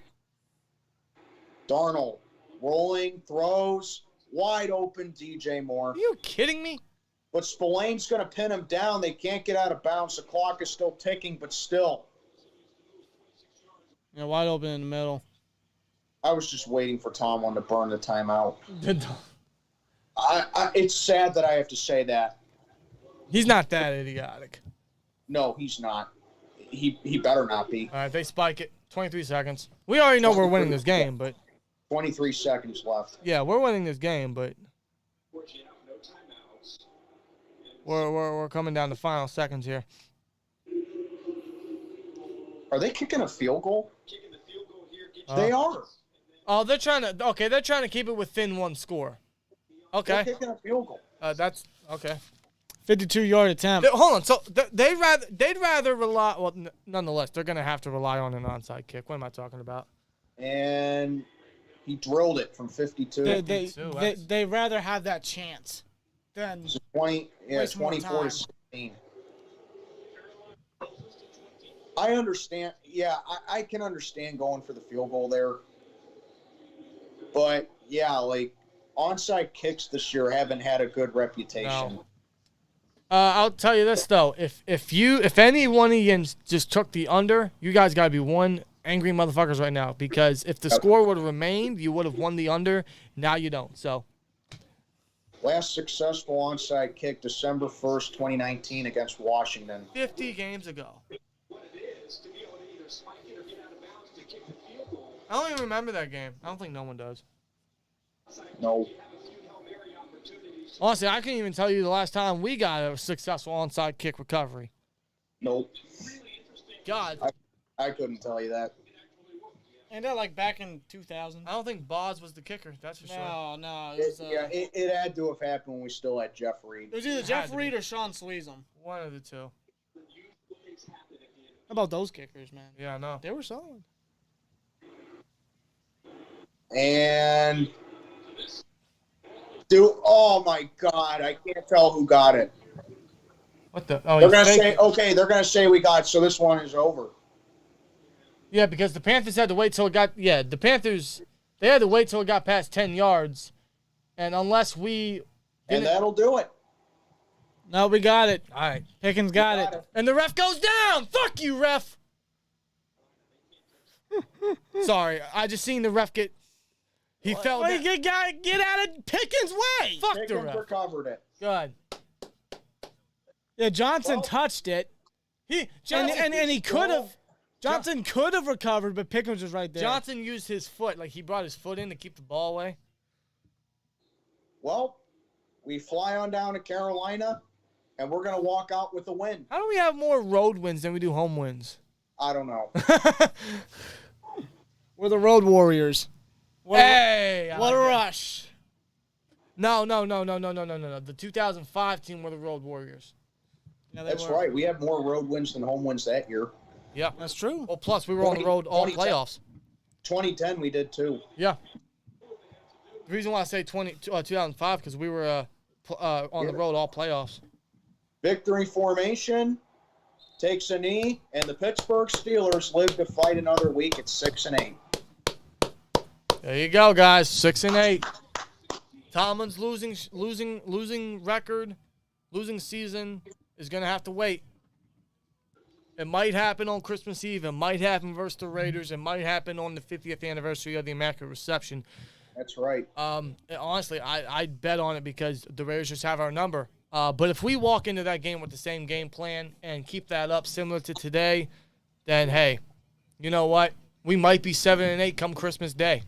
Darnold, rolling, throws, wide open DJ Moore. Are you kidding me? But Spillane's going to pin him down. They can't get out of bounds. The clock is still ticking, but still. Yeah, wide open in the middle. I was just waiting for Tomlin to burn the timeout. It's sad that I have to say that. He's not that idiotic. No, he's not. He better not be. All right, they spike it. 23 seconds. We already know we're winning this game, but 23 seconds left. yeah, we're winning this game, but we're coming down to final seconds here. Are they kicking a field goal? They are. Oh, they're trying to keep it within one score. Okay. They're kicking a field goal. That's okay. 52-yard attempt. Hold on. So they'd rather rely. Well, nonetheless, they're gonna have to rely on an onside kick. What am I talking about? And he drilled it from 52. They rather have that chance than 24 to 16. I understand. Yeah, I can understand going for the field goal there. But yeah, like onside kicks this year haven't had a good reputation. No. I'll tell you this though, if any one of you just took the under, you guys gotta be one angry motherfuckers right now, because if the score would have remained, you would have won the under. Now you don't. So last successful onside kick, December 1st, 2019 against Washington. 50 games ago. I don't even remember that game. I don't think no one does. No. Honestly, I can't even tell you the last time we got a successful onside kick recovery. Nope. God. I couldn't tell you that. Ain't that like back in 2000? I don't think Boz was the kicker. That's for sure. No. It was, It had to have happened when we still had Jeff Reed. It was either Jeff Reed or Sean Sweezum. One of the two. How about those kickers, man? Yeah, I know. They were solid. And dude, oh my God, I can't tell who got it. What the? Oh, they're gonna say, okay, they're gonna say we got, so this one is over. Yeah, because the Panthers had to wait till it got. Yeah, the Panthers, they had to wait till it got past 10 yards, and unless we. And that'll do it. No, we got it. All right, Pickens got it. and the ref goes down. Fuck you, ref. Sorry, I just seen the ref get. He fell down. Get out of Pickens' way. Fuck the Pickens ref. recovered it. Good. Yeah, Johnson touched it. And he could have. Johnson could have recovered, but Pickens was right there. Johnson used his foot, like he brought his foot in to keep the ball away. Well, we fly on down to Carolina, and we're gonna walk out with a win. How do we have more road wins than we do home wins? I don't know. We're the Road Warriors. What a rush. No. The 2005 team were the Road Warriors. Yeah, That's right. We had more road wins than home wins that year. Yeah. That's true. Well, plus we were on the road all 2010. playoffs. 2010 we did too. Yeah. The reason why I say 2005 because we were on the road all playoffs. Victory formation, takes a knee, and the Pittsburgh Steelers live to fight another week at 6-8. There you go, guys. 6-8. Tomlin's losing record, losing season is gonna have to wait. It might happen on Christmas Eve. It might happen versus the Raiders. It might happen on the 50th anniversary of the Immaculate Reception. That's right. Honestly, I'd bet on it because the Raiders just have our number. But if we walk into that game with the same game plan and keep that up similar to today, then, hey, you know what? We might be 7-8 come Christmas Day.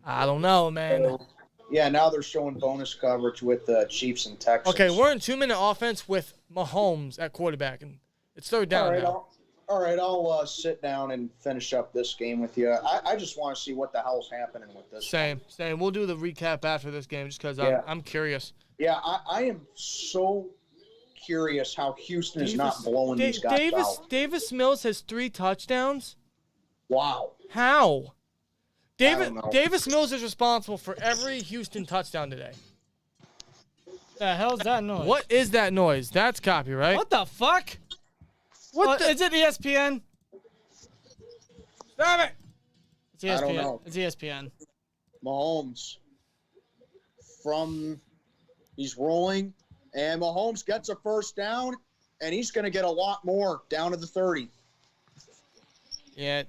I don't know, man. Yeah, now they're showing bonus coverage with the Chiefs and Texans. Okay, we're in 2-minute offense with Mahomes at quarterback, and it's third down now. All right, I'll sit down and finish up this game with you. I just want to see what the hell's happening with this. Same. We'll do the recap after this game just because I'm curious. Yeah, I am so curious how Houston is not blowing these guys out. Davis Mills has 3 touchdowns? Wow. How? don't know. Davis Mills is responsible for every Houston touchdown today. The hell's that noise? What is that noise? That's copyright. What the fuck? Is it ESPN? Stop it! It's ESPN. I don't know. It's ESPN. Mahomes he's rolling, and Mahomes gets a first down, and he's going to get a lot more down to the 30. Yeah,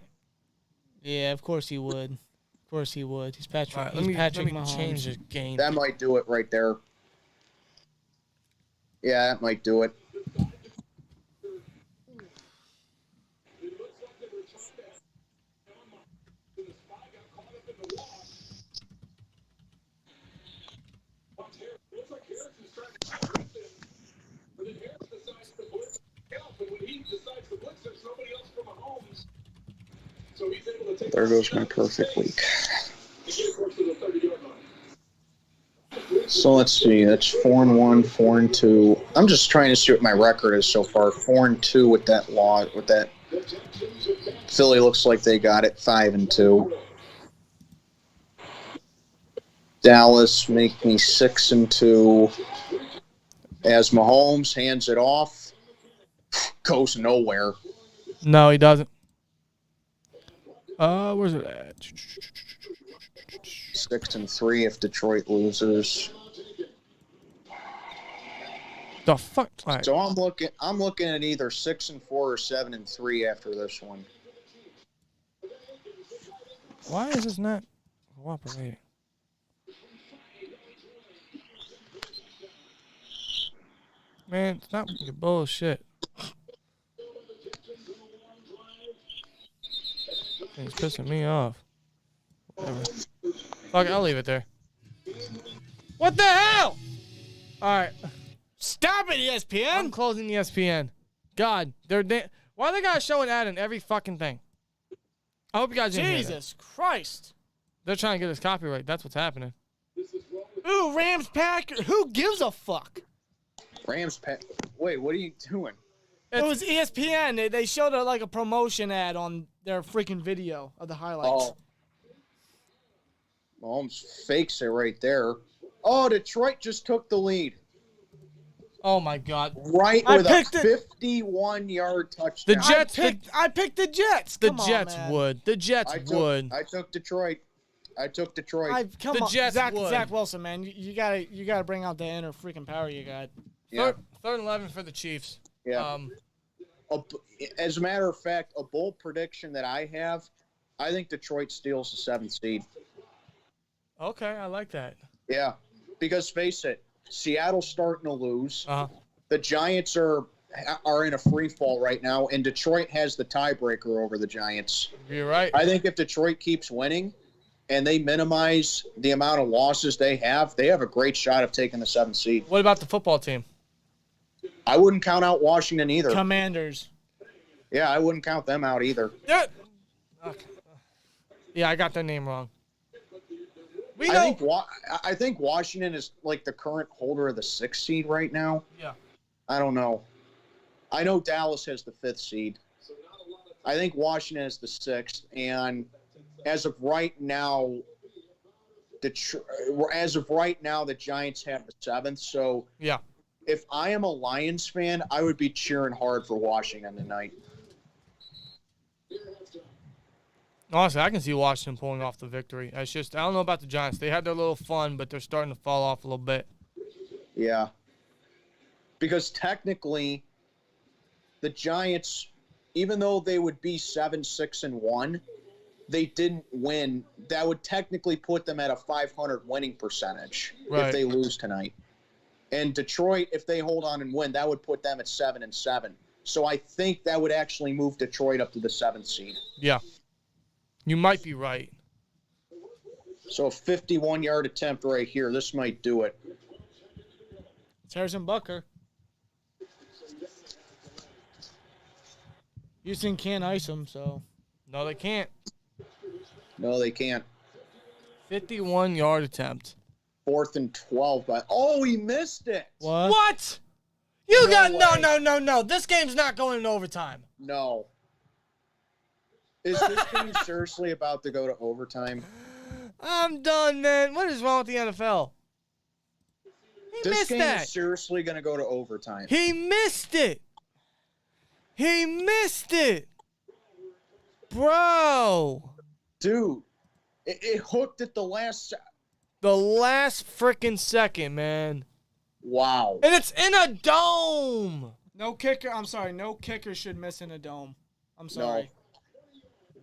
of course he would. Of course he would. He's Patrick. Right, he's Patrick let me Mahomes. change the game. That might do it right there. Yeah, that might do it. There goes my perfect week. So let's see. That's 4-1, 4-2. I'm just trying to see what my record is so far. 4-2 with that law. With that, Philly looks like they got it 5-2. Dallas make me 6-2. As Mahomes hands it off, goes nowhere. No, he doesn't. Where's it at? 6-3 if Detroit loses. The fuck? All right. So I'm looking at either 6-4 or 7-3 after this one. Why is this not cooperating? Man, stop your bullshit. It's pissing me off. Whatever. Fuck it, I'll leave it there. What the hell? All right. Stop it, ESPN! I'm closing ESPN. God, why they gotta show an ad in every fucking thing? I hope you guys didn't hear that. Jesus Christ! They're trying to get us copyright. That's what's happening. Ooh, Rams Packers. Who gives a fuck? Wait, what are you doing? It was ESPN. They showed a promotion ad on their freaking video of the highlights. Oh. Mahomes fakes it right there. Oh, Detroit just took the lead. Oh my God! Right with a 51-yard touchdown. The Jets. I picked the Jets. The Come on, Jets man. would. The Jets would. I took Detroit. Come The on, Jets Zach would. Wilson, man. You gotta bring out the inner freaking power you got. Yeah. Third and 11 for the Chiefs. Yeah. As a matter of fact, a bold prediction that I have, I think Detroit steals the 7th seed. Okay, I like that. Yeah, because face it, Seattle's starting to lose. Uh-huh. The Giants are in a free fall right now, and Detroit has the tiebreaker over the Giants. You're right. I think if Detroit keeps winning and they minimize the amount of losses they have a great shot of taking the 7th seed. What about the football team? I wouldn't count out Washington either. Commanders. Yeah, I wouldn't count them out either. Yeah. Okay. Yeah, I got their name wrong. I think Washington is like the current holder of the 6th seed right now. Yeah. I don't know. I know Dallas has the 5th seed. I think Washington is the 6th, and as of right now, as of right now, the Giants have the 7th. So Yeah. if I am a Lions fan, I would be cheering hard for Washington tonight. Honestly, I can see Washington pulling off the victory. It's just, I don't know about the Giants. They had their little fun, but they're starting to fall off a little bit. Yeah. Because technically, the Giants, even though they would be 7-6-1, they didn't win. That would technically put them at a 500 winning percentage Right. if they lose tonight. And Detroit, if they hold on and win, that would put them at 7-7. So I think that would actually move Detroit up to the 7th seed. Yeah. You might be right. So a 51-yard attempt right here. This might do it. It's Harrison Butker. Houston can't ice him, so. No, they can't. No, they can't. 51-yard attempt. 4th and 12. Oh, he missed it. What? You No got way. no. This game's not going in overtime. No. Is this game seriously about to go to overtime? I'm done, man. What is wrong with the NFL? He This missed game that. is seriously going to go to overtime. He missed it. He missed it. Bro. Dude, it hooked at the last. The last freaking second, man. Wow. And it's in a dome. No kicker. I'm sorry. No kicker should miss in a dome. I'm sorry.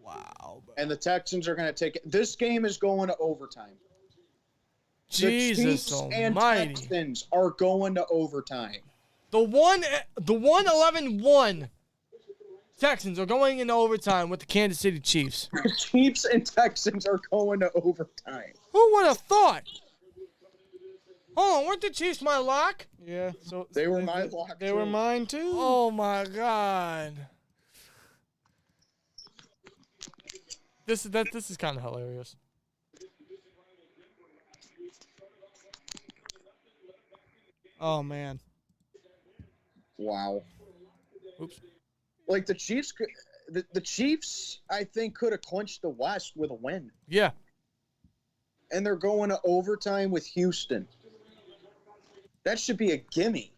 Wow. Bro. And the Texans are going to take it. This game is going to overtime. Jesus the Chiefs and almighty. Texans are going to overtime. The 1-11-1 Texans are going into overtime with the Kansas City Chiefs. The Chiefs and Texans are going to overtime. Who would have thought? Hold on, weren't the Chiefs my lock? Yeah. So They were my lock, They too. were mine too. Oh my God. This is kind of hilarious. Oh man. Wow. Oops. Like the Chiefs, the Chiefs, I think, could have clinched the West with a win. Yeah. And they're going to overtime with Houston. That should be a gimme.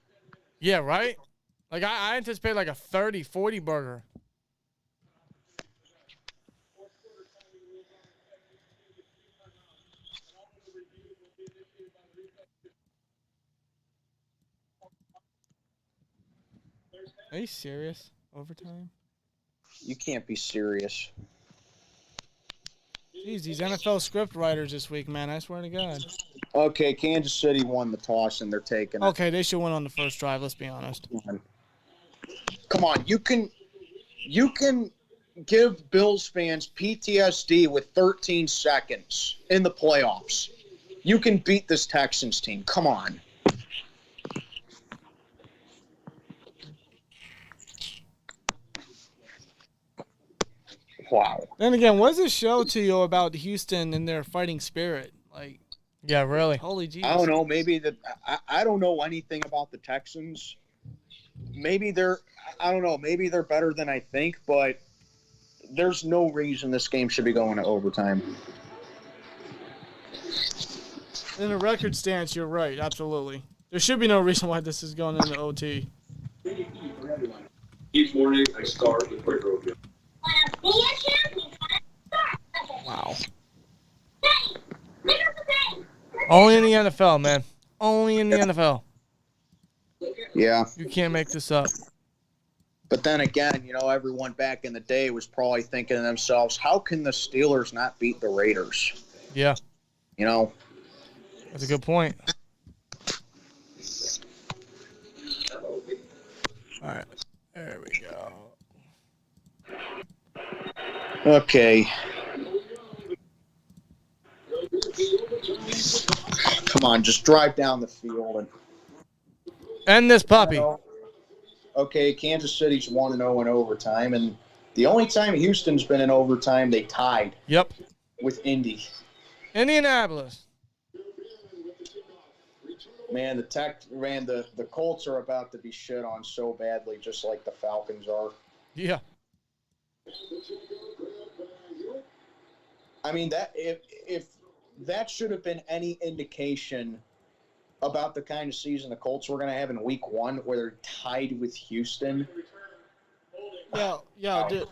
Yeah, right? Like, I anticipate like a 30-40 burger. Are you serious? Overtime? You can't be serious. Jeez, these NFL script writers this week, man. I swear to God. Okay, Kansas City won the toss, and they're taking it. Okay, they should win on the first drive. Let's be honest. Come on, you can give Bills fans PTSD with 13 seconds in the playoffs. You can beat this Texans team. Come on. Wow. Then again, what does it show to you about Houston and their fighting spirit? Like, Yeah, really. holy Jesus. I don't know. Maybe I don't know anything about the Texans. Maybe I don't know. Maybe they're better than I think, but there's no reason this game should be going to overtime. In a record stance, you're right. Absolutely. There should be no reason why this is going into OT. Each morning I start with quick oatmeal. Wow. Only in the NFL, man. Only in the NFL. Yeah. You can't make this up. But then again, everyone back in the day was probably thinking to themselves, how can the Steelers not beat the Raiders? Yeah, You know? that's a good point. All right. There we go. Okay. Come on, just drive down the field. And this puppy. Okay, Kansas City's 1-0 in overtime, and the only time Houston's been in overtime, they tied Yep. with Indy. Indianapolis. Man, the Colts are about to be shit on so badly, just like the Falcons are. Yeah. I mean, that if that should have been any indication about the kind of season the Colts were going to have in Week 1, where they're tied with Houston.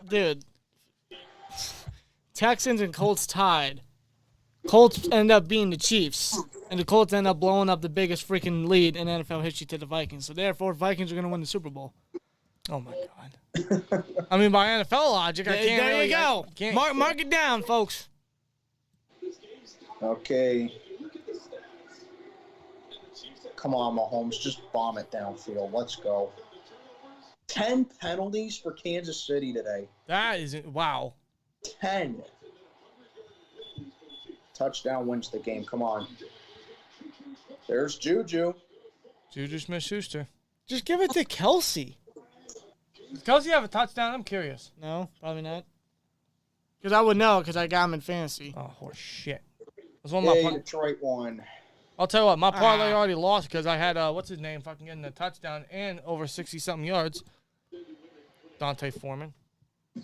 Dude. Texans and Colts tied. Colts end up being the Chiefs, and the Colts end up blowing up the biggest freaking lead in NFL history to the Vikings. So therefore, Vikings are going to win the Super Bowl. Oh my God. I mean, by NFL logic, I can't. There you go. Mark it down, folks. Okay. Come on, Mahomes. Just bomb it downfield. Let's go. 10 penalties for Kansas City today. That is wow. 10. Touchdown wins the game. Come on. There's Juju. Juju Smith-Schuster. Just give it to Kelsey. Does Kelsey have a touchdown? I'm curious. No, probably not. Because I would know because I got him in fantasy. Oh, horse shit. That's one of my Detroit won. I'll tell you what, my parlay already lost because I had, what's his name, fucking getting a touchdown and over 60-something yards. Dante Foreman. All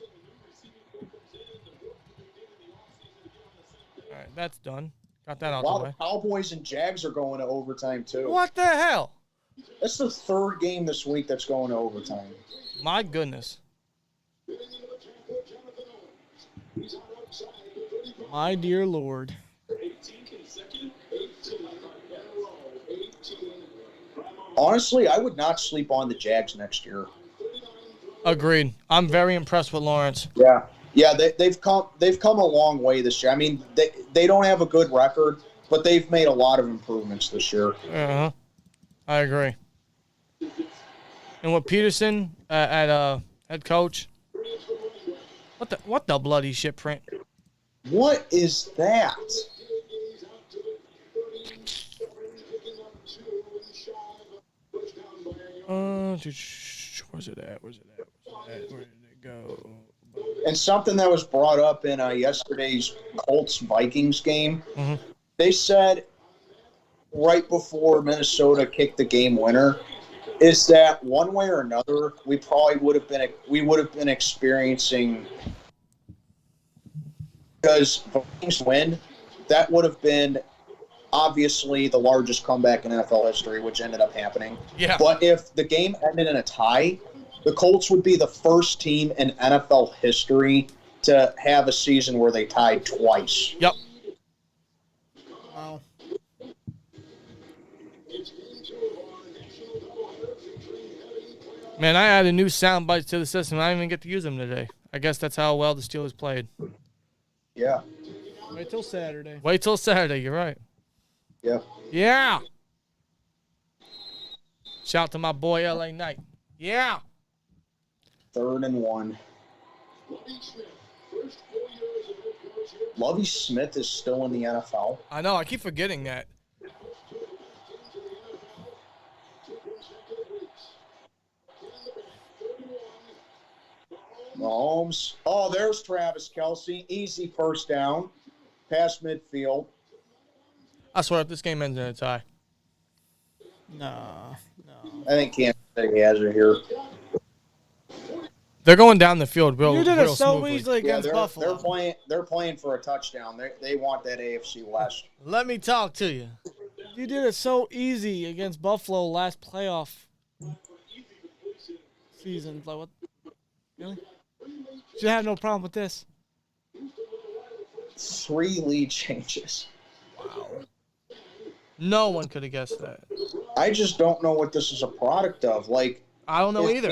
right, that's done. Got that out the way. The Cowboys and Jags are going to overtime, too. What the hell? That's the third game this week that's going to overtime. My goodness. My dear Lord. Honestly, I would not sleep on the Jags next year. Agreed. I'm very impressed with Lawrence. Yeah, they've come a long way this year. I mean, they don't have a good record, but they've made a lot of improvements this year. Uh-huh. I agree. And with Peterson at head coach, what the bloody shit print? What is that? Where's it at? Where did it go? And something that was brought up in yesterday's Colts-Vikings game, they said right before Minnesota kicked the game winner, is that one way or another we would have been experiencing, because Vikings win, that would have been obviously the largest comeback in NFL history, which ended up happening. Yeah. But if the game ended in a tie, the Colts would be the first team in NFL history to have a season where they tied twice. Yep. Wow. Man, I added new sound bites to the system. I didn't even get to use them today. I guess that's how well the Steelers played. Yeah. Wait till Saturday. Wait till Saturday. You're right. Yeah. Yeah. Shout out to my boy LA Knight. Yeah. 3rd and 1. Lovie Smith is still in the NFL. I know. I keep forgetting that. Mahomes. Oh, there's Travis Kelce. Easy first down. Past midfield. I swear, if this game ends in a tie. No. I think Kansas City has it here. They're going down the field real You did it real so smoothly. easily against they're Buffalo. They're playing for a touchdown. They want that AFC West. Let me talk to you. You did it so easy against Buffalo last playoff season. Like what? Really? Should have no problem with this. 3 lead changes. No one could have guessed that. I just don't know what this is a product of. Like, I don't know either.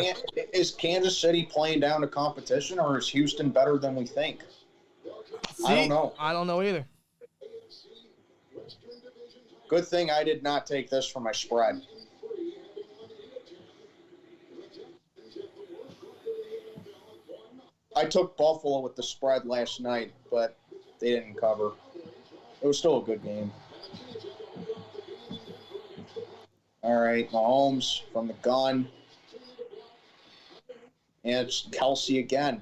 Is Kansas City playing down to competition, or is Houston better than we think? I don't know. I don't know either. Good thing I did not take this for my spread. I took Buffalo with the spread last night, but they didn't cover. It was still a good game. All right, Mahomes from the gun. And it's Kelce again.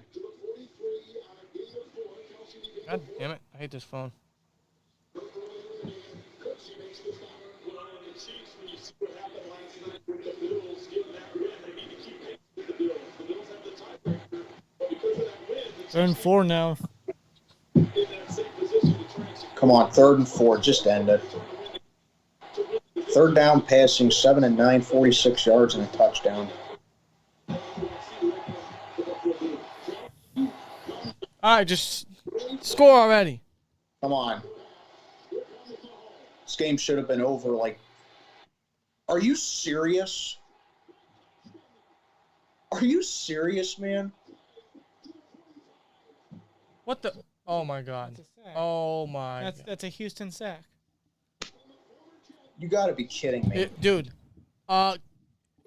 God damn it. I hate this phone. They're in 4 now. Come on, 3rd and 4. Just end it. 3rd down passing, 7 and 9, 46 yards and a touchdown. All right, just score already. Come on. This game should have been over. Like, are you serious? Are you serious, man? What the? Oh, my God. Oh, my God. That's a Houston sack. You got to be kidding me. Dude,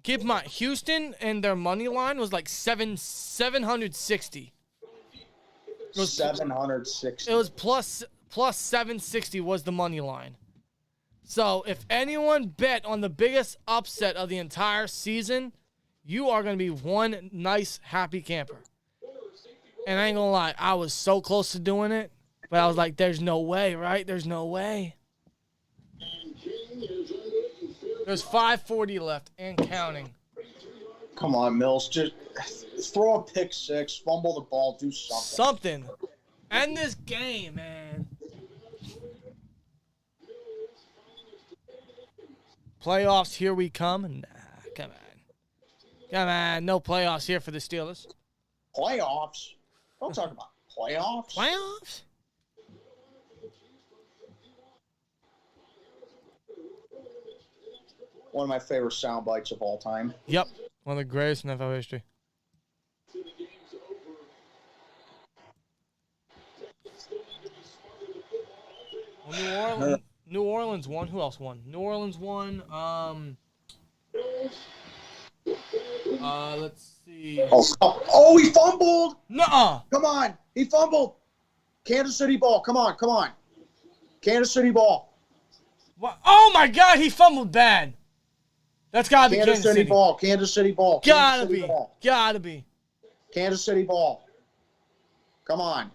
keep in mind, Houston and their money line was like 760. It was 760. It was plus 760 was the money line. So if anyone bet on the biggest upset of the entire season, you are going to be one nice happy camper. And I ain't going to lie, I was so close to doing it, but I was like, there's no way, right? There's no way. There's 5:40 left and counting. Come on, Mills. Just throw a pick six, fumble the ball, do something. End this game, man. Playoffs, here we come. Nah, come on. Come on, no playoffs here for the Steelers. Playoffs? Don't talk about playoffs. Playoffs? One of my favorite sound bites of all time. Yep. One of the greatest in NFL history. Well, New Orleans won. Who else won? New Orleans won. Let's see. Oh, he fumbled. Nuh-uh. Come on. He fumbled. Kansas City ball. Come on. Kansas City ball. What? Oh, my God. He fumbled bad. That's got to be Kansas City ball. Kansas City ball. Gotta be. Gotta be. Kansas City ball. Come on.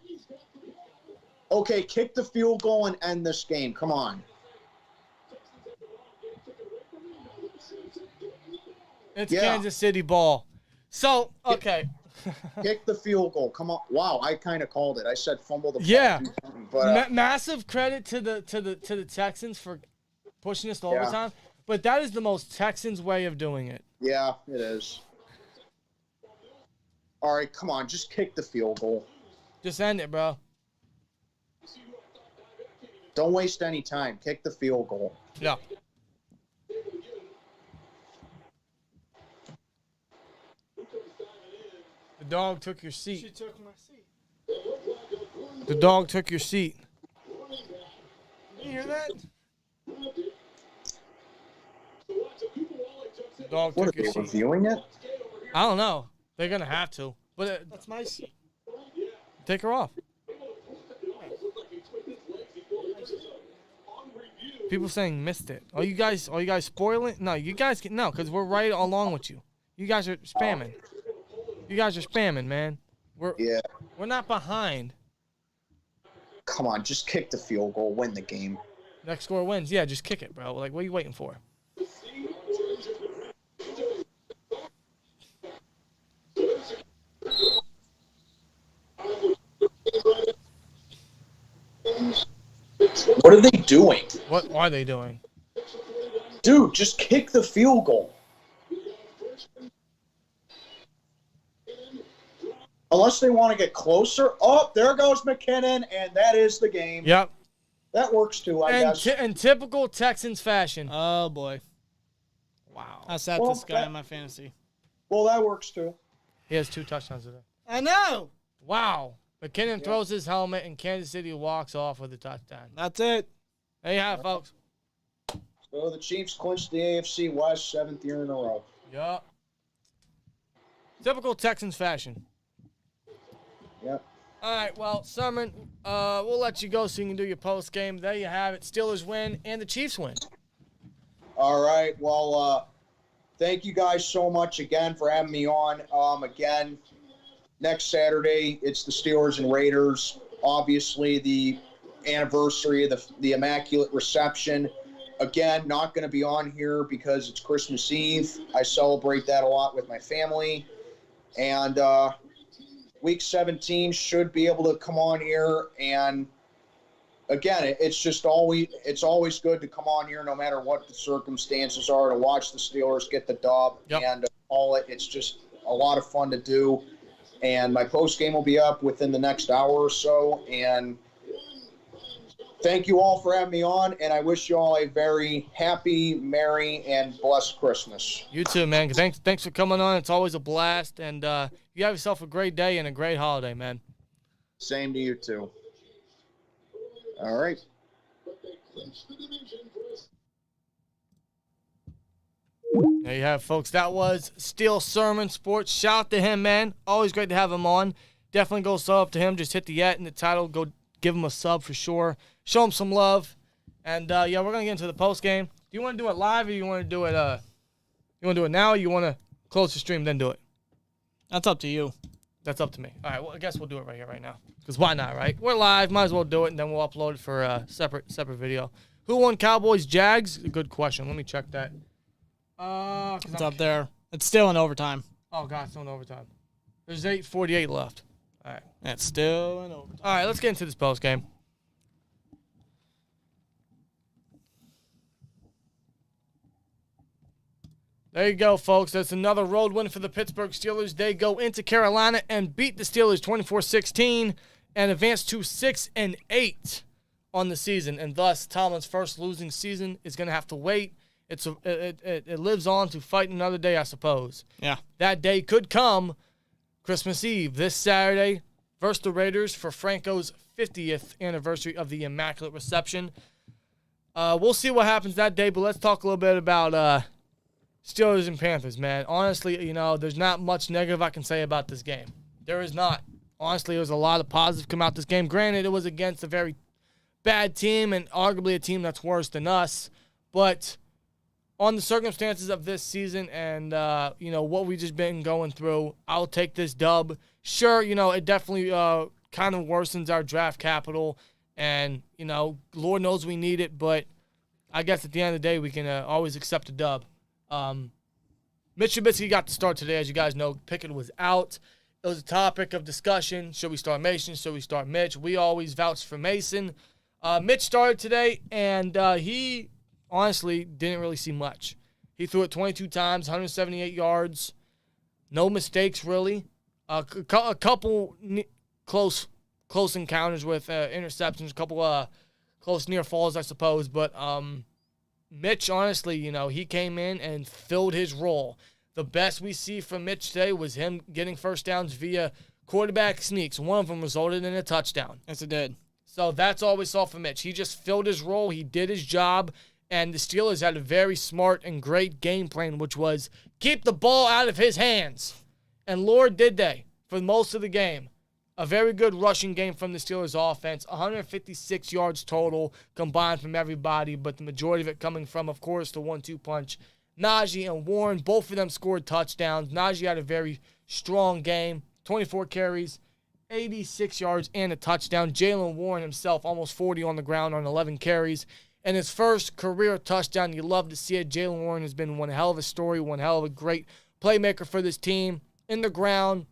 Okay, kick the field goal and end this game. Come on. It's Kansas City ball. So, okay. Kick the field goal. Come on. Wow, I kind of called it. I said fumble the ball. Yeah. But, massive credit to the Texans for pushing us to overtime. But that is the most Texans way of doing it. Yeah, it is. All right, come on. Just kick the field goal. Just end it, bro. Don't waste any time. Kick the field goal. Yeah. The dog took your seat. She took my seat. The dog took your seat. You hear that? The dog What, are took they your seat. reviewing it? I don't know. They're going to have to. But That's my seat. take her off. People saying missed it. Are you guys spoiling? No, you guys can no, because we're right along with you. You guys are spamming. You guys are spamming, man. We're not behind. Come on, just kick the field goal, win the game. Next score wins. Yeah, just kick it, bro. Like, what are you waiting for? What are they doing? What are they doing? Dude, just kick the field goal. Unless they want to get closer. Oh, there goes McKinnon, and that is the game. Yep. That works too, I guess. In typical Texans fashion. Oh, boy. Wow. I sat this guy in my fantasy. Well, that works too. He has 2 touchdowns today. I know. Wow. McKinnon throws his helmet, and Kansas City walks off with a touchdown. That's it. There you have it, folks. So the Chiefs clinched the AFC West 7th year in a row. Yup. Typical Texans fashion. Yep. All right, well, Sermon, we'll let you go so you can do your post game. There you have it. Steelers win and the Chiefs win. All right. Well, thank you guys so much again for having me on. Again, next Saturday, it's the Steelers and Raiders. Obviously, the anniversary of the Immaculate Reception. Again, not going to be on here because it's Christmas Eve. I celebrate that a lot with my family. And Week 17 should be able to come on here and, again, it's always good to come on here, no matter what the circumstances are, to watch the Steelers get the dub. Yep. And it's just a lot of fun to do. And my post game will be up within the next hour or so. And thank you all for having me on, and I wish you all a very happy, merry, and blessed Christmas. You too, man. Thanks for coming on. It's always a blast, and you have yourself a great day and a great holiday, man. Same to you too. All right. There you have it, folks. That was Steel Sermon Sports. Shout out to him, man. Always great to have him on. Definitely go sub up to him. Just hit the @ in the title. Go give him a sub for sure. Show him some love. And yeah, we're gonna get into the post game. Do you want to do it live, or you want to do it? You want to do it now, or you want to close the stream then do it? That's up to you. That's up to me. All right. Well, I guess we'll do it right here, right now. Because why not, right? We're live. Might as well do it, and then we'll upload it for a separate video. Who won Cowboys Jags? Good question. Let me check that. It's up there. It's still in overtime. Oh God, it's still in overtime. There's 8:48 left. All right. It's still in overtime. All right. Let's get into this post game. There you go, folks. That's another road win for the Pittsburgh Steelers. They go into Carolina and beat the Steelers 24-16 and advance to 6-8 on the season. And thus, Tomlin's first losing season is going to have to wait. It lives on to fight another day, I suppose. Yeah. That day could come Christmas Eve, this Saturday, versus the Raiders for Franco's 50th anniversary of the Immaculate Reception. We'll see what happens that day, but let's talk a little bit about Steelers and Panthers, man. Honestly, there's not much negative I can say about this game. There is not. Honestly, there was a lot of positive come out this game. Granted, it was against a very bad team and arguably a team that's worse than us, but on the circumstances of this season and, what we've just been going through, I'll take this dub. Sure, it definitely kind of worsens our draft capital, and, Lord knows we need it, but I guess at the end of the day, we can always accept a dub. Mitch Trubisky got the start today, as you guys know. Pickett was out. It was a topic of discussion. Should we start Mason? Should we start Mitch? We always vouch for Mason. Mitch started today, and he honestly didn't really see much. He threw it 22 times, 178 yards. No mistakes, really. A couple close encounters with interceptions, a couple close near falls, I suppose. But Mitch, honestly, he came in and filled his role. The best we see from Mitch today was him getting first downs via quarterback sneaks. One of them resulted in a touchdown. Yes, it did. So that's all we saw from Mitch. He just filled his role. He did his job. And the Steelers had a very smart and great game plan, which was keep the ball out of his hands. And Lord, did they for most of the game. A very good rushing game from the Steelers offense. 156 yards total combined from everybody, but the majority of it coming from, of course, the 1-2 punch. Najee and Warren, both of them scored touchdowns. Najee had a very strong game. 24 carries, 86 yards, and a touchdown. Jaylen Warren himself, almost 40 on the ground on 11 carries. And his first career touchdown, you love to see it. Jaylen Warren has been one hell of a story, one hell of a great playmaker for this team. In the ground,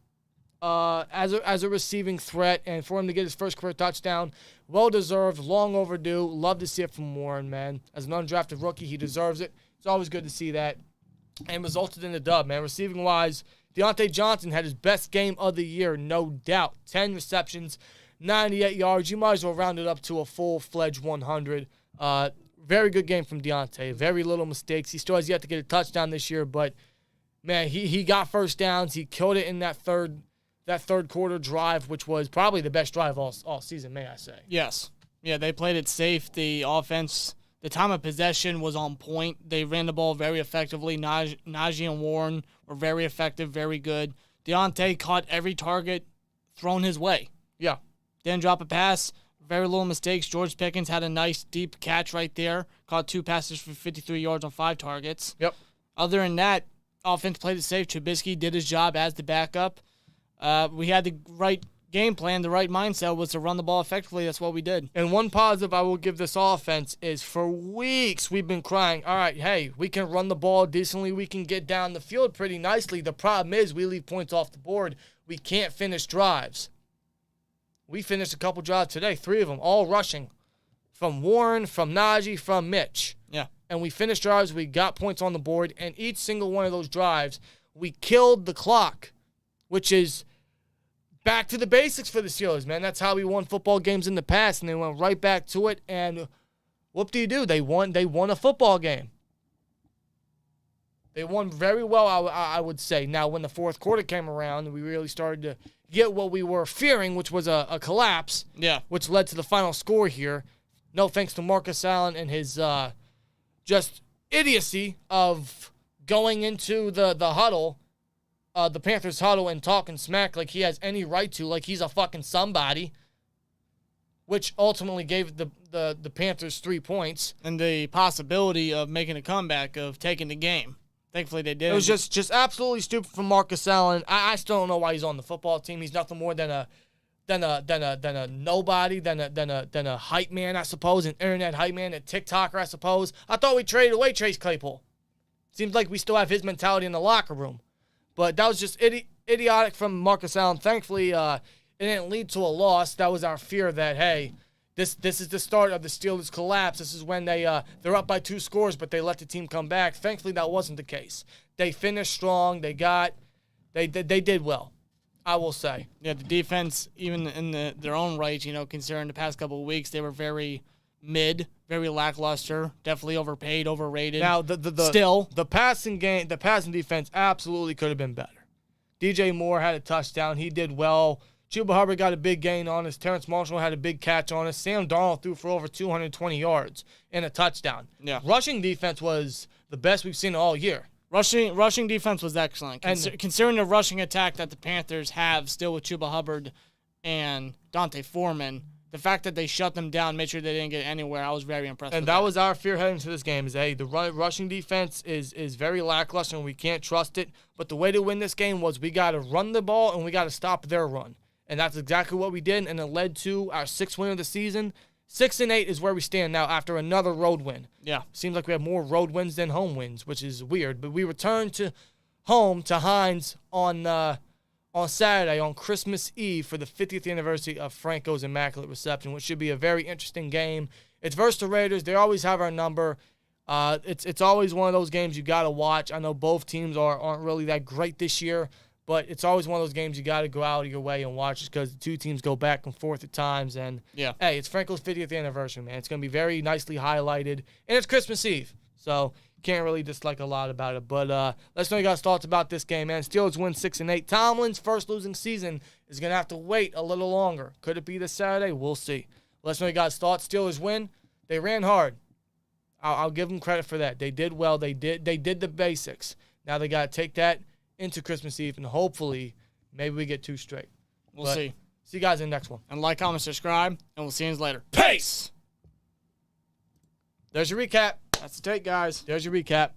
as a receiving threat, and for him to get his first career touchdown, well-deserved, long overdue. Love to see it from Warren, man. As an undrafted rookie, he deserves it. It's always good to see that. And resulted in the dub, man. Receiving-wise, Deontay Johnson had his best game of the year, no doubt. 10 receptions, 98 yards. You might as well round it up to a full-fledged 100. Very good game from Deontay. Very little mistakes. He still has yet to get a touchdown this year, but, man, he got first downs. He killed it in that third quarter drive, which was probably the best drive all season, may I say. Yes. Yeah, they played it safe. The offense, the time of possession was on point. They ran the ball very effectively. Najee and Warren were very effective, very good. Deontay caught every target thrown his way. Yeah. Didn't drop a pass. Very little mistakes. George Pickens had a nice deep catch right there. Caught 2 passes for 53 yards on 5 targets. Yep. Other than that, offense played it safe. Trubisky did his job as the backup. We had the right game plan, the right mindset was to run the ball effectively. That's what we did. And one positive I will give this offense is for weeks we've been crying, all right, hey, we can run the ball decently. We can get down the field pretty nicely. The problem is we leave points off the board. We can't finish drives. We finished a couple drives today, 3 of them, all rushing. from Warren, from Najee, from Mitch. Yeah. And we finished drives, we got points on the board, and each single one of those drives, we killed the clock, which is back to the basics for the Steelers, man. That's how we won football games in the past, and they went right back to it, and whoop-de-doo, they won a football game. They won very well, I would say. Now, when the fourth quarter came around, we really started to get what we were fearing, which was a collapse, which led to the final score here. No thanks to Marcus Allen and his just idiocy of going into the huddle, the Panthers huddle, and talking smack like he has any right to, like he's a fucking somebody, which ultimately gave the Panthers 3 points. And the possibility of making a comeback, of taking the game. Thankfully, they did. It was just absolutely stupid from Marcus Allen. I still don't know why he's on the football team. He's nothing more than a nobody, than a hype man, I suppose, an internet hype man, a TikToker, I suppose. I thought we traded away Chase Claypool. Seems like we still have his mentality in the locker room. But that was just idiotic from Marcus Allen. Thankfully, it didn't lead to a loss. That was our fear that, hey, this is the start of the Steelers' collapse. This is when they're up by 2 scores, but they let the team come back. Thankfully, that wasn't the case. They finished strong. They did well, I will say. Yeah, the defense, even in their own right, considering the past couple of weeks, they were very mid, very lackluster, definitely overpaid, overrated. Now, the passing defense absolutely could have been better. DJ Moore had a touchdown. He did well. Chuba Hubbard got a big gain on us. Terrence Marshall had a big catch on us. Sam Darnold threw for over 220 yards and a touchdown. Yeah. Rushing defense was the best we've seen all year. Rushing defense was excellent. Considering the rushing attack that the Panthers have still with Chuba Hubbard and Dante Foreman, the fact that they shut them down, made sure they didn't get anywhere, I was very impressed with that. And that was our fear heading into this game, is, hey, the rushing defense is very lackluster and we can't trust it. But the way to win this game was we got to run the ball and we got to stop their run. And that's exactly what we did, and it led to our 6th win of the season. 6-8 is where we stand now after another road win. Yeah. Seems like we have more road wins than home wins, which is weird. But we returned to home to Hines on Saturday, on Christmas Eve, for the 50th anniversary of Franco's Immaculate Reception, which should be a very interesting game. It's versus the Raiders. They always have our number. It's always one of those games you got to watch. I know both teams aren't really that great this year, but it's always one of those games you got to go out of your way and watch, just because the two teams go back and forth at times. And, hey, it's Franco's 50th anniversary, man. It's going to be very nicely highlighted. And it's Christmas Eve, so can't really dislike a lot about it. But let's know you guys' thoughts about this game, man. Steelers win 6-8. Tomlin's first losing season is going to have to wait a little longer. Could it be this Saturday? We'll see. Let's know you guys' thoughts. Steelers win. They ran hard. I'll give them credit for that. They did well. They did the basics. Now they got to take that into Christmas Eve, and hopefully maybe we get 2 straight. We'll see. See you guys in the next one. And like, comment, subscribe, and we'll see you later. Peace! There's your recap. That's the take, guys. There's your recap.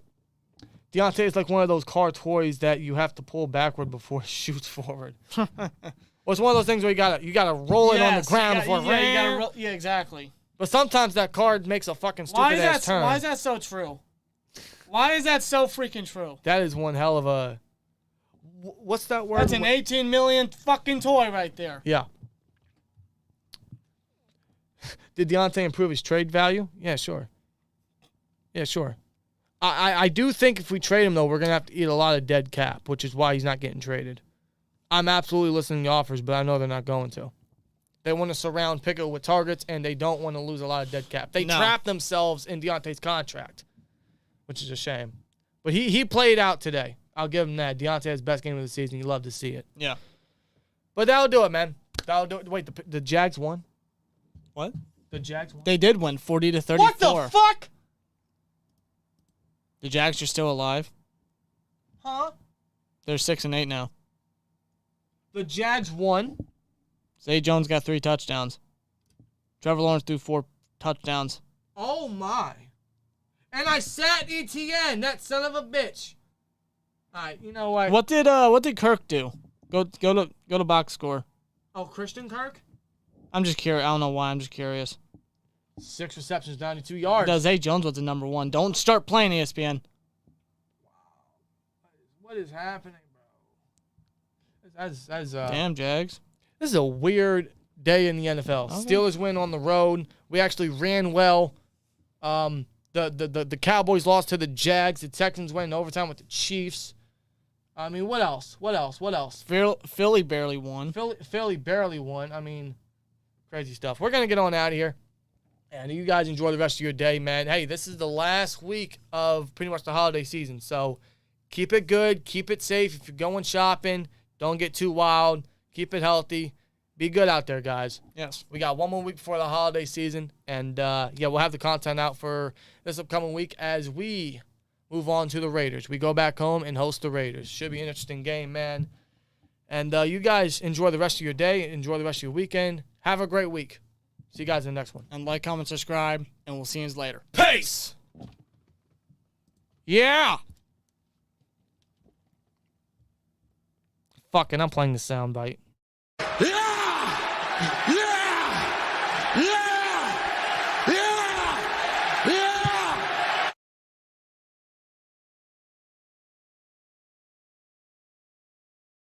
Deontay is like one of those car toys that you have to pull backward before it shoots forward. Well, it's one of those things where you gotta roll it on the ground before it yeah, exactly. But sometimes that card makes a fucking stupid-ass turn. Why is that so true? Why is that so freaking true? That is one hell of a... What's that word? That's an 18 million fucking toy right there. Yeah. Did Deontay improve his trade value? Yeah, sure. Yeah, sure. I do think if we trade him, though, we're going to have to eat a lot of dead cap, which is why he's not getting traded. I'm absolutely listening to offers, but I know they're not going to. They want to surround Pickett with targets, and they don't want to lose a lot of dead cap. They trap themselves in Deontay's contract, which is a shame. But he played out today. I'll give him that. Deontay has best game of the season. You love to see it. Yeah. But that'll do it, man. That'll do it. Wait, the Jags won? What? The Jags won? They did win 40-34. What the fuck? The Jags are still alive. Huh? They're 6-8 now. The Jags won? Zay Jones got 3 touchdowns. Trevor Lawrence threw 4 touchdowns. Oh, my. And I sat ETN, that son of a bitch. All right, you know what? What did Kirk do? Go to box score. Oh, Christian Kirk? I'm just curious. I don't know why. I'm just curious. 6 receptions, 92 yards. Because Zay Jones was the number 1. Don't start playing ESPN. Wow. What is happening, bro? That's Damn, Jags. This is a weird day in the NFL. Okay. Steelers win on the road. We actually ran well. The Cowboys lost to the Jags. The Texans went in overtime with the Chiefs. I mean, what else? Philly barely won. Philly barely won. I mean, crazy stuff. We're going to get on out of here. And you guys enjoy the rest of your day, man. Hey, this is the last week of pretty much the holiday season. So keep it good. Keep it safe. If you're going shopping, don't get too wild. Keep it healthy. Be good out there, guys. Yes. We got one more week before the holiday season. And, we'll have the content out for this upcoming week as we move on to the Raiders. We go back home and host the Raiders. Should be an interesting game, man. And you guys enjoy the rest of your day. Enjoy the rest of your weekend. Have a great week. See you guys in the next one. And like, comment, subscribe, and we'll see you later. Peace! Yeah! Fucking, I'm playing the soundbite. Yeah!